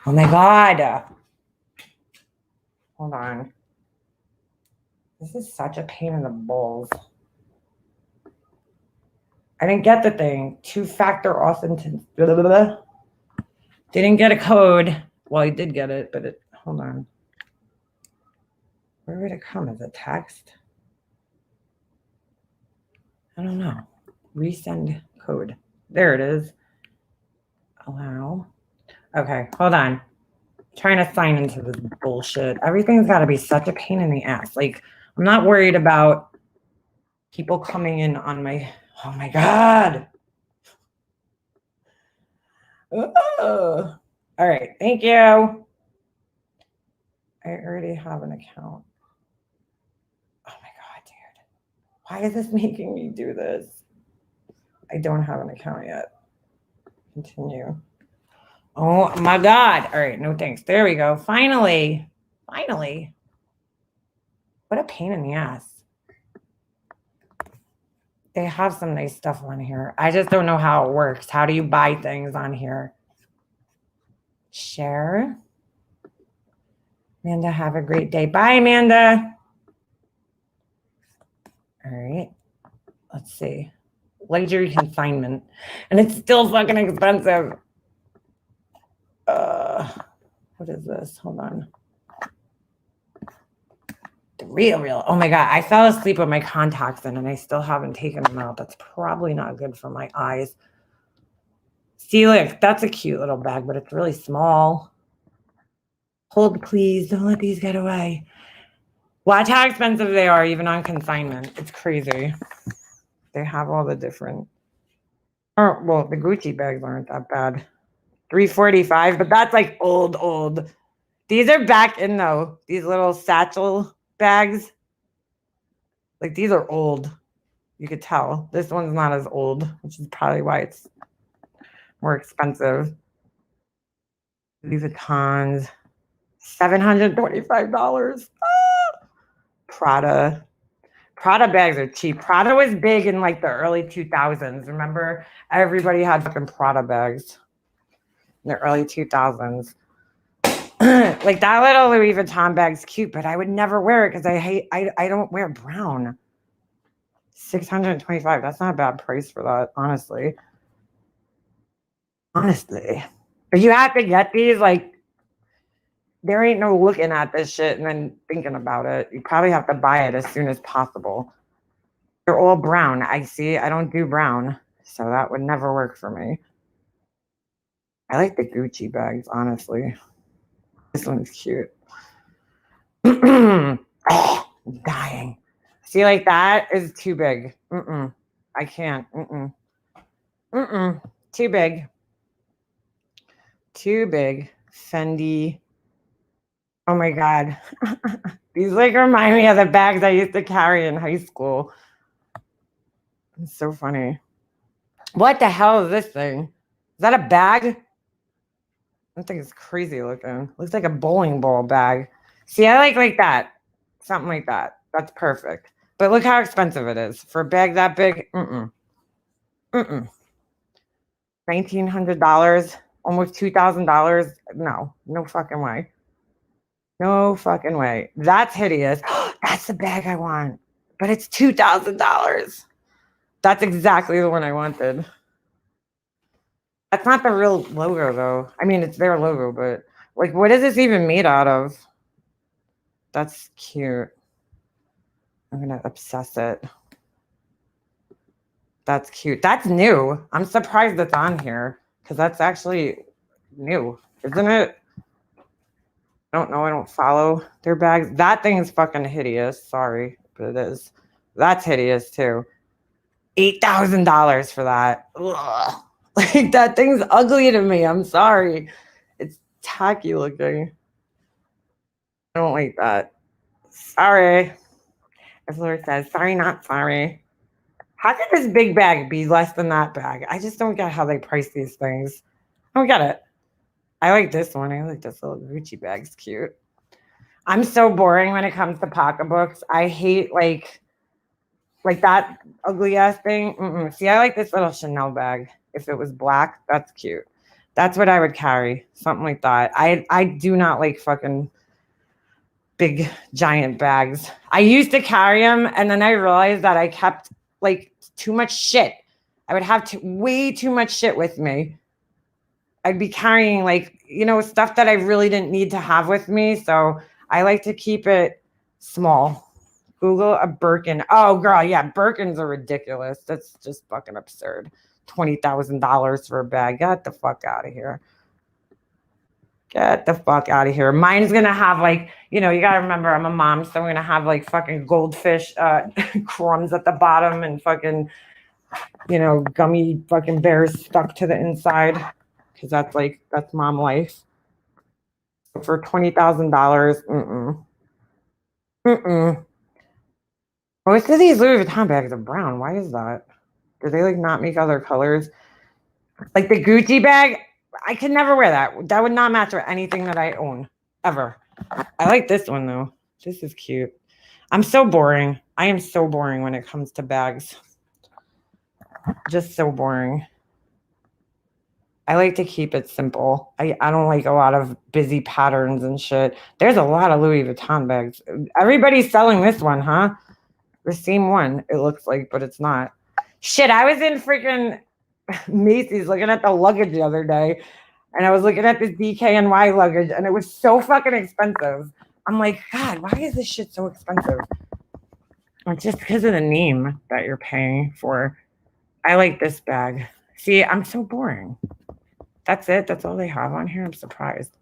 Oh my God. Hold on. This is such a pain in the balls. I didn't get the thing. Two-factor authentication. Didn't get a code. Well, I did get it, but hold on. Where would it come? As a text? I don't know. Resend code. There it is. Allow. Okay, hold on. Trying to sign into this bullshit. Everything's got to be such a pain in the ass. Like, I'm not worried about people coming in on my... Oh my God. Oh. All right, thank you. I already have an account. Oh my God, dude. Why is this making me do this? I don't have an account yet. Continue. Oh my God. All right, no thanks. There we go. Finally. Finally. What a pain in the ass. They have some nice stuff on here. I just don't know how it works. How do you buy things on here? Share. Amanda, have a great day. Bye, Amanda. All right. Let's see. Luxury consignment. And it's still fucking expensive. What is this? Hold on. The real. Oh my God. I fell asleep with my contacts in and I still haven't taken them out. That's probably not good for my eyes. See, look, that's a cute little bag, but it's really small. Hold, please. Don't let these get away. Watch how expensive they are, even on consignment. It's crazy. They have all the different. Oh, well, the Gucci bags aren't that bad. $345, but that's like old. These are back in though. These little satchel bags. Like these are old. You could tell. This one's not as old, which is probably why it's more expensive. Louis Vuittons. $725. Ah! Prada. Prada bags are cheap. Prada was big in like the early 2000s. Remember? Everybody had fucking Prada bags in the early 2000s. Like that little Louis Vuitton bag's cute, but I would never wear it because I don't wear brown. $625. That's not a bad price for that, honestly. But you have to get these, like, there ain't no looking at this shit and then thinking about it. You probably have to buy it as soon as possible. They're all brown. I don't do brown, so that would never work for me. I like the Gucci bags, honestly. This one's cute. Oh, I'm dying. See, like that is too big. I can't. Too big. Too big. Fendi. Oh my God. These like remind me of the bags I used to carry in high school. It's so funny. What the hell is this thing? Is that a bag? That thing is crazy looking. Looks like a bowling ball bag. See, I like that. Something like that. That's perfect. But look how expensive it is. For a bag that big, $1,900, almost $2,000. No fucking way. No fucking way. That's hideous. That's the bag I want. But it's $2,000. That's exactly the one I wanted. That's not the real logo, though. I mean, it's their logo, but like, what is this even made out of? That's cute. I'm going to obsess it. That's cute. That's new. I'm surprised it's on here because that's actually new, isn't it? I don't know. I don't follow their bags. That thing is fucking hideous. Sorry, but it is. That's hideous too. $8,000 for that. Ugh. Like that thing's ugly to me. I'm sorry. It's tacky looking. I don't like that. Sorry. As Laura says, sorry, not sorry. How could this big bag be less than that bag? I just don't get how they price these things. I don't get it. I like this one. I like this little Gucci bag. It's cute. I'm so boring when it comes to pocketbooks. I hate like that ugly ass thing. Mm-mm. See, I like this little Chanel bag. If it was black, that's cute. That's what I would carry. Something like that. I do not like fucking big giant bags. I used to carry them, and then I realized that I kept like too much shit. I would have way too much shit with me. I'd be carrying like, stuff that I really didn't need to have with me. So I like to keep it small. Google a Birkin. Oh, girl, yeah, Birkins are ridiculous. That's just fucking absurd. $20,000 for a bag. Get the fuck out of here. Get the fuck out of here. Mine's going to have like, you got to remember I'm a mom, so I'm going to have like fucking goldfish crumbs at the bottom and fucking, gummy fucking bears stuck to the inside. Because that's mom life. For $20,000, Most of these Louis Vuitton bags are brown. Why is that? Do they like not make other colors? Like the Gucci bag, I could never wear that. That would not match with anything that I own ever. I like this one though. This is cute. I'm so boring. I am so boring when it comes to bags. Just so boring. I like to keep it simple. I don't like a lot of busy patterns and shit. There's a lot of Louis Vuitton bags. Everybody's selling this one, huh? The same one, it looks like, but it's not. Shit, I was in freaking Macy's looking at the luggage the other day, and I was looking at this DKNY luggage, and it was so fucking expensive. I'm like, God, why is this shit so expensive? It's just because of the name that you're paying for. I like this bag. See, I'm so boring. That's it. That's all they have on here. I'm surprised.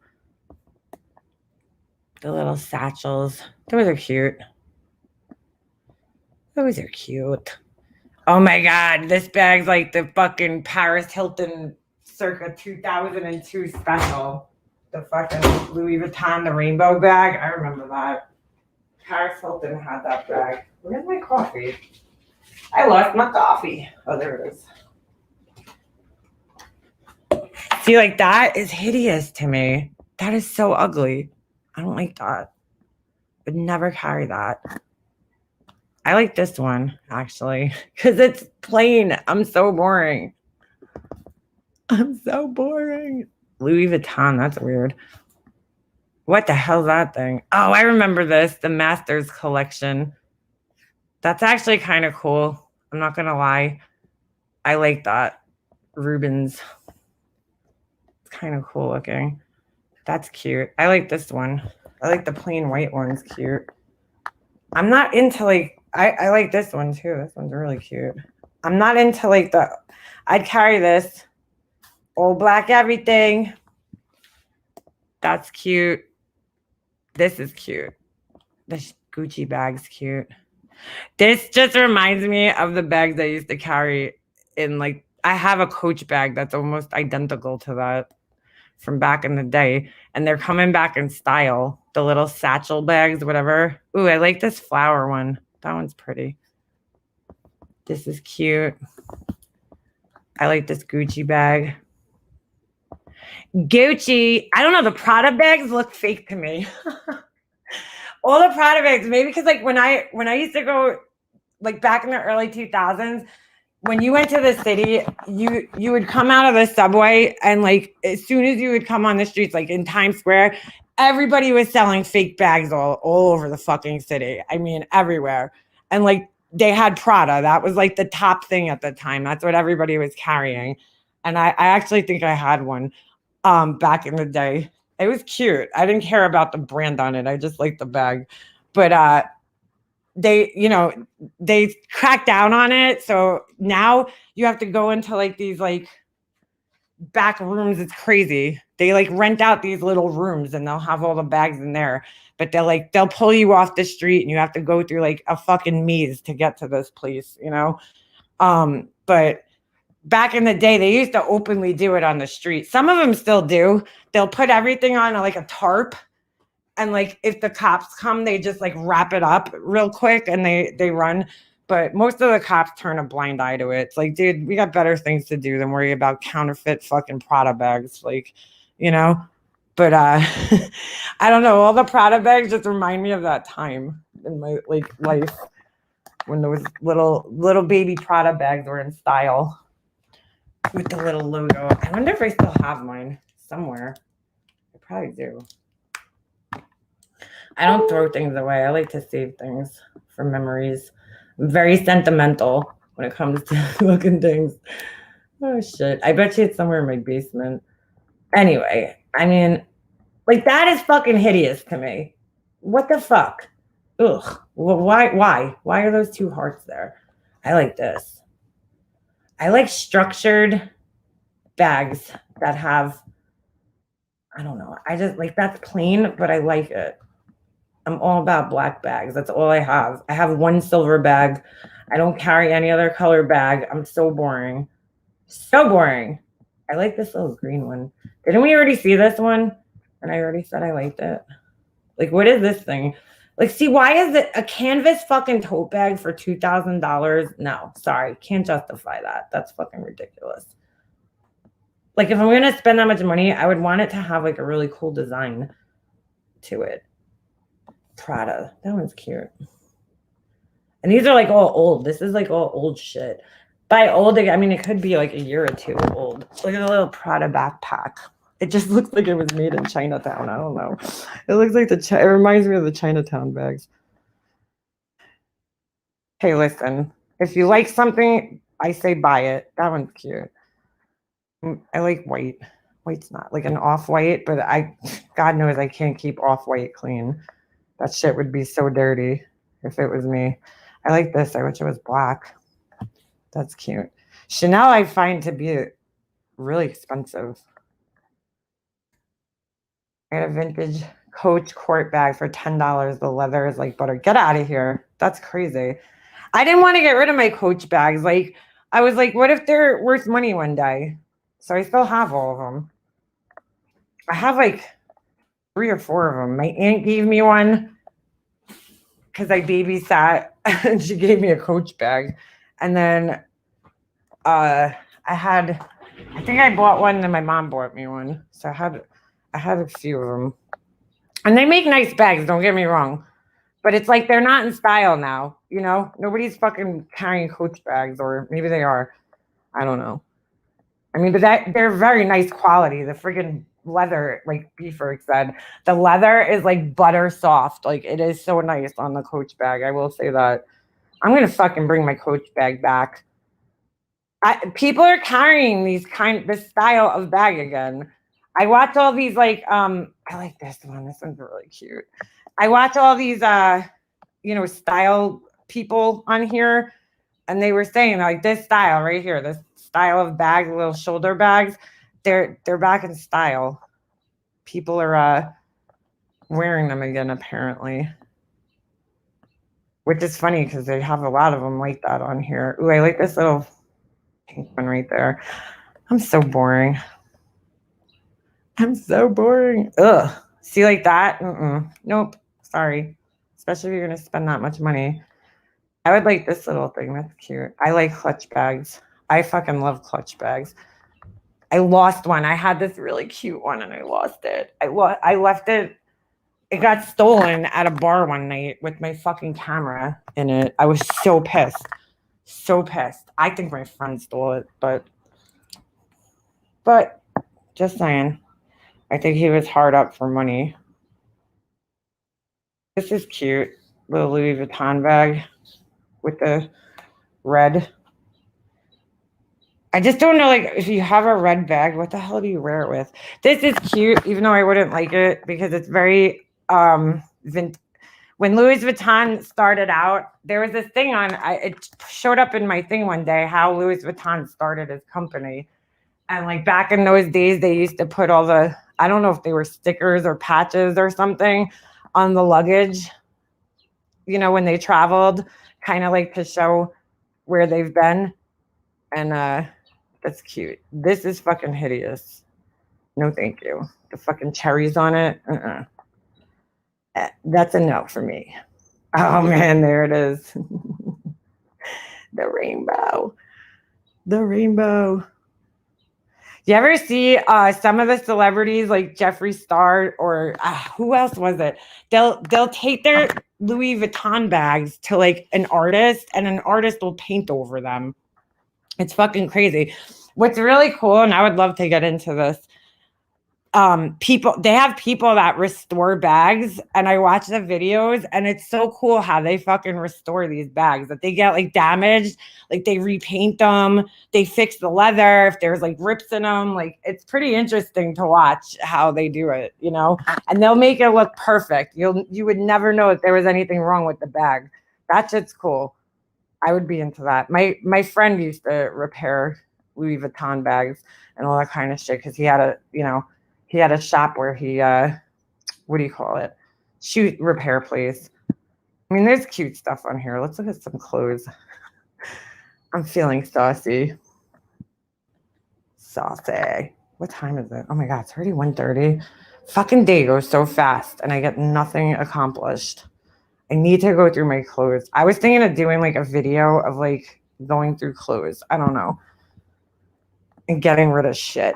The little satchels. Those are cute. Those are cute. Oh my God. This bag's like the fucking Paris Hilton circa 2002 special. The fucking Louis Vuitton, the rainbow bag. I remember that. Paris Hilton had that bag. Where's my coffee? I lost my coffee. Oh, there it is. See, like that is hideous to me. That is so ugly. I don't like that. Would never carry that. I like this one, actually, because it's plain. I'm so boring. I'm so boring. Louis Vuitton, that's weird. What the hell's that thing? Oh, I remember this. The Masters collection. That's actually kind of cool. I'm not going to lie. I like that. Rubens. Kind of cool looking. That's cute. I like this one. I like the plain white one's cute. I'm not into like I like this one too. This one's really cute. I'm not into like I'd carry this all black everything. That's cute. This is cute. This Gucci bag's cute. This just reminds me of the bags I used to carry in like I have a Coach bag that's almost identical to that from back in the day, and they're coming back in style. The little satchel bags, whatever. Ooh, I like this flower one. That one's pretty. This is cute. I like this Gucci bag. Gucci. I don't know. The Prada bags look fake to me. All the Prada bags, maybe because like when I used to go like back in the early 2000s, when you went to the city, you would come out of the subway and like as soon as you would come on the streets, like in Times Square, everybody was selling fake bags all over the fucking city. I mean, everywhere. And like they had Prada. That was like the top thing at the time. That's what everybody was carrying. And I actually think I had one back in the day. It was cute. I didn't care about the brand on it. I just liked the bag. But they, they crack down on it. So now you have to go into like these like back rooms. It's crazy. They like rent out these little rooms and they'll have all the bags in there, but they'll pull you off the street and you have to go through like a fucking maze to get to this place, but back in the day, they used to openly do it on the street. Some of them still do. They'll put everything on like a tarp. And like if the cops come, they just like wrap it up real quick and they run. But most of the cops turn a blind eye to it. It's like, dude, we got better things to do than worry about counterfeit fucking Prada bags. Like, But I don't know. All the Prada bags just remind me of that time in my like life when those little baby Prada bags were in style. With the little logo. I wonder if I still have mine somewhere. I probably do. I don't throw things away. I like to save things for memories. I'm very sentimental when it comes to looking things. Oh, shit. I bet you it's somewhere in my basement. Anyway, I mean, like, that is fucking hideous to me. What the fuck? Ugh. Well, why? Why are those two hearts there? I like this. I like structured bags that have, I don't know. I just like that's plain, but I like it. I'm all about black bags. That's all I have. I have one silver bag. I don't carry any other color bag. I'm so boring. So boring. I like this little green one. Didn't we already see this one? And I already said I liked it. Like, what is this thing? Like, see, why is it a canvas fucking tote bag for $2,000? No, sorry. Can't justify that. That's fucking ridiculous. Like, if I'm going to spend that much money, I would want it to have, like, a really cool design to it. Prada. That one's cute. And these are, like, all old. This is, like, all old shit. By old, I mean, it could be, like, a year or two old. Look at the little Prada backpack. It just looks like it was made in Chinatown. I don't know. It looks like it reminds me of the Chinatown bags. Hey, listen. If you like something, I say buy it. That one's cute. I like white. White's not like an off-white, but God knows I can't keep off-white clean. That shit would be so dirty if it was me. I like this. I wish it was black. That's cute. Chanel I find to be really expensive. I got a vintage Coach court bag for $10. The leather is like butter. Get out of here. That's crazy. I didn't want to get rid of my Coach bags. Like, I was like, what if they're worth money one day? So I still have all of them. I have like 3 or 4 of them. My aunt gave me one because I babysat and she gave me a Coach bag. And then I think I bought one and then my mom bought me one. So I had a few of them. And they make nice bags, don't get me wrong. But it's like they're not in style now, Nobody's fucking carrying Coach bags, or maybe they are. I don't know. I mean, but they're very nice quality. The freaking leather, like Beeford said, the leather is like butter soft. Like, it is so nice on the Coach bag. I will say that. I'm going to fucking bring my Coach bag back. People are carrying this style of bag again. I watch all these I like this one. This one's really cute. I watch all these style people on here, and they were saying like this style right here, this style of bags, little shoulder bags, they're back in style. People are wearing them again apparently. Which is funny because they have a lot of them like that on here. Ooh, I like this little pink one right there. I'm so boring. I'm so boring. Ugh. See, like that? Nope. Sorry. Especially if you're going to spend that much money. I would like this little thing. That's cute. I like clutch bags. I fucking love clutch bags. I lost one. I had this really cute one and I lost it. I left it. It got stolen at a bar one night with my fucking camera in it. I was so pissed. So pissed. I think my friend stole it, but just saying. I think he was hard up for money. This is cute. Little Louis Vuitton bag with the red. I just don't know, like, if you have a red bag, what the hell do you wear it with? This is cute, even though I wouldn't like it because it's very, when Louis Vuitton started out, there was this thing it showed up in my thing one day, how Louis Vuitton started his company. And like back in those days, they used to put all the, I don't know if they were stickers or patches or something on the luggage, you know, when they traveled, kind of like to show where they've been. And that's cute. This is fucking hideous. No, thank you. The fucking cherries on it. That's a no for me. Oh man, there it is. The rainbow. The rainbow. You ever see some of the celebrities like Jeffree Star or who else was it? They'll take their Louis Vuitton bags to like an artist, and an artist will paint over them. It's fucking crazy. What's really cool, and I would love to get into this, they have people that restore bags, and I watch the videos, and it's so cool how they fucking restore these bags, that they get like damaged, like they repaint them, they fix the leather if there's like rips in them. Like it's pretty interesting to watch how they do it, you know, and they'll make it look perfect. You would never know if there was anything wrong with the bag. That shit's cool. I would be into that. My friend used to repair Louis Vuitton bags and all that kind of shit, because he had a shop where he, what do you call it? Shoot repair place. I mean, there's cute stuff on here. Let's look at some clothes. I'm feeling saucy. Saucy. What time is it? Oh my God, it's already 1:30. Fucking day goes so fast and I get nothing accomplished. I need to go through my clothes. I was thinking of doing like a video of like going through clothes. I don't know. And getting rid of shit.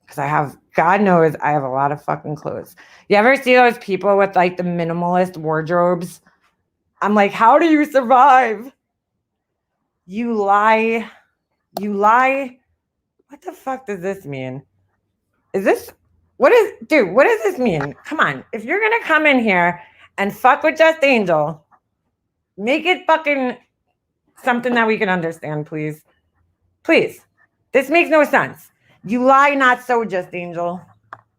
Because God knows I have a lot of fucking clothes. You ever see those people with like the minimalist wardrobes? I'm like, how do you survive? You lie. You lie. What the fuck does this mean? Dude, what does this mean? Come on. If you're going to come in here and fuck with Just Angel, make it fucking something that we can understand, please. Please. This makes no sense. You lie, not so, Just Angel.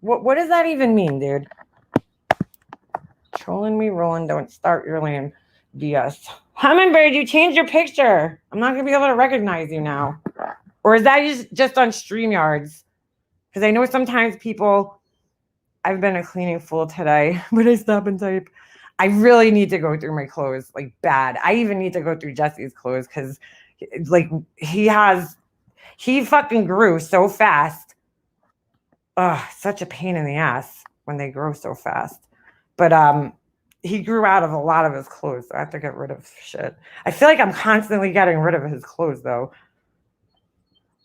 What does that even mean, dude? Trolling me, rolling, don't start your lane. BS. Hummingbird, you changed your picture. I'm not going to be able to recognize you now. Or is that just on StreamYards? Because I know sometimes I've been a cleaning fool today, but I stop and type. I really need to go through my clothes, like bad. I even need to go through Jesse's clothes because like he fucking grew so fast. Ugh, such a pain in the ass when they grow so fast. But he grew out of a lot of his clothes. So I have to get rid of shit. I feel like I'm constantly getting rid of his clothes though.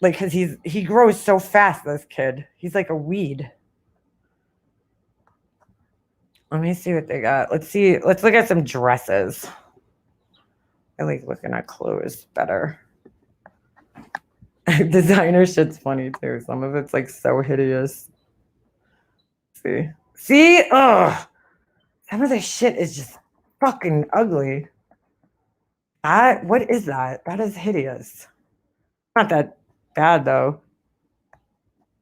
Like, cause he grows so fast, this kid. He's like a weed. Let me see what they got. Let's look at some dresses. I like looking at clothes better. Designer shit's funny too. Some of it's like so hideous. See? Ugh. Some of the shit is just fucking ugly. What is that? That is hideous. Not that bad though.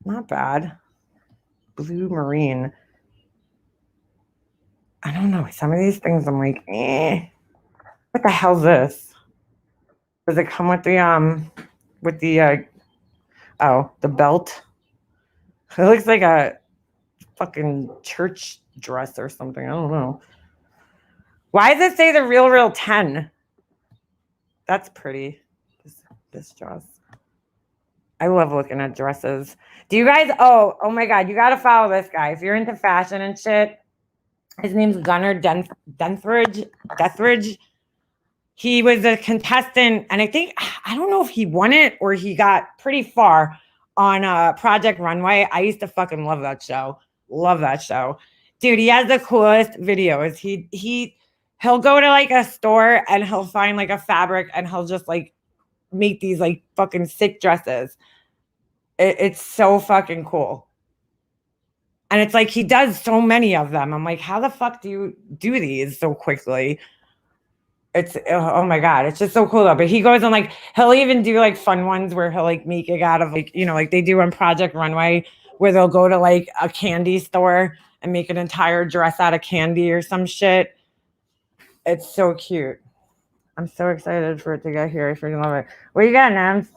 Not bad. Blue marine. I don't know. Some of these things I'm like, what the hell's this? Does it come with the the belt? It looks like a fucking church dress or something. I don't know. Why does it say the real 10? That's pretty. This dress. I love looking at dresses. Do you guys? Oh my God! You gotta follow this guy if you're into fashion and shit. His name's Gunnar Dethridge. He was a contestant, and I don't know if he won it or he got pretty far on Project Runway. I used to fucking love that show. Love that show. Dude, he has the coolest videos. He'll go to like a store and he'll find like a fabric and he'll just like make these like fucking sick dresses. It's so fucking cool. And it's like he does so many of them. I'm like, how the fuck do you do these so quickly? It's oh my God, it's just so cool though. But he goes on like he'll even do like fun ones where he'll like make it out of like, you know, like they do on Project Runway where they'll go to like a candy store and make an entire dress out of candy or some shit. It's so cute. I'm so excited for it to get here. I freaking love it. What you got, Nams?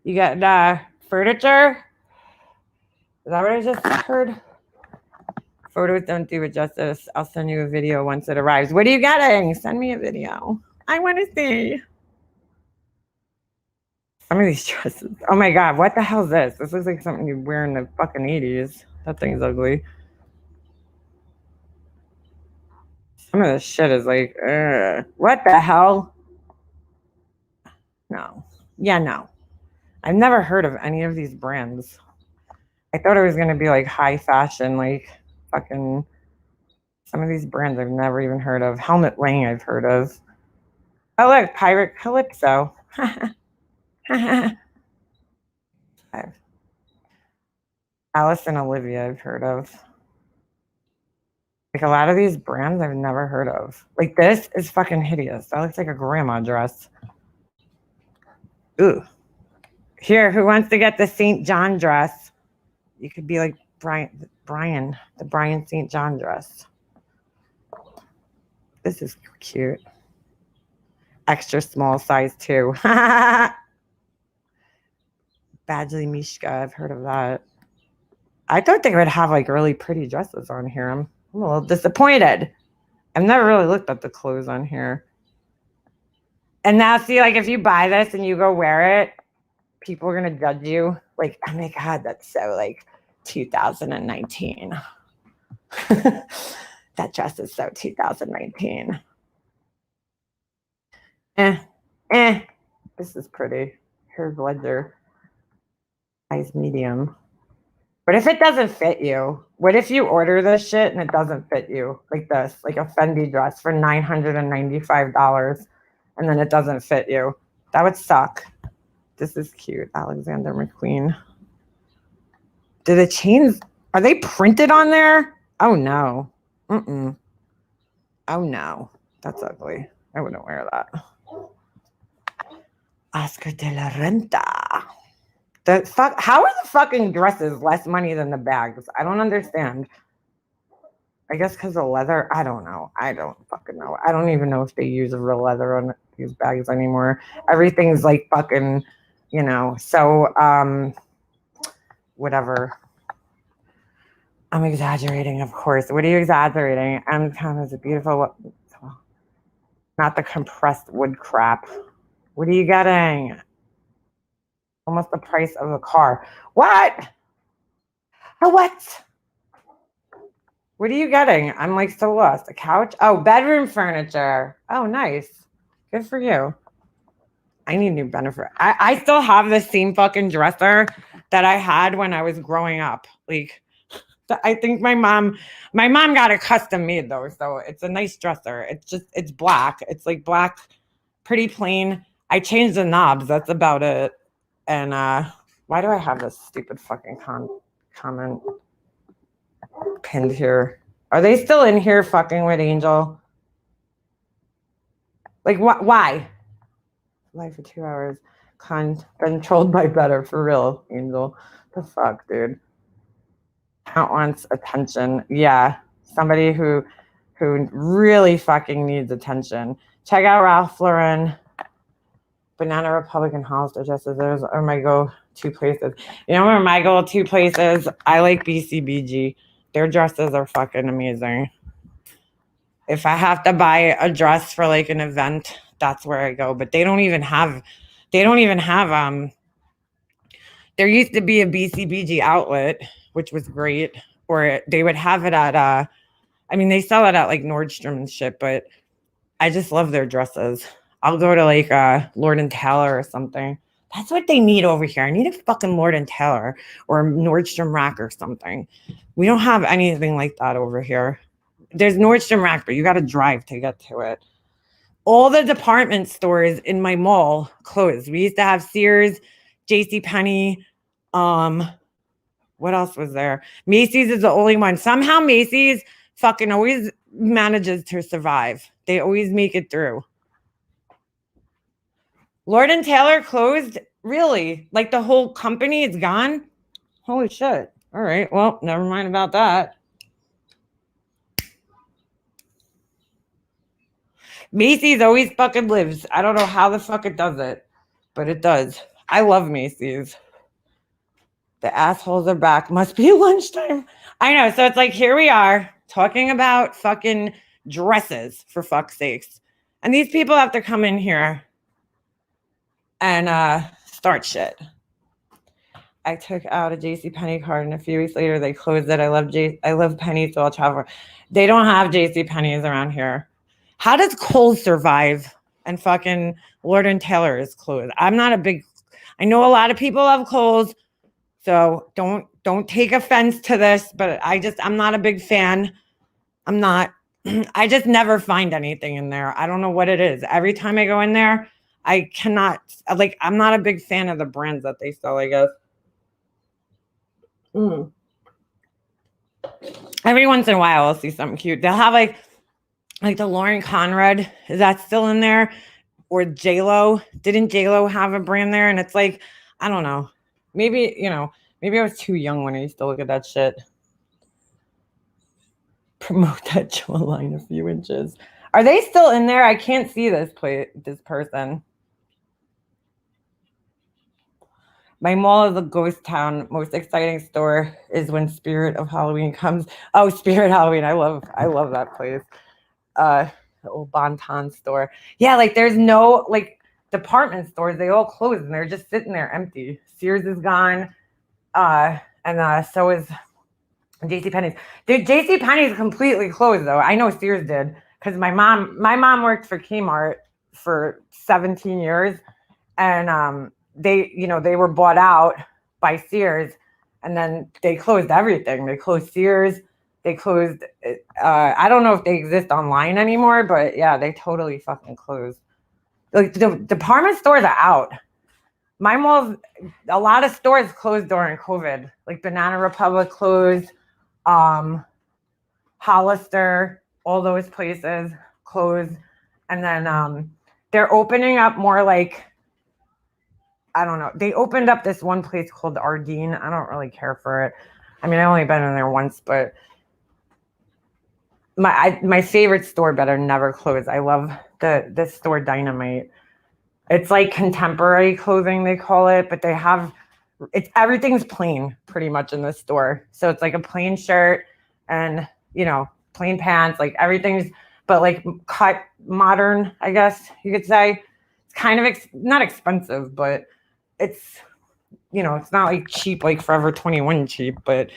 You got furniture? Is that what I just heard? Photos don't do it justice. I'll send you a video once it arrives. What are you getting? Send me a video. I want to see. Some of these dresses. Oh my God, what the hell is this? This looks like something you'd wear in the fucking 80s. That thing's ugly. Some of this shit is like, what the hell? No. Yeah, no. I've never heard of any of these brands. I thought it was going to be like high fashion, like fucking some of these brands I've never even heard of. Helmut Lang I've heard of. Oh, look, Pirate Calypso. Alice and Olivia I've heard of. Like a lot of these brands I've never heard of. Like this is fucking hideous. That looks like a grandma dress. Ooh. Here, who wants to get the St. John dress? You could be like Brian, the Brian St. John dress. This is cute. Extra small size too. Badgley Mishka, I've heard of that. I thought they would have like really pretty dresses on here. I'm a little disappointed. I've never really looked at the clothes on here. And now see, like if you buy this and you go wear it, people are going to judge you. Like, oh my God, that's so like 2019. That dress is so 2019. This is pretty. Here's Ledger. Size medium. What if it doesn't fit you? What if you order this shit and it doesn't fit you? Like this, like a Fendi dress for $995 and then it doesn't fit you. That would suck. This is cute. Alexander McQueen. Do the chains, are they printed on there? Oh no. Oh no. That's ugly. I wouldn't wear that. Oscar de la Renta. The fuck? How are the fucking dresses less money than the bags? I don't understand. I guess because of leather. I don't know. I don't fucking know. I don't even know if they use real leather on these bags anymore. Everything's like fucking, you know. So, whatever. I'm exaggerating, of course. What are you exaggerating? M-Town is a beautiful, not the compressed wood crap. What are you getting? Almost the price of a car. What? What? What are you getting? I'm like so lost. A couch? Oh, bedroom furniture. Oh, nice. Good for you. I need new benefit. I still have the same fucking dresser that I had when I was growing up. Like, I think my mom got it custom made though. So it's a nice dresser. It's black. It's like black, pretty plain. I changed the knobs. That's about it. And why do I have this stupid fucking comment pinned here? Are they still in here fucking with Angel? Like, why? Live for 2 hours. Controlled by better, for real, Angel. The fuck, dude? Count wants attention. Yeah, somebody who really fucking needs attention. Check out Ralph Lauren. Banana Republic and Hollister dresses. Those are my go-to places. You know where my go-to places? I like BCBG. Their dresses are fucking amazing. If I have to buy a dress for like an event, that's where I go. But they don't even have there used to be a BCBG outlet, which was great. Or they would have it at they sell it at like Nordstrom and shit, but I just love their dresses. I'll go to like Lord & Taylor or something. That's what they need over here. I need a fucking Lord & Taylor or Nordstrom Rack or something. We don't have anything like that over here. There's Nordstrom Rack, but you got to drive to get to it. All the department stores in my mall closed. We used to have Sears, JCPenney. What else was there? Macy's is the only one. Somehow Macy's fucking always manages to survive. They always make it through. Lord & Taylor closed? Really? Like the whole company is gone? Holy shit. All right. Well, never mind about that. Macy's always fucking lives. I don't know how the fuck it does it, but it does. I love Macy's. The assholes are back. Must be lunchtime. I know. So it's like, here we are talking about fucking dresses, for fuck's sakes. And these people have to come in here and start shit. I took out a JCPenney card, and a few weeks later they closed it. I love Penny, so I'll travel. They don't have JCPenney's around here. How does Kohl's survive and fucking Lord and Taylor is closed? I know a lot of people love Kohl's, so don't take offense to this, but I'm not a big fan. I'm not. I just never find anything in there. I don't know what it is. Every time I go in there, I cannot, like, I'm not a big fan of the brands that they sell, I guess. Every once in a while, I'll see something cute. They'll have like the Lauren Conrad. Is that still in there? Or J-Lo? Didn't J-Lo have a brand there? And it's like, I don't know. Maybe I was too young when I used to look at that shit. Promote that jawline a few inches. Are they still in there? I can't see this person. My mall is a ghost town. Most exciting store is when Spirit of Halloween comes. Oh, Spirit Halloween. I love that place. The old Bon-Ton store. Yeah, like there's no like department stores. They all closed and they're just sitting there empty. Sears is gone. And so is JCPenney's. Dude, JCPenney's completely closed though. I know Sears did because my mom worked for Kmart for 17 years, and they were bought out by Sears, and then they closed everything. They closed Sears. They closed. I don't know if they exist online anymore, but yeah, they totally fucking closed. Like the department stores are out. My malls, a lot of stores closed during COVID. Like Banana Republic closed, Hollister, all those places closed, and then they're opening up more like. I don't know. They opened up this one place called Ardene. I don't really care for it. I mean, I've only been in there once, but my favorite store better never close. I love the store Dynamite. It's like contemporary clothing, they call it, but everything's plain pretty much in this store. So it's like a plain shirt and, plain pants, like everything's, but like cut modern, I guess you could say. It's kind of not expensive, but it's not like cheap, like Forever 21 cheap, but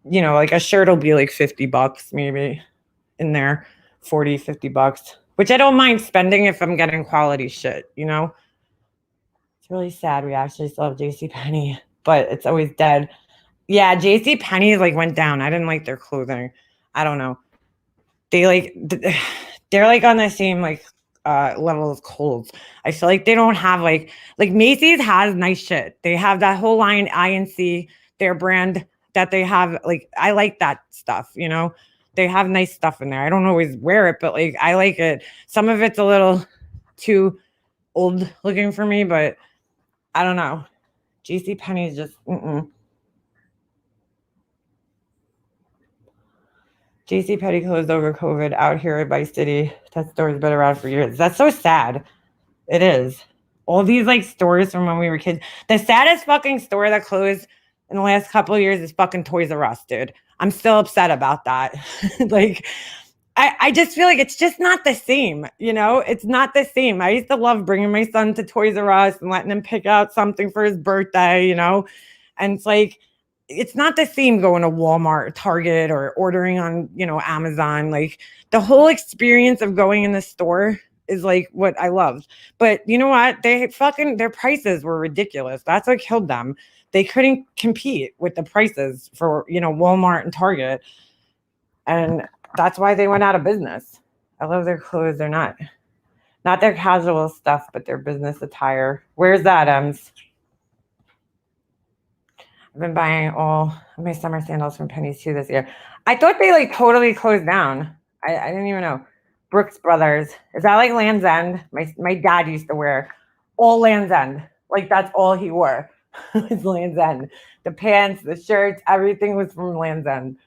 like a shirt will be like $50 maybe in there, $40-$50, which I don't mind spending if I'm getting quality shit. It's really sad. We actually still have JCPenney, but it's always dead. Yeah, JCPenney like went down. I didn't like their clothing. I don't know. They're like on the same like level of Kohl's. I feel like they don't have like Macy's has nice shit. They have that whole line INC, their brand that they have. Like I like that stuff, They have nice stuff in there. I don't always wear it, but like I like it. Some of it's a little too old looking for me, but I don't know. JCPenney is just JCPenney closed over COVID out here at Vice City. That store's been around for years. That's so sad. It is. All these like stores from when we were kids. The saddest fucking store that closed in the last couple of years is fucking Toys R Us, dude. I'm still upset about that. Like, I just feel like it's just not the same, It's not the same. I used to love bringing my son to Toys R Us and letting him pick out something for his birthday, And it's like, it's not the same going to Walmart or Target or ordering on, Amazon. Like the whole experience of going in the store is like what I loved. But you know what? Their prices were ridiculous. That's what killed them. They couldn't compete with the prices for, Walmart and Target. And that's why they went out of business. I love their clothes. They're not their casual stuff, but their business attire. Where's that, Ems? I've been buying all of my summer sandals from Penny's too this year. I thought they like totally closed down. I didn't even know. Brooks Brothers. Is that like Land's End? My dad used to wear all Land's End. Like that's all he wore. Was Land's End. The pants, the shirts, everything was from Land's End.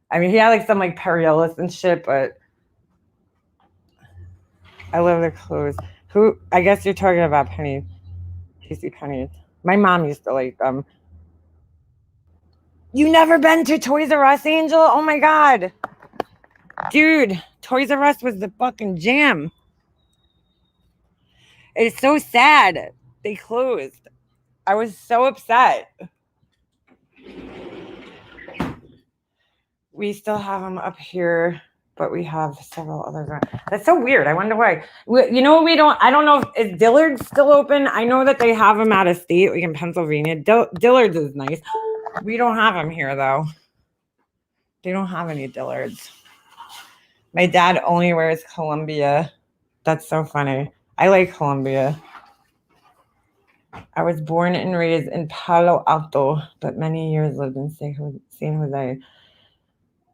I mean, he had like some like Perry Ellis and shit, but I love their clothes. Who? I guess you're talking about Penny. TC Penny's. My mom used to like them. You never been to Toys R Us, Angel? Oh my god. Dude, Toys R Us was the fucking jam. It's so sad. They closed. I was so upset. We still have them up here, but we have several others. That's so weird. I wonder why. You know, I don't know if is Dillard's still open. I know that they have them out of state, like in Pennsylvania. Dillard's is nice. We don't have them here, though. They don't have any Dillards. My dad only wears Columbia. That's so funny. I like Columbia. I was born and raised in Palo Alto, but many years lived in San Jose.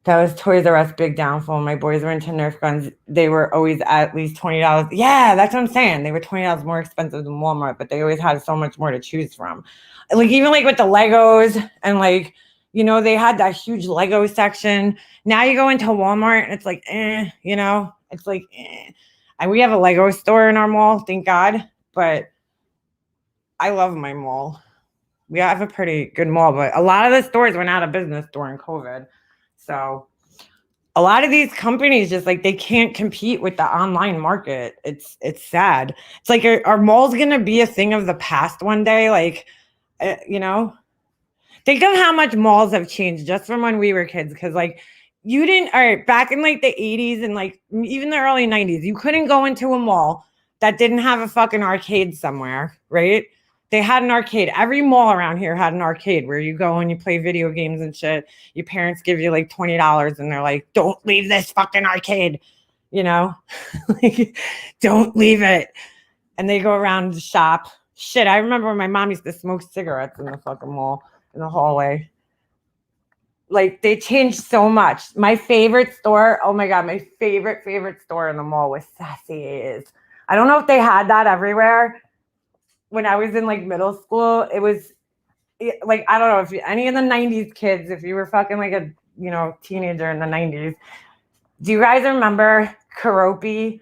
That was Toys R Us big downfall. My boys were into Nerf guns. They were always at least $20. Yeah, that's what I'm saying. They were $20 more expensive than Walmart, but they always had so much more to choose from. Like even like with the Legos and like, you know, they had that huge Lego section. Now you go into Walmart and it's like, you know, it's like, And we have a Lego store in our mall, thank God. But I love my mall. We have a pretty good mall, but a lot of the stores went out of business during COVID. So a lot of these companies just like they can't compete with the online market. It's sad. It's like are malls gonna be a thing of the past one day? Like, you know, think of how much malls have changed just from when we were kids. Because like you didn't. All right, back in like the 80s and like even the early 90s, you couldn't go into a mall that didn't have a fucking arcade somewhere, right? They had an arcade. Every mall around here had an arcade where you go and you play video games and shit. Your parents give you like $20 and they're like, don't leave this fucking arcade, you know? Like, don't leave it. And they go around the shop. Shit, I remember when my mom used to smoke cigarettes in the fucking mall, in the hallway. Like, they changed so much. My favorite store, oh my God, my favorite store in the mall was Sassy's. I don't know if they had that everywhere. When I was in like middle school, it was like, I don't know if any of the 90s kids, if you were fucking like a, you know, teenager in the 90s, do you guys remember Karopi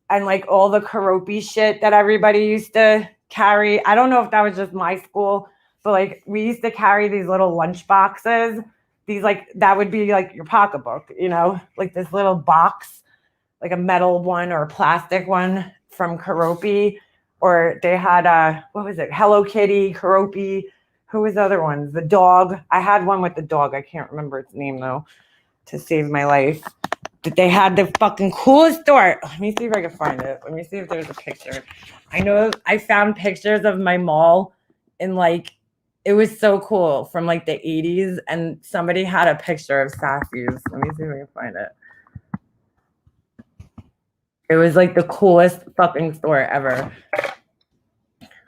and like all the Karopi shit that everybody used to carry? I don't know if that was just my school, but like we used to carry these little lunch boxes. These like, that would be like your pocketbook, you know, like this little box, like a metal one or a plastic one from Karopi. Or they had, what was it? Hello Kitty, Karopi. Who was the other ones? The dog. I had one with the dog. I can't remember its name, though, to save my life. But they had the fucking coolest store. Let me see if I can find it. Let me see if there's a picture. I know I found pictures of my mall in, like, it was so cool from, like, the 80s. And somebody had a picture of Sassy's. Let me see if I can find it. It was like the coolest fucking store ever.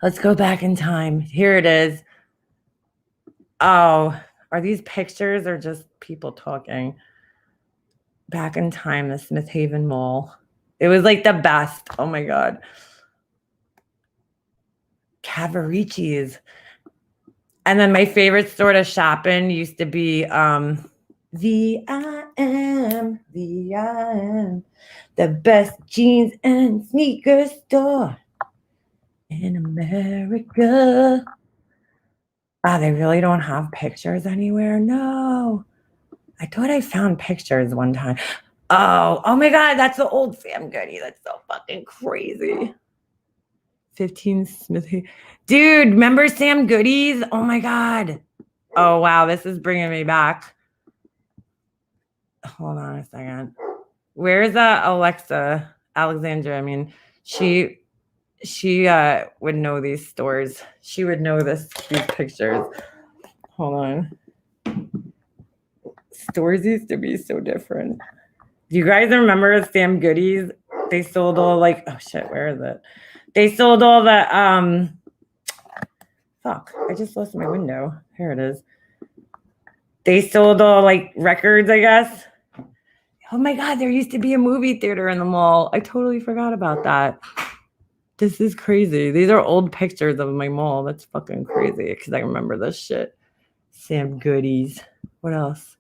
Let's go back in time. Here it is. Oh, are these pictures or just people talking? Back in time, the Smith Haven Mall. It was like the best. Oh my God. Cavaricci's. And then my favorite store to shop in used to be VIM, the best jeans and sneakers store in America. Ah, they really don't have pictures anywhere? No. I thought I found pictures one time. Oh my God, that's the old Sam Goody. That's so fucking crazy. 15 Smith. Dude, remember Sam Goody's? Oh my God. Oh, wow, this is bringing me back. Hold on a second. Where's Alexa Alexandra? I mean, she would know these stores. She would know these pictures. Hold on. Stores used to be so different. Do you guys remember Sam Goody's? They sold all like, oh shit, where is it? They sold all the fuck, I just lost my window. Here it is. They sold all like records, I guess. Oh my God, there used to be a movie theater in the mall. I totally forgot about that. This is crazy. These are old pictures of my mall. That's fucking crazy because I remember this shit. Sam Goody's. What else?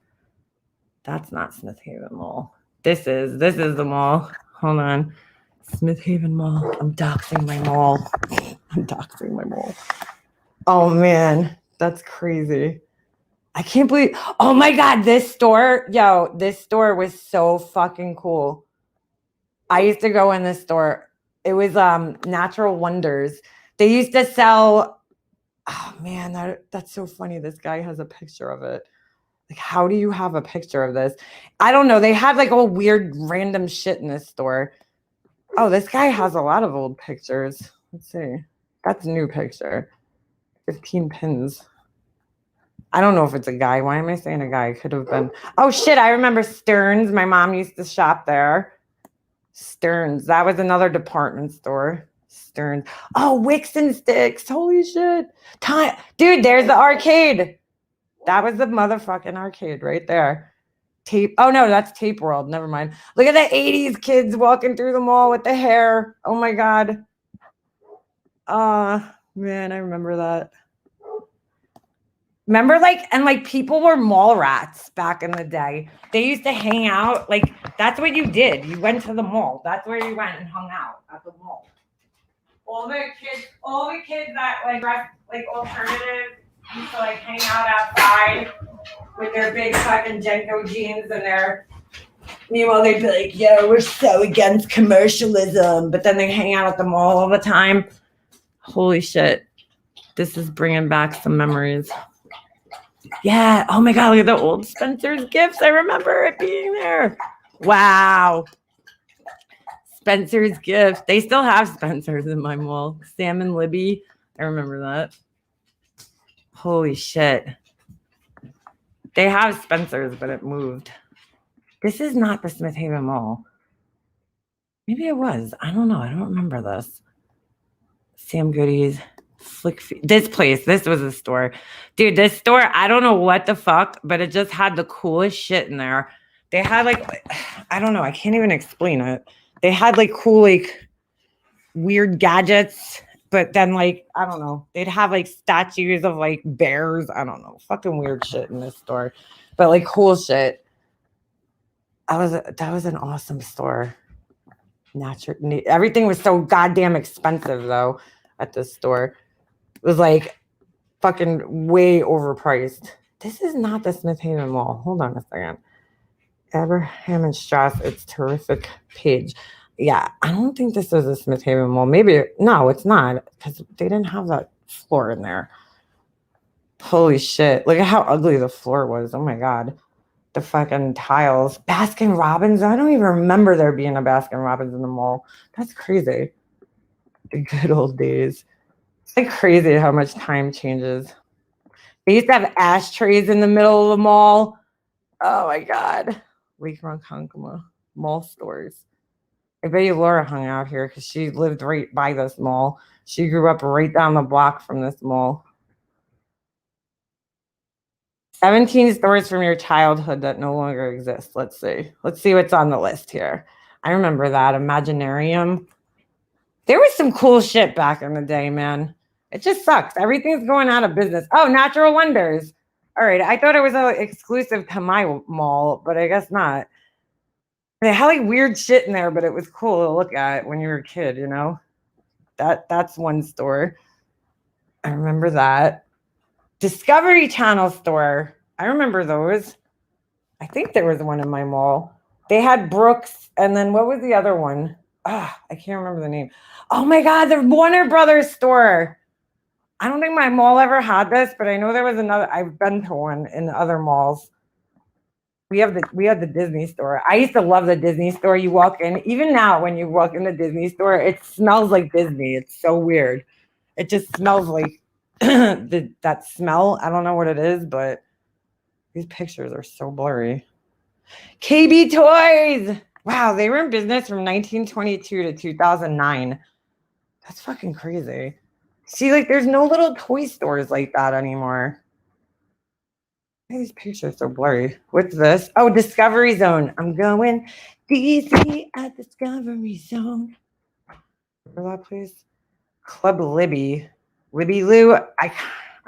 That's not Smith Haven Mall. This is the mall. Hold on. Smith Haven Mall. I'm doxing my mall. I'm doxing my mall. Oh man, that's crazy. I can't believe. Oh my God, this store was so fucking cool. I used to go in this store. It was Natural Wonders. They used to sell. Oh man, that's so funny. This guy has a picture of it. Like, how do you have a picture of this? I don't know. They had like all weird random shit in this store. Oh, this guy has a lot of old pictures. Let's see. That's a new picture. 15 pins. I don't know if it's a guy. Why am I saying a guy? It could have been. Oh shit, I remember Stearns. My mom used to shop there. Stearns. That was another department store. Stearns. Oh, Wicks and Sticks. Holy shit. Dude, there's the arcade. That was the motherfucking arcade right there. Tape. Oh no, that's Tape World. Never mind. Look at the 80s kids walking through the mall with the hair. Oh my God. Man, I remember that. Remember, like people were mall rats back in the day. They used to hang out. Like, that's what you did. You went to the mall. That's where you went and hung out, at the mall. All the kids that like dressed like alternative used to like hang out outside with their big fucking Jenko jeans and their. Meanwhile, they'd be like, "Yo, we're so against commercialism," but then they hang out at the mall all the time. Holy shit! This is bringing back some memories. Yeah. Oh my God, look at the old Spencer's Gifts. I remember it being there. Wow. Spencer's Gifts. They still have Spencer's in my mall. Sam and Libby. I remember that. Holy shit. They have Spencer's, but it moved. This is not the Smith Haven Mall. Maybe it was. I don't know. I don't remember this. Sam Goody's. This place, this was a store. Dude, this store, I don't know what the fuck, but it just had the coolest shit in there. They had like, I don't know, I can't even explain it. They had like cool, like weird gadgets, but then like, I don't know, they'd have like statues of like bears. I don't know, fucking weird shit in this store, but like cool shit. That was an awesome store. Everything was so goddamn expensive though at this store. It was like fucking way overpriced. This is not the Smith Haven Mall. Hold on a second. Abraham and Strass, it's terrific page. Yeah, I don't think this is a Smith Haven Mall. Maybe, no, it's not, because they didn't have that floor in there. Holy shit. Look at how ugly the floor was. Oh my God. The fucking tiles. Baskin Robbins. I don't even remember there being a Baskin Robbins in the mall. That's crazy. The good old days. It's like crazy how much time changes. They used to have ashtrays in the middle of the mall. Oh my God. Lake Ronkonkoma mall stores. I bet you Laura hung out here because she lived right by this mall. She grew up right down the block from this mall. 17 stores from your childhood that no longer exist. Let's see. Let's see what's on the list here. I remember that. Imaginarium. There was some cool shit back in the day, man. It just sucks. Everything's going out of business. Oh, Natural Wonders. All right. I thought it was exclusive to my mall, but I guess not. They had like weird shit in there, but it was cool to look at when you were a kid, you know? That's one store. I remember that. Discovery Channel store. I remember those. I think there was one in my mall. They had Brooks, and then what was the other one? I can't remember the name. Oh my God, the Warner Brothers store. I don't think my mall ever had this, but I know there was another. I've been to one in the other malls. We had the Disney store. I used to love the Disney store. You walk in, even now when you walk in the Disney store, it smells like Disney. It's so weird. It just smells like that smell. I don't know what it is, but these pictures are so blurry. KB Toys. Wow, they were in business from 1922 to 2009. That's fucking crazy. See, like, there's no little toy stores like that anymore. Why are these pictures so blurry? What's this? Oh, Discovery Zone. I'm going DC at Discovery Zone. Remember that place? Club Libby. Libby Lou. I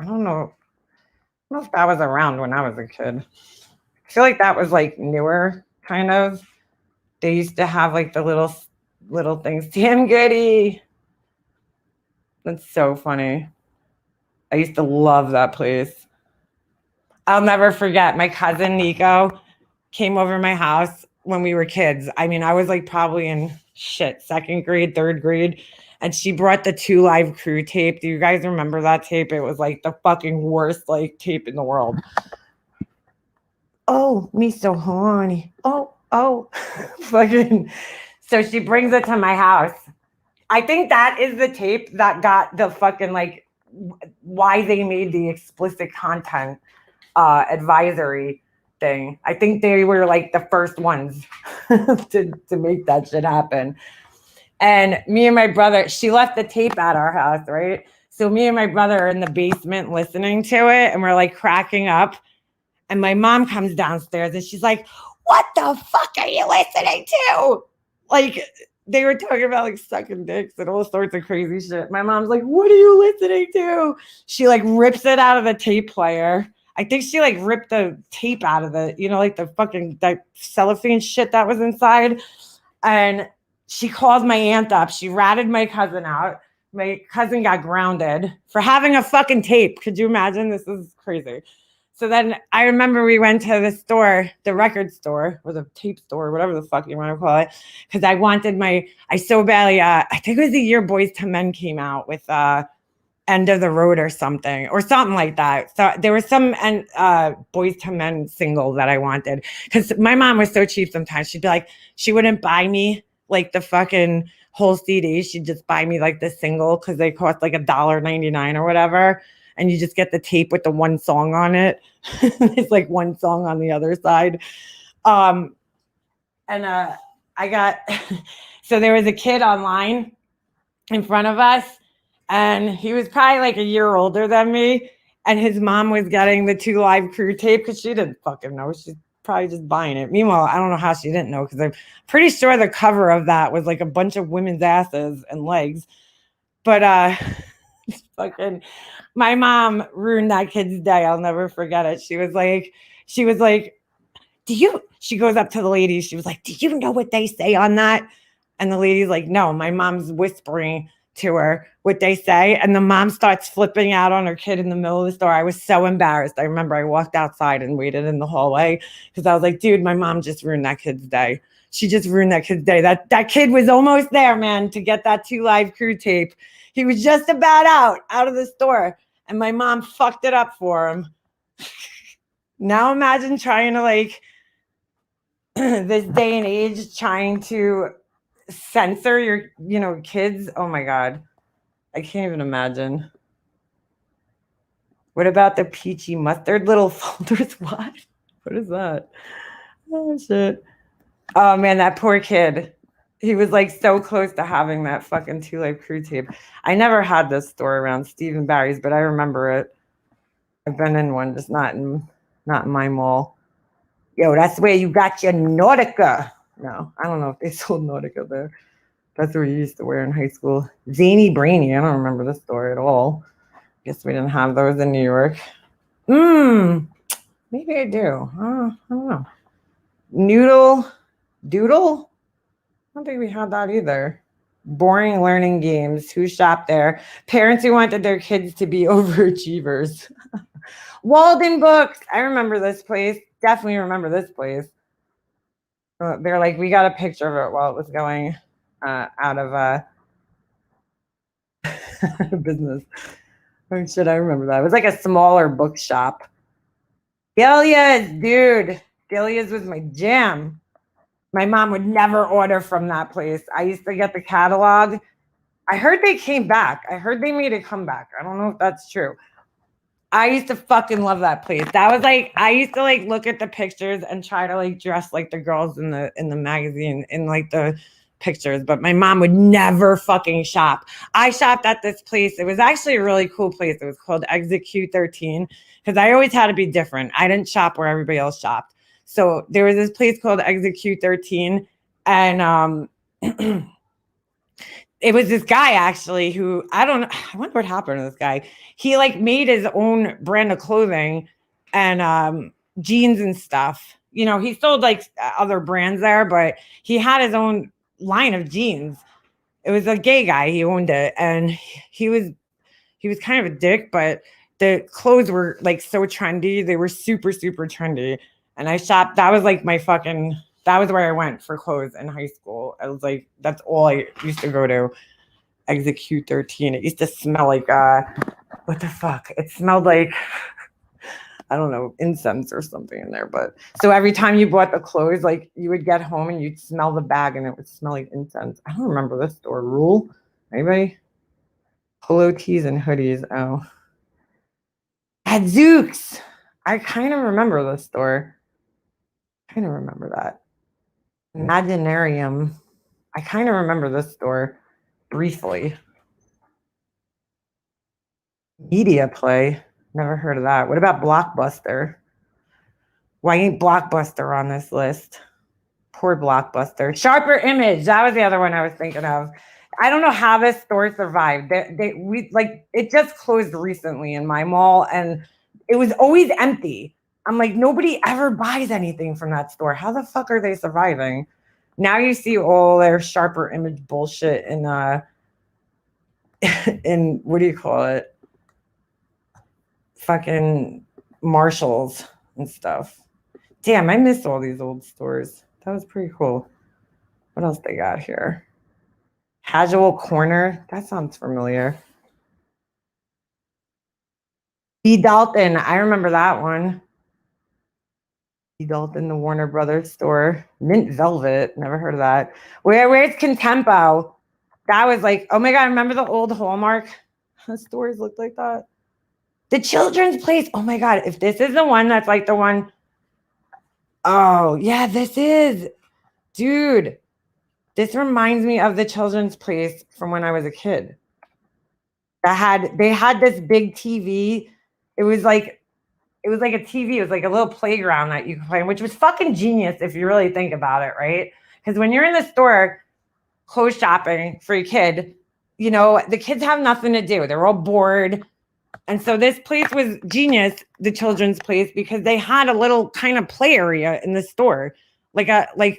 don't know. I don't know if that was around when I was a kid. I feel like that was like newer, kind of. They used to have like the little little things. Sam Goody. That's so funny. I used to love that place. I'll never forget my cousin Nico came over my house when we were kids. I mean, I was like probably in second grade, third grade. And she brought the 2 Live Crew tape. Do you guys remember that tape? It was like the fucking worst like tape in the world. Oh, me so horny. Oh, fucking. So she brings it to my house. I think that is the tape that got the fucking like why they made the explicit content advisory thing. I think they were like the first ones to make that shit happen. And me and my brother, she left the tape at our house, right? So me and my brother are in the basement listening to it, and we're like cracking up. And my mom comes downstairs and she's like, "What the fuck are you listening to?" Like they were talking about like sucking dicks and all sorts of crazy shit. My mom's like, "What are you listening to?" She like rips it out of the tape player. I think she like ripped the tape out of the, like the fucking that cellophane shit that was inside. And she called my aunt up. She ratted my cousin out. My cousin got grounded for having a fucking tape. Could you imagine? This is crazy. So then I remember we went to the store, the record store, or the tape store, whatever the fuck you want to call it, because I wanted I so badly, I think it was the year Boys to Men came out with End of the Road or something like that. So there was some Boys to Men single that I wanted, because my mom was so cheap sometimes. She'd be like, she wouldn't buy me like the fucking whole CD. She'd just buy me like the single because they cost like $1.99 or whatever. And you just get the tape with the one song on it. It's like one song on the other side. I got, so there was a kid online in front of us, and he was probably like a year older than me. And his mom was getting the 2 Live Crew tape because she didn't fucking know. She's probably just buying it. Meanwhile, I don't know how she didn't know, because I'm pretty sure the cover of that was like a bunch of women's asses and legs. But fucking, my mom ruined that kid's day. I'll never forget it. She was like, she goes up to the lady. She was like, "Do you know what they say on that?" And the lady's like, "No." My mom's whispering to her what they say. And the mom starts flipping out on her kid in the middle of the store. I was so embarrassed. I remember I walked outside and waited in the hallway because I was like, dude, my mom just ruined that kid's day. She just ruined that kid's day. That kid was almost there, man, to get that 2 Live Crew tape. He was just about out of the store, and my mom fucked it up for him. Now imagine trying to like this day and age trying to censor your kids. Oh my God. I can't even imagine. What about the peachy mustard little folders? What is that? Oh shit. Oh man, that poor kid. He was like so close to having that fucking 2 Live Crew tape. I never had this store around Steve and Barry's, but I remember it. I've been in one, just not in my mall. Yo, that's where you got your Nautica. No, I don't know if they sold Nautica there. That's what we used to wear in high school. Zany Brainy. I don't remember this store at all. Guess we didn't have those in New York. Maybe I do. I don't know. Noodle Doodle? I don't think we had that either. Boring learning games. Who shopped there? Parents who wanted their kids to be overachievers. Walden Books. I remember this place. Definitely remember this place. They're like, we got a picture of it while it was going out of business. Oh shit, I remember that. It was like a smaller bookshop. Delia's, dude. Delia's was my jam. My mom would never order from that place. I used to get the catalog. I heard they came back. I heard they made a comeback. I don't know if that's true. I used to fucking love that place. That was like, I used to like look at the pictures and try to like dress like the girls in the magazine in like the pictures, but my mom would never fucking shop. I shopped at this place. It was actually a really cool place. It was called Exit Q13 because I always had to be different. I didn't shop where everybody else shopped. So there was this place called Exit Q13, and it was this guy actually who, I wonder what happened to this guy. He like made his own brand of clothing and jeans and stuff. He sold like other brands there, but he had his own line of jeans. It was a gay guy. He owned it, and he was kind of a dick, but the clothes were like so trendy. They were super, super trendy. And I shopped. That was like that was where I went for clothes in high school. I was like, that's all I used to go to. Exit Q13. It used to smell like, what the fuck? It smelled like, I don't know, incense or something in there. But so every time you bought the clothes, like you would get home and you'd smell the bag and it would smell like incense. I don't remember this store. Rule? Anybody? Polo tees and hoodies. Oh. Adzooks. I kind of remember this store. Kind of remember that. Imaginarium. I kind of remember this store briefly. Media Play. Never heard of that. What about Blockbuster? Why ain't Blockbuster on this list? Poor Blockbuster. Sharper Image. That was the other one I was thinking of. I don't know how this store survived. It just closed recently in my mall, and it was always empty. I'm like, nobody ever buys anything from that store. How the fuck are they surviving? Now you see all their Sharper Image bullshit in in what do you call it? Fucking Marshalls and stuff. Damn, I miss all these old stores. That was pretty cool. What else they got here? Casual Corner. That sounds familiar. B. Dalton. I remember that one. B. Dalton, the Warner Brothers store. Mint Velvet. Never heard of that. Where's Contempo? That was like, oh my God, remember the old Hallmark stores looked like that? The Children's Place. Oh my God, if this is the one that's like the one. Oh, yeah, this is. Dude, this reminds me of the Children's Place from when I was a kid. They had this big TV. It was like a TV. It was like a little playground that you could play in, which was fucking genius if you really think about it, right? Because when you're in the store clothes shopping for your kid, you know, the kids have nothing to do. They're all bored. And so this place was genius, the Children's Place, because they had a little kind of play area in the store. It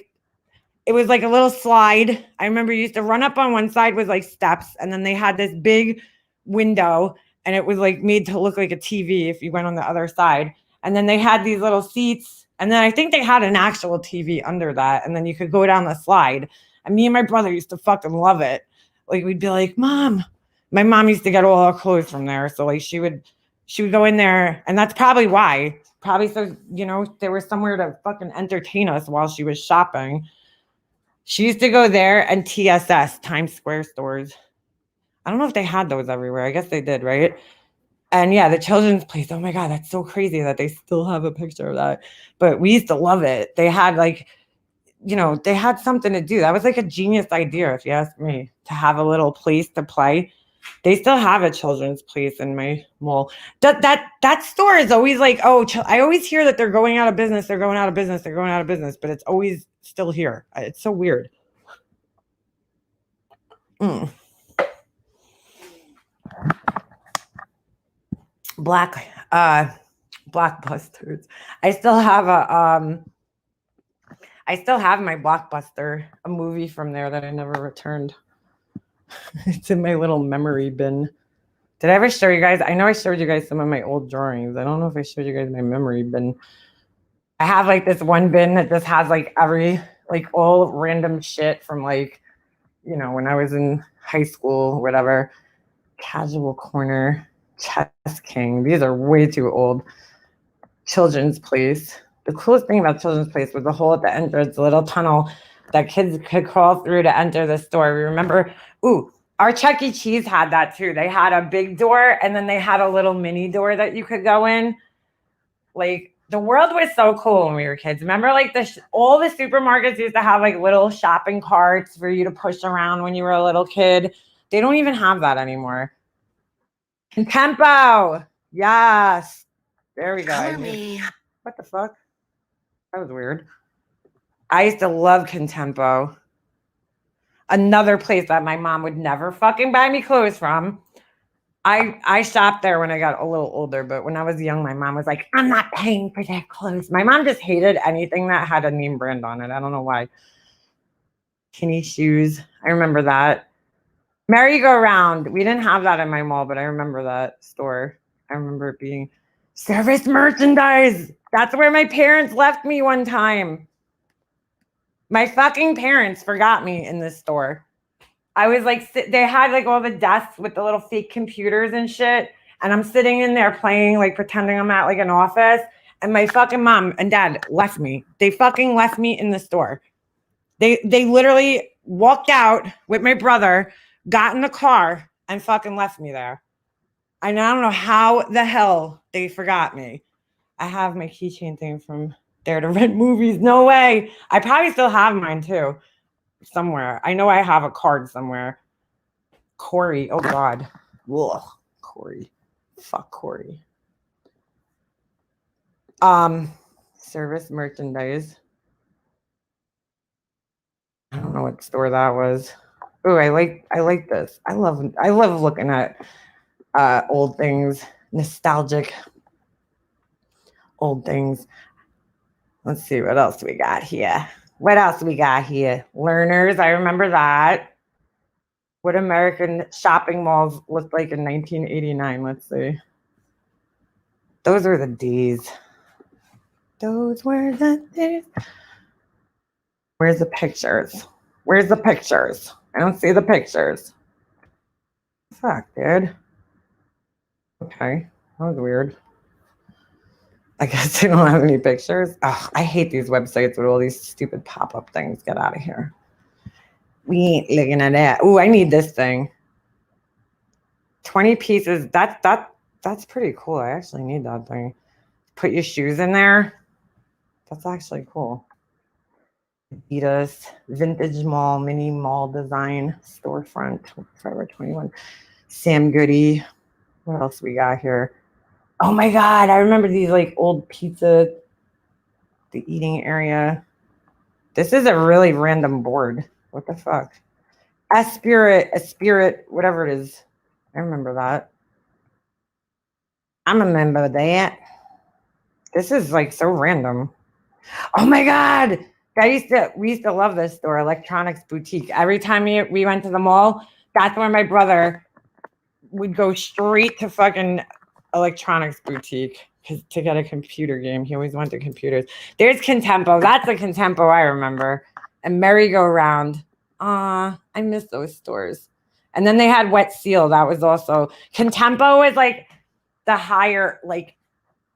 was like a little slide. I remember you used to run up on one side with like steps, and then they had this big window, and it was like made to look like a TV if you went on the other side. And then they had these little seats, and then I think they had an actual TV under that, and then you could go down the slide. And me and my brother used to fucking love it. Like we'd be like, Mom. My mom used to get all her clothes from there. So like she would go in there, and that's probably why. Probably so, you know, there was somewhere to fucking entertain us while she was shopping. She used to go there and TSS, Times Square stores. I don't know if they had those everywhere. I guess they did, right? And yeah, the Children's Place. Oh my God, that's so crazy that they still have a picture of that. But we used to love it. They had like, you know, they had something to do. That was like a genius idea, if you ask me, to have a little place to play. They still have a Children's Place in my mall. That store is always like, oh, I always hear that they're going out of business. They're going out of business. They're going out of business. But it's always still here. It's so weird. Blockbusters. I still have my Blockbuster, a movie from there that I never returned. It's in my little memory bin. Did I ever show you guys? I know I showed you guys some of my old drawings. I don't know if I showed you guys my memory bin. I have like this one bin that just has like all random shit from like, you know, when I was in high school, whatever. Casual Corner, Chess King. These are way too old. Children's Place. The coolest thing about Children's Place was the hole at the entrance, the little tunnel that kids could crawl through to enter the store. We remember, our Chuck E. Cheese had that too. They had a big door, and then they had a little mini door that you could go in. Like, the world was so cool when we were kids. Remember, like, all the supermarkets used to have like little shopping carts for you to push around when you were a little kid. They don't even have that anymore. Contempo. Yes. There we go. What the fuck? That was weird. I used to love Contempo. Another place that my mom would never fucking buy me clothes from. I shopped there when I got a little older, but when I was young, my mom was like, I'm not paying for their clothes. My mom just hated anything that had a name brand on it. I don't know why. Kinney shoes. I remember that. Merry-go-round. We didn't have that in my mall, but I remember that store. I remember it being service merchandise. That's where my parents left me one time. My fucking parents forgot me in this store. I was like, they had like all the desks with the little fake computers and shit. And I'm sitting in there playing, like pretending I'm at like an office. And my fucking mom and dad left me. They fucking left me in the store. They literally walked out with my brother, got in the car, and fucking left me there. And I don't know how the hell they forgot me. I have my keychain thing from Dare to Rent Movies. No way. I probably still have mine too. Somewhere. I know I have a card somewhere. Corey. Oh God. Ugh. Corey. Fuck Corey. Service merchandise. I don't know what store that was. Oh, I like this. I love looking at old things, nostalgic old things. Let's see what else we got here. Learners, I remember that. What American shopping malls looked like in 1989. Let's see. Those were the D's. Those were the days. Where's the pictures? I don't see the pictures. Fuck, dude. Okay, that was weird. I guess they don't have any pictures. Oh, I hate these websites with all these stupid pop-up things. Get out of here. We ain't looking at that. Ooh, I need this thing. 20 pieces. That's pretty cool. I actually need that thing. Put your shoes in there. That's actually cool. Adidas, Vintage Mall, Mini Mall Design, Storefront, Forever 21. Sam Goody. What else we got here? Oh my God, I remember these like old pizza, the eating area. This is a really random board. What the fuck? A spirit, whatever it is. I remember that. I remember that. This is like so random. Oh my God. We used to love this store, Electronics Boutique. Every time we went to the mall, that's where my brother would go straight to fucking Electronics Boutique to get a computer game. He always went to computers. There's Contempo. That's a Contempo I remember. And Merry-Go-Round. I miss those stores. And then they had Wet Seal. That was also Contempo was like the higher, like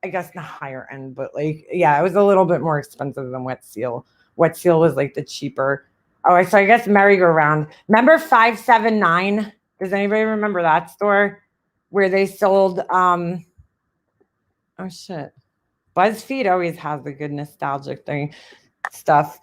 I guess the higher end, but like yeah, it was a little bit more expensive than Wet Seal. Wet Seal was like the cheaper. Oh, so I guess Merry-Go-Round. Remember 579? Does anybody remember that store where they sold oh shit. BuzzFeed always has the good nostalgic stuff.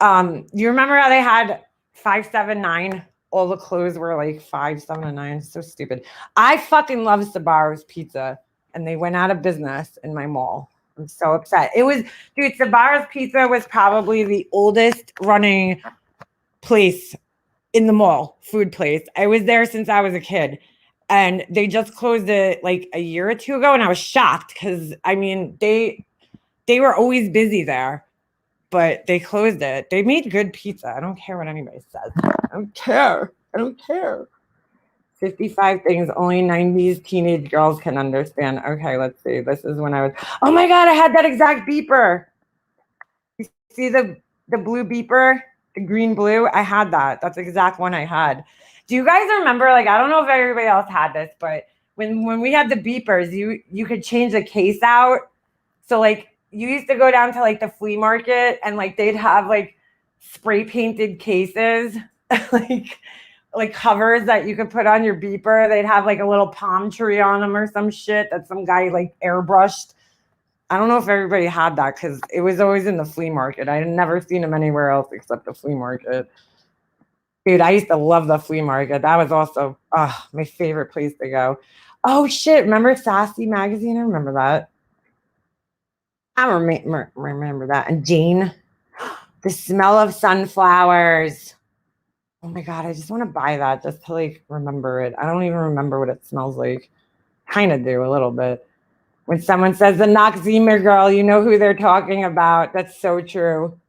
You remember how they had 579? All the clothes were like 579. So stupid. I fucking love Sbarro's Pizza, and they went out of business in my mall. I'm so upset. Dude, Sbarro's Pizza was probably the oldest running place in the mall, food place. I was there since I was a kid, and they just closed it like a year or two ago, and I was shocked because I mean they were always busy there, but they closed it. They made good pizza. I don't care what anybody says. I don't care. 55 things only 90s teenage girls can understand. Okay, let's see. This is when I was. Oh my God, I had that exact beeper. You see the blue beeper? The green blue? I had that. That's the exact one I had. Do you guys remember, like, I don't know if everybody else had this, but when we had the beepers, you could change the case out. So like you used to go down to like the flea market and like they'd have like spray painted cases, like covers that you could put on your beeper. They'd have like a little palm tree on them or some shit that some guy like airbrushed. I don't know if everybody had that because it was always in the flea market. I had never seen them anywhere else except the flea market. Dude, I used to love the flea market. That was also my favorite place to go. Oh shit, remember Sassy Magazine? I remember that. I remember that. And Jane, the smell of sunflowers. Oh my God, I just want to buy that just to like remember it. I don't even remember what it smells like. Kind of do a little bit. When someone says the Noxemer girl, you know who they're talking about. That's so true.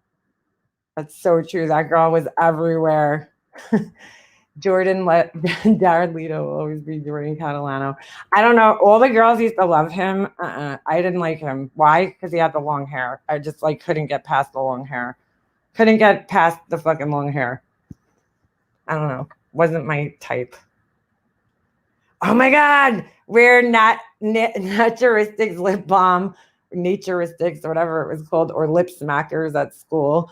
That's so true. That girl was everywhere. Jared Leto will always be Jordan Catalano. I don't know. All the girls used to love him. I didn't like him. Why? Because he had the long hair. I just like couldn't get past the long hair. Couldn't get past the fucking long hair. I don't know. Wasn't my type. Oh my God. We're not Naturistics lip balm, Naturistics, or whatever it was called, or lip smackers at school.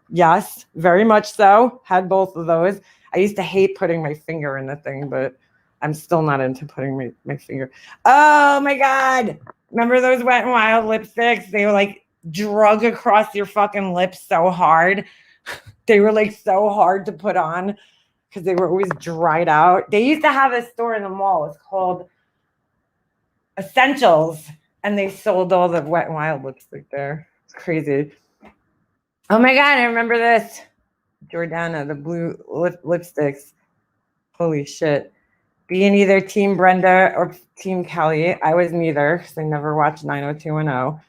Yes, very much so. Had both of those. I used to hate putting my finger in the thing, but I'm still not into putting my finger. Oh my God. Remember those Wet n Wild lipsticks? They were like drug across your fucking lips so hard. They were like so hard to put on because they were always dried out. They used to have a store in the mall. It's called Essentials. And they sold all the Wet n Wild lipstick there. It's crazy. Oh my God, I remember this. Jordana, the blue lipsticks. Holy shit. Being either Team Brenda or Team Kelly. I was neither because I never watched 90210.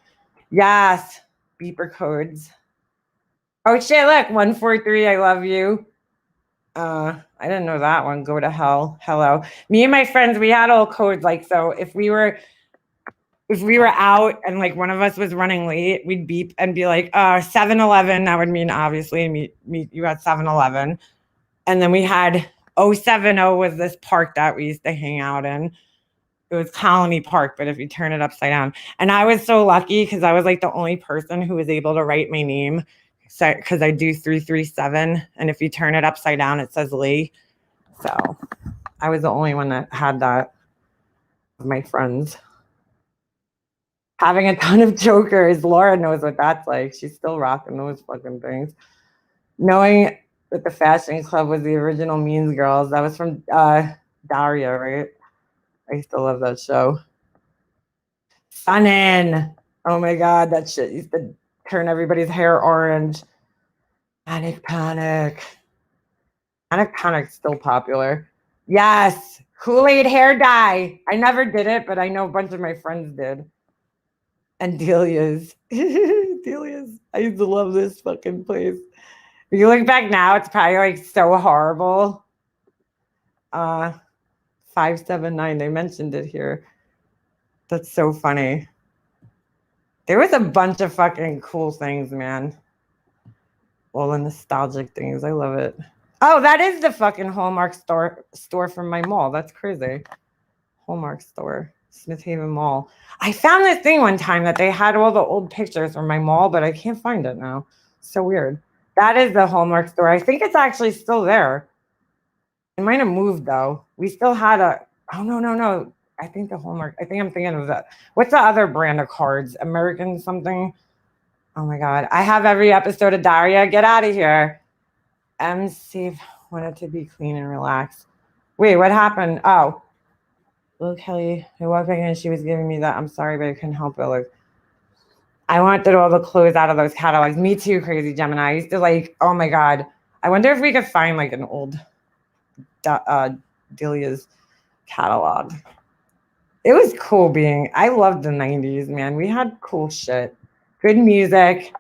Yes. Beeper codes. Oh shit, look. 143, I love you. I didn't know that one. Go to hell. Hello. Me and my friends, we had all codes. Like, so if we were out and like one of us was running late, we'd beep and be like, 7-Eleven. That would mean obviously meet you at 7-Eleven. And then we had 070 was this park that we used to hang out in. It was Colony Park, but if you turn it upside down. And I was so lucky because I was like the only person who was able to write my name. So, because I do 337. And if you turn it upside down, it says Lee. So I was the only one that had that of my friends. Having a ton of chokers. Laura knows what that's like. She's still rocking those fucking things. Knowing that the Fashion Club was the original Mean Girls. That was from Daria, right? I used to love that show. Sunnin. Oh my God, that shit used to turn everybody's hair orange. Panic. Panic's still popular. Yes. Kool-Aid hair dye. I never did it, but I know a bunch of my friends did. And Delia's. Delia's. I used to love this fucking place. If you look back now, it's probably like so horrible. 579, they mentioned it here. That's so funny. There was a bunch of fucking cool things, man. All the nostalgic things. I love it. Oh, that is the fucking Hallmark store from my mall. That's crazy. Hallmark store. Smith Haven Mall. I found this thing one time that they had all the old pictures from my mall, but I can't find it now. So weird. That is the Hallmark store. I think it's actually still there. It might have moved though. We still had oh no. I think the Hallmark, I think I'm thinking of that. What's the other brand of cards? American something? Oh my God. I have every episode of Daria. Get out of here. MC wanted to be clean and relaxed. Wait, what happened? Oh. Little Kelly, I walked back in and she was giving me that. I'm sorry, but I couldn't help it. Like, I wanted all the clothes out of those catalogs. Me too, Crazy Gemini. I used to like, oh my God. I wonder if we could find like an old Delia's catalog. It was cool I loved the 90s, man. We had cool shit. Good music.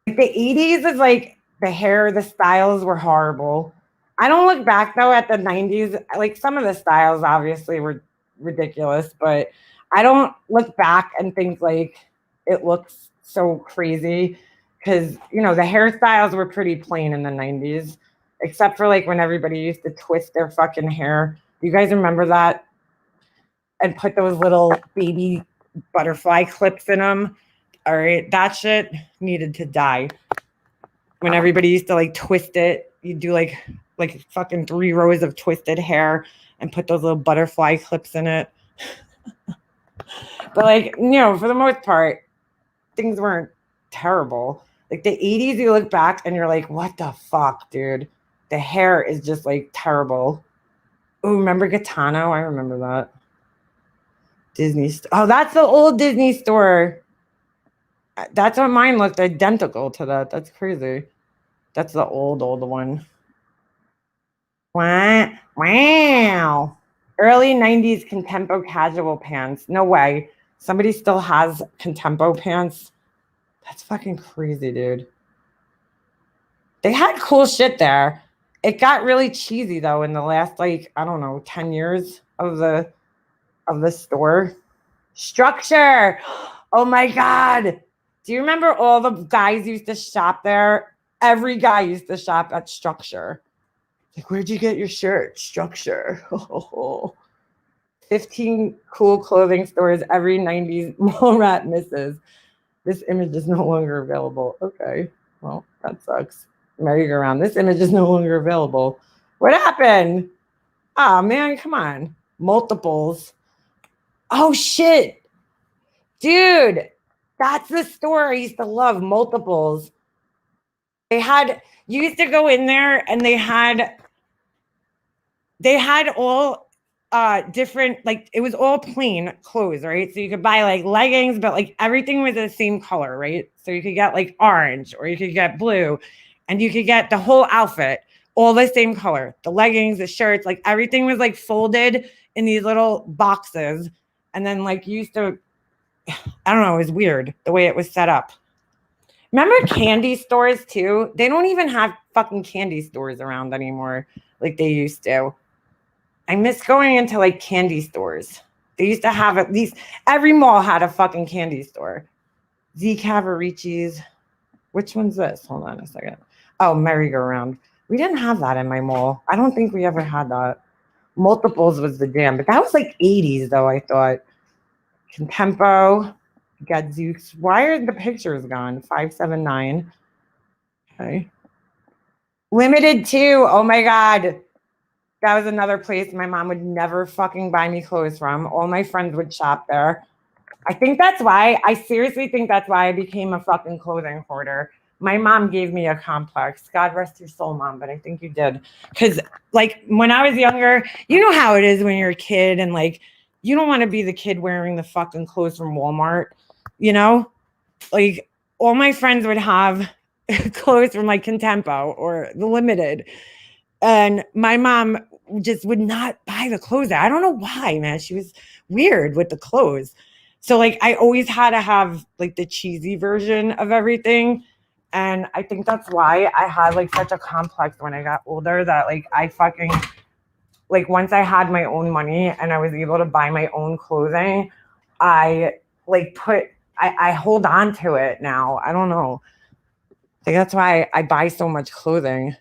Like the 80s is like the hair, the styles were horrible. I don't look back though at the 90s. Like some of the styles obviously were ridiculous, but I don't look back and think like it looks so crazy because, you know, the hairstyles were pretty plain in the 90s, except for like when everybody used to twist their fucking hair. Do you guys remember that? And put those little baby butterfly clips in them. All right, that shit needed to die. When everybody used to like twist it, you do like fucking 3 rows of twisted hair and put those little butterfly clips in it. But like, you know, for the most part, things weren't terrible. Like the 80s, you look back and you're like, what the fuck, dude? The hair is just like terrible. Oh, remember Gitano? I remember that. Disney. Oh, that's the old Disney store. That's what mine looked identical to that. That's crazy. That's the old one. Wow. Early 90s Contempo casual pants. No way. Somebody still has Contempo pants. That's fucking crazy, dude. They had cool shit there. It got really cheesy though in the last like, I don't know, 10 years of the store. Structure. Oh my God. Do you remember all the guys used to shop there? Every guy used to shop at Structure. Like, where'd you get your shirt? Structure. 15 cool clothing stores every 90s mall rat misses. This image is no longer available. Okay. Well, that sucks. Merry-go-round. This image is no longer available. What happened? Oh man, come on. Multiples. Oh shit. Dude, that's the store I used to love. Multiples. You used to go in there and they had all different, like it was all plain clothes, right? So you could buy like leggings, but like everything was the same color, right? So you could get like orange or you could get blue and you could get the whole outfit, all the same color. The leggings, the shirts, like everything was like folded in these little boxes. And then like you used to, I don't know, it was weird the way it was set up. Remember candy stores too? They don't even have fucking candy stores around anymore like they used to. I miss going into like candy stores. They used to have at least every mall had a fucking candy store. Z Cavaricci's. Which one's this? Hold on a second. Oh, merry-go-round. We didn't have that in my mall. I don't think we ever had that. Multiples was the jam, but that was like 80s though, I thought. Contempo. Gadzooks. Why are the pictures gone? 579. Okay. Limited 2. Oh my God. That was another place my mom would never fucking buy me clothes from. All my friends would shop there. I think that's why, I seriously think that's why I became a fucking clothing hoarder. My mom gave me a complex. God rest your soul, Mom, but I think you did. Because like when I was younger, you know how it is when you're a kid and like, you don't want to be the kid wearing the fucking clothes from Walmart, you know? Like all my friends would have clothes from like Contempo or the Limited. And my mom just would not buy the clothes there. I don't know why, man. She was weird with the clothes. So like I always had to have like the cheesy version of everything. And I think that's why I had like such a complex when I got older that like I fucking, like once I had my own money and I was able to buy my own clothing, I like I hold on to it now. I don't know. Like that's why I buy so much clothing.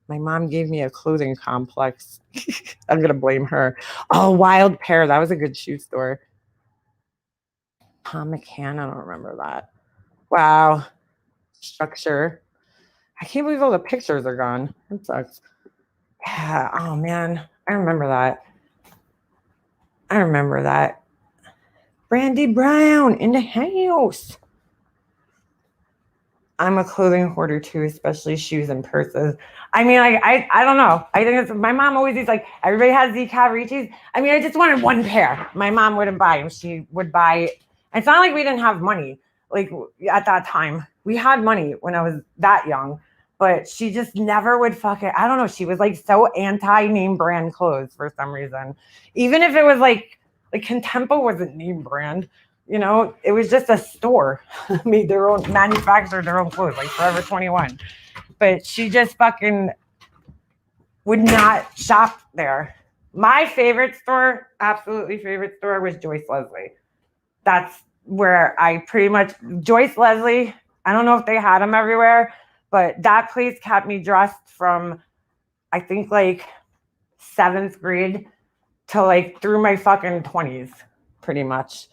My mom gave me a clothing complex. I'm going to blame her. Oh, Wild Pear. That was a good shoe store. Tom McCann. I don't remember that. Wow. Structure. I can't believe all the pictures are gone. That sucks. Yeah. Oh, man. I remember that. Brandy Brown in the house. I'm a clothing hoarder too, especially shoes and purses. I mean, like, I don't know. I think it's my mom always is like, everybody has Z Cavaricci's. I mean, I just wanted one pair. My mom wouldn't buy them. She would buy. It's not like we didn't have money. Like at that time, we had money when I was that young, but she just never would fuck it. I don't know. She was like so anti name brand clothes for some reason. Even if it was like Contempo wasn't name brand. You know, it was just a store. Made their own, manufactured their own clothes, like Forever 21. But she just fucking would not shop there. My favorite store, absolutely favorite store, was Joyce Leslie. That's where I pretty much, Joyce Leslie, I don't know if they had them everywhere, but that place kept me dressed from, I think, like 7th grade to like through my fucking 20s, pretty much.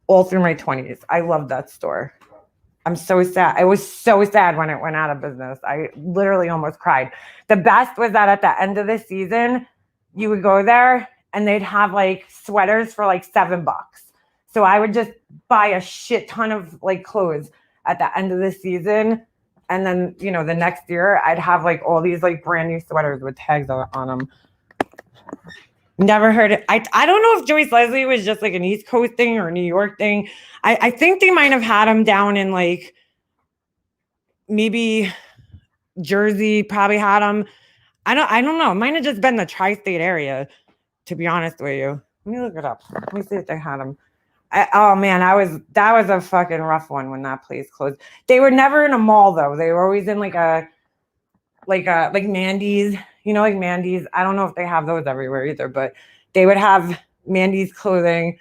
All through my 20s. I loved that store. I'm so sad. I was so sad when it went out of business. I literally almost cried. The best was that at the end of the season, you would go there and they'd have like sweaters for like $7. So I would just buy a shit ton of like clothes at the end of the season. And then, you know, the next year I'd have like all these like brand new sweaters with tags on them. Never heard it. I don't know if Joyce Leslie was just like an East Coast thing or a New York thing. I think they might have had them down in like maybe Jersey, probably had them. I don't know. It might have just been the tri-state area, to be honest with you. Let me look it up. Let me see if they had them. Oh man, that was a fucking rough one when that place closed. They were never in a mall though. They were always in like a like Mandy's, like Mandy's. I don't know if they have those everywhere either, but they would have Mandy's clothing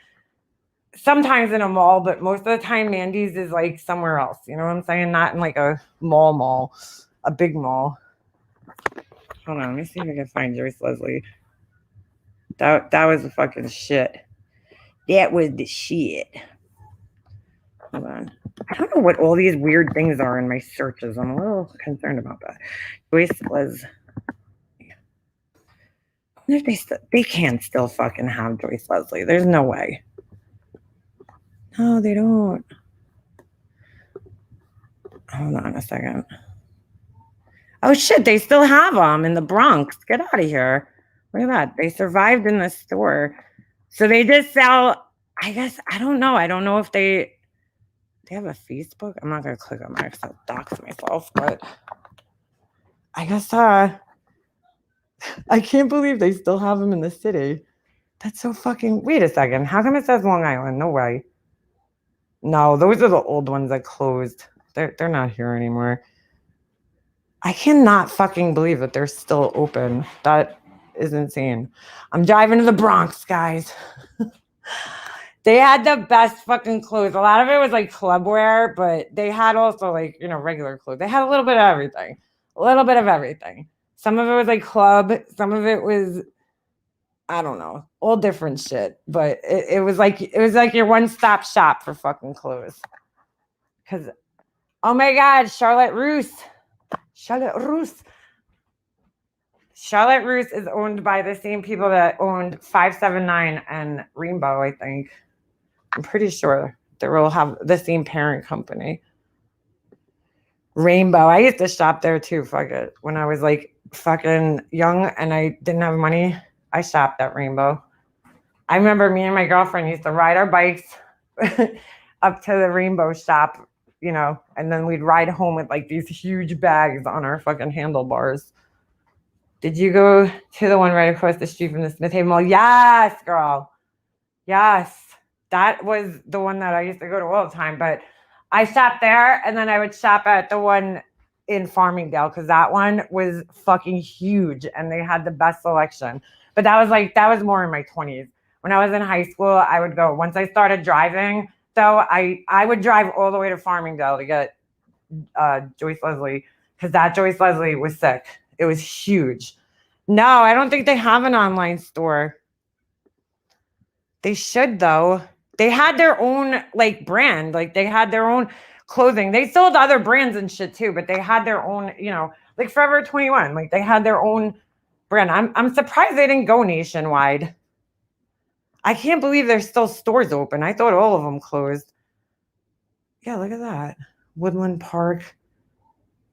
sometimes in a mall, but most of the time Mandy's is like somewhere else. You know what I'm saying? Not in like a mall, a big mall. Hold on, let me see if I can find Joyce Leslie. That was the fucking shit. That was the shit. Hold on. I don't know what all these weird things are in my searches. I'm a little concerned about that. Joyce Leslie. They can't still fucking have Joyce Leslie. There's no way. No, they don't. Hold on a second. Oh shit, they still have them in the Bronx. Get out of here. Look at that. They survived in the store. So they just sell, I guess, I don't know. I don't know if they have a Facebook. I'm not going to click on that because I'll dox myself, but I guess I can't believe they still have them in the city. That's so fucking, wait a second. How come it says Long Island? No way. No, those are the old ones that closed. They're not here anymore. I cannot fucking believe that they're still open. That is insane. I'm driving to the Bronx, guys. They had the best fucking clothes. A lot of it was like club wear, but they had also like, regular clothes. They had a little bit of everything. Some of it was like club. Some of it was, I don't know, all different shit. But it was like your one-stop shop for fucking clothes. Because, oh my God, Charlotte Russe. Charlotte Russe is owned by the same people that owned 579 and Rainbow, I think. I'm pretty sure they will have the same parent company. Rainbow. I used to shop there too. Fuck it. When I was like fucking young and I didn't have money, I shopped at Rainbow. I remember me and my girlfriend used to ride our bikes up to the Rainbow shop, and then we'd ride home with like these huge bags on our fucking handlebars. Did you go to the one right across the street from the Smith Haven Mall? Yes, girl. Yes. That was the one that I used to go to all the time. But I shopped there, and then I would shop at the one in Farmingdale because that one was fucking huge, and they had the best selection. But that was more in my 20s. When I was in high school, I would go. Once I started driving, though, I would drive all the way to Farmingdale to get Joyce Leslie because that Joyce Leslie was sick. It was huge. No, I don't think they have an online store. They should, though. They had their own like brand. Like they had their own clothing. They sold other brands and shit too, but they had their own, like Forever 21. Like they had their own brand. I'm surprised they didn't go nationwide. I can't believe there's still stores open. I thought all of them closed. Yeah, look at that. Woodland Park.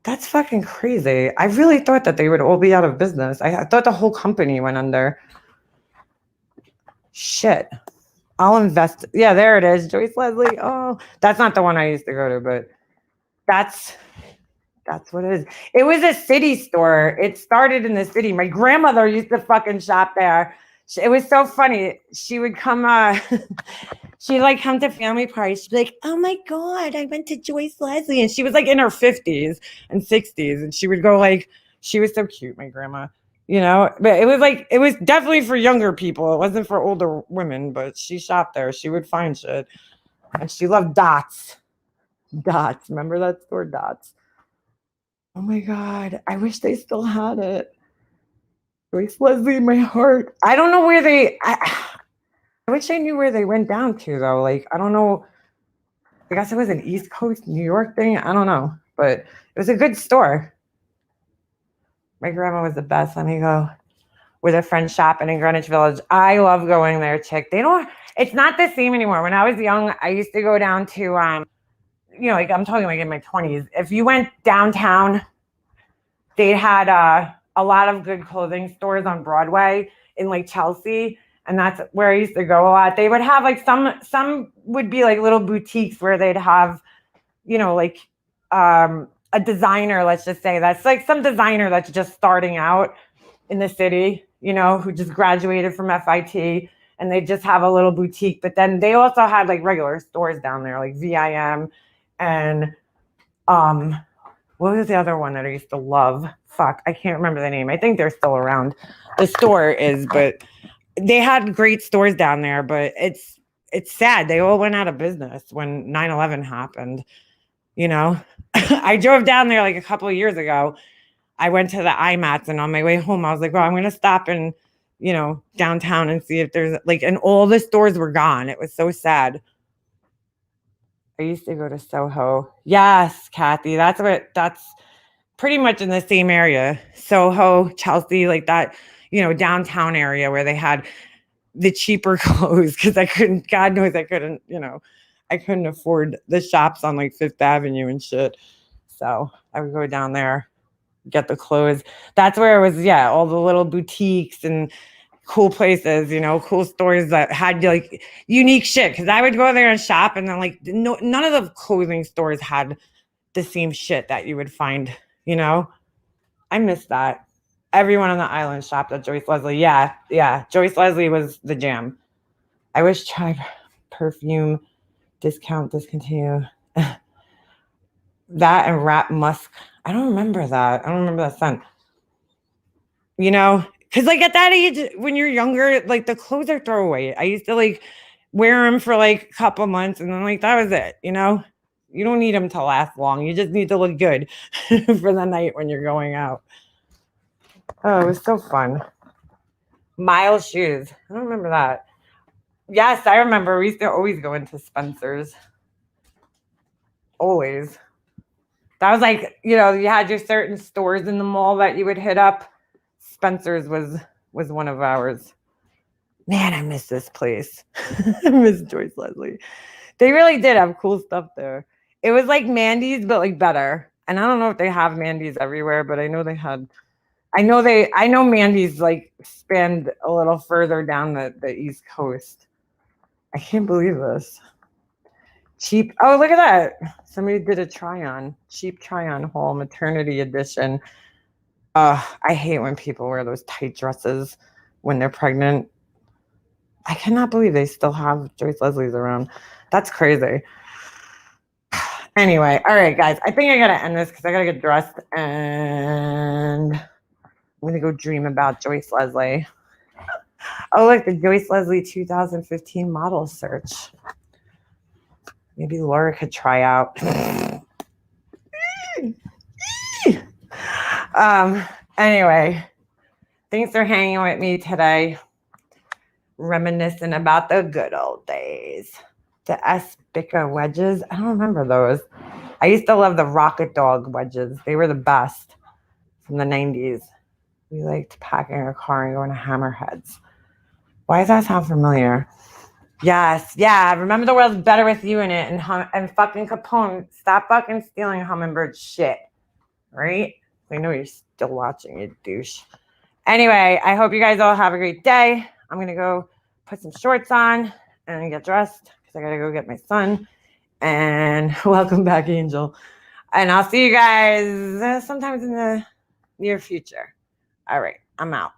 That's fucking crazy. I really thought that they would all be out of business. I thought the whole company went under. Shit. I'll invest. Yeah, there it is. Joyce Leslie. Oh, that's not the one I used to go to, but that's what it is. It was a city store. It started in the city. My grandmother used to fucking shop there. It was so funny. She would come, she'd like come to family parties. She'd be like, oh my God, I went to Joyce Leslie. And she was like in her 50s and 60s. And she would go like, she was so cute, my grandma. But it was definitely for younger people. It wasn't for older women, but she shopped there. She would find shit. And she loved Dots. Dots. Remember that store, Dots? Oh my God. I wish they still had it. Joyce Leslie, my heart. I don't know where I wish I knew where they went down to, though. Like, I don't know. I guess it was an East Coast, New York thing. I don't know. But it was a good store. My grandma was the best. Let me go with a friend shopping in Greenwich Village. I love going there, chick. It's not the same anymore. When I was young, I used to go down to, like I'm talking like in my 20s. If you went downtown, they had a lot of good clothing stores on Broadway in like Chelsea. And that's where I used to go a lot. They would have like some would be like little boutiques where they'd have, like, a designer, let's just say that's like some designer that's just starting out in the city, who just graduated from FIT and they just have a little boutique. But then they also had like regular stores down there, like VIM and What was the other one that I used to love? Fuck, I can't remember the name. I think they're still around. The store is, but they had great stores down there, but it's sad. They all went out of business when 9/11 happened. You know, I drove down there like a couple of years ago. I went to the IMATs, and on my way home, I was like, well, I'm going to stop in, you know, downtown and see if there's like, and all the stores were gone. It was so sad. I used to go to Soho. Yes, Kathy, that's pretty much in the same area. Soho, Chelsea, like that, you know, downtown area where they had the cheaper clothes because God knows I couldn't, you know, I couldn't afford the shops on like Fifth Avenue and shit. So I would go down there, get the clothes. That's where it was, yeah, all the little boutiques and cool places, you know, cool stores that had like unique shit. Because I would go there and shop, and then like none of the clothing stores had the same shit that you would find, you know. I miss that. Everyone on the island shopped at Joyce Leslie. Yeah. Joyce Leslie was the jam. I wish Tribe perfume discontinue. That and Rap Musk. I don't remember that. I don't remember that scent. You know, because like at that age, when you're younger, like the clothes are throwaway. I used to like wear them for like a couple months, and then like that was it. You know, you don't need them to last long. You just need to look good for the night when you're going out. Oh, it was so fun. Miles shoes. I don't remember that. Yes, I remember. We used to always go into Spencer's. Always. That was like, you know, you had your certain stores in the mall that you would hit up. Spencer's was one of ours. Man, I miss this place. I miss Joyce Leslie. They really did have cool stuff there. It was like Mandy's, but like better. And I don't know if they have Mandy's everywhere, but I know they had. I know Mandy's like spanned a little further down the East Coast. I can't believe this. Cheap. Oh, look at that. Somebody did a try-on. Cheap try-on haul, maternity edition. I hate when people wear those tight dresses when they're pregnant. I cannot believe they still have Joyce Leslie's around. That's crazy. Anyway, all right, guys. I think I got to end this because I got to get dressed and I'm going to go dream about Joyce Leslie. Oh, look, the Joyce Leslie 2015 model search. Maybe Laura could try out. Anyway, thanks for hanging with me today. Reminiscing about the good old days. The Aspica wedges. I don't remember those. I used to love the Rocket Dog wedges. They were the best from the 90s. We liked packing a car and going to Hammerheads. Why does that sound familiar? Yes, yeah. Remember the world's better with you in it, and fucking Capone. Stop fucking stealing Hummingbird shit, right? I know you're still watching, you douche. Anyway, I hope you guys all have a great day. I'm gonna go put some shorts on and get dressed because I gotta go get my son. And welcome back, Angel. And I'll see you guys sometimes in the near future. All right, I'm out.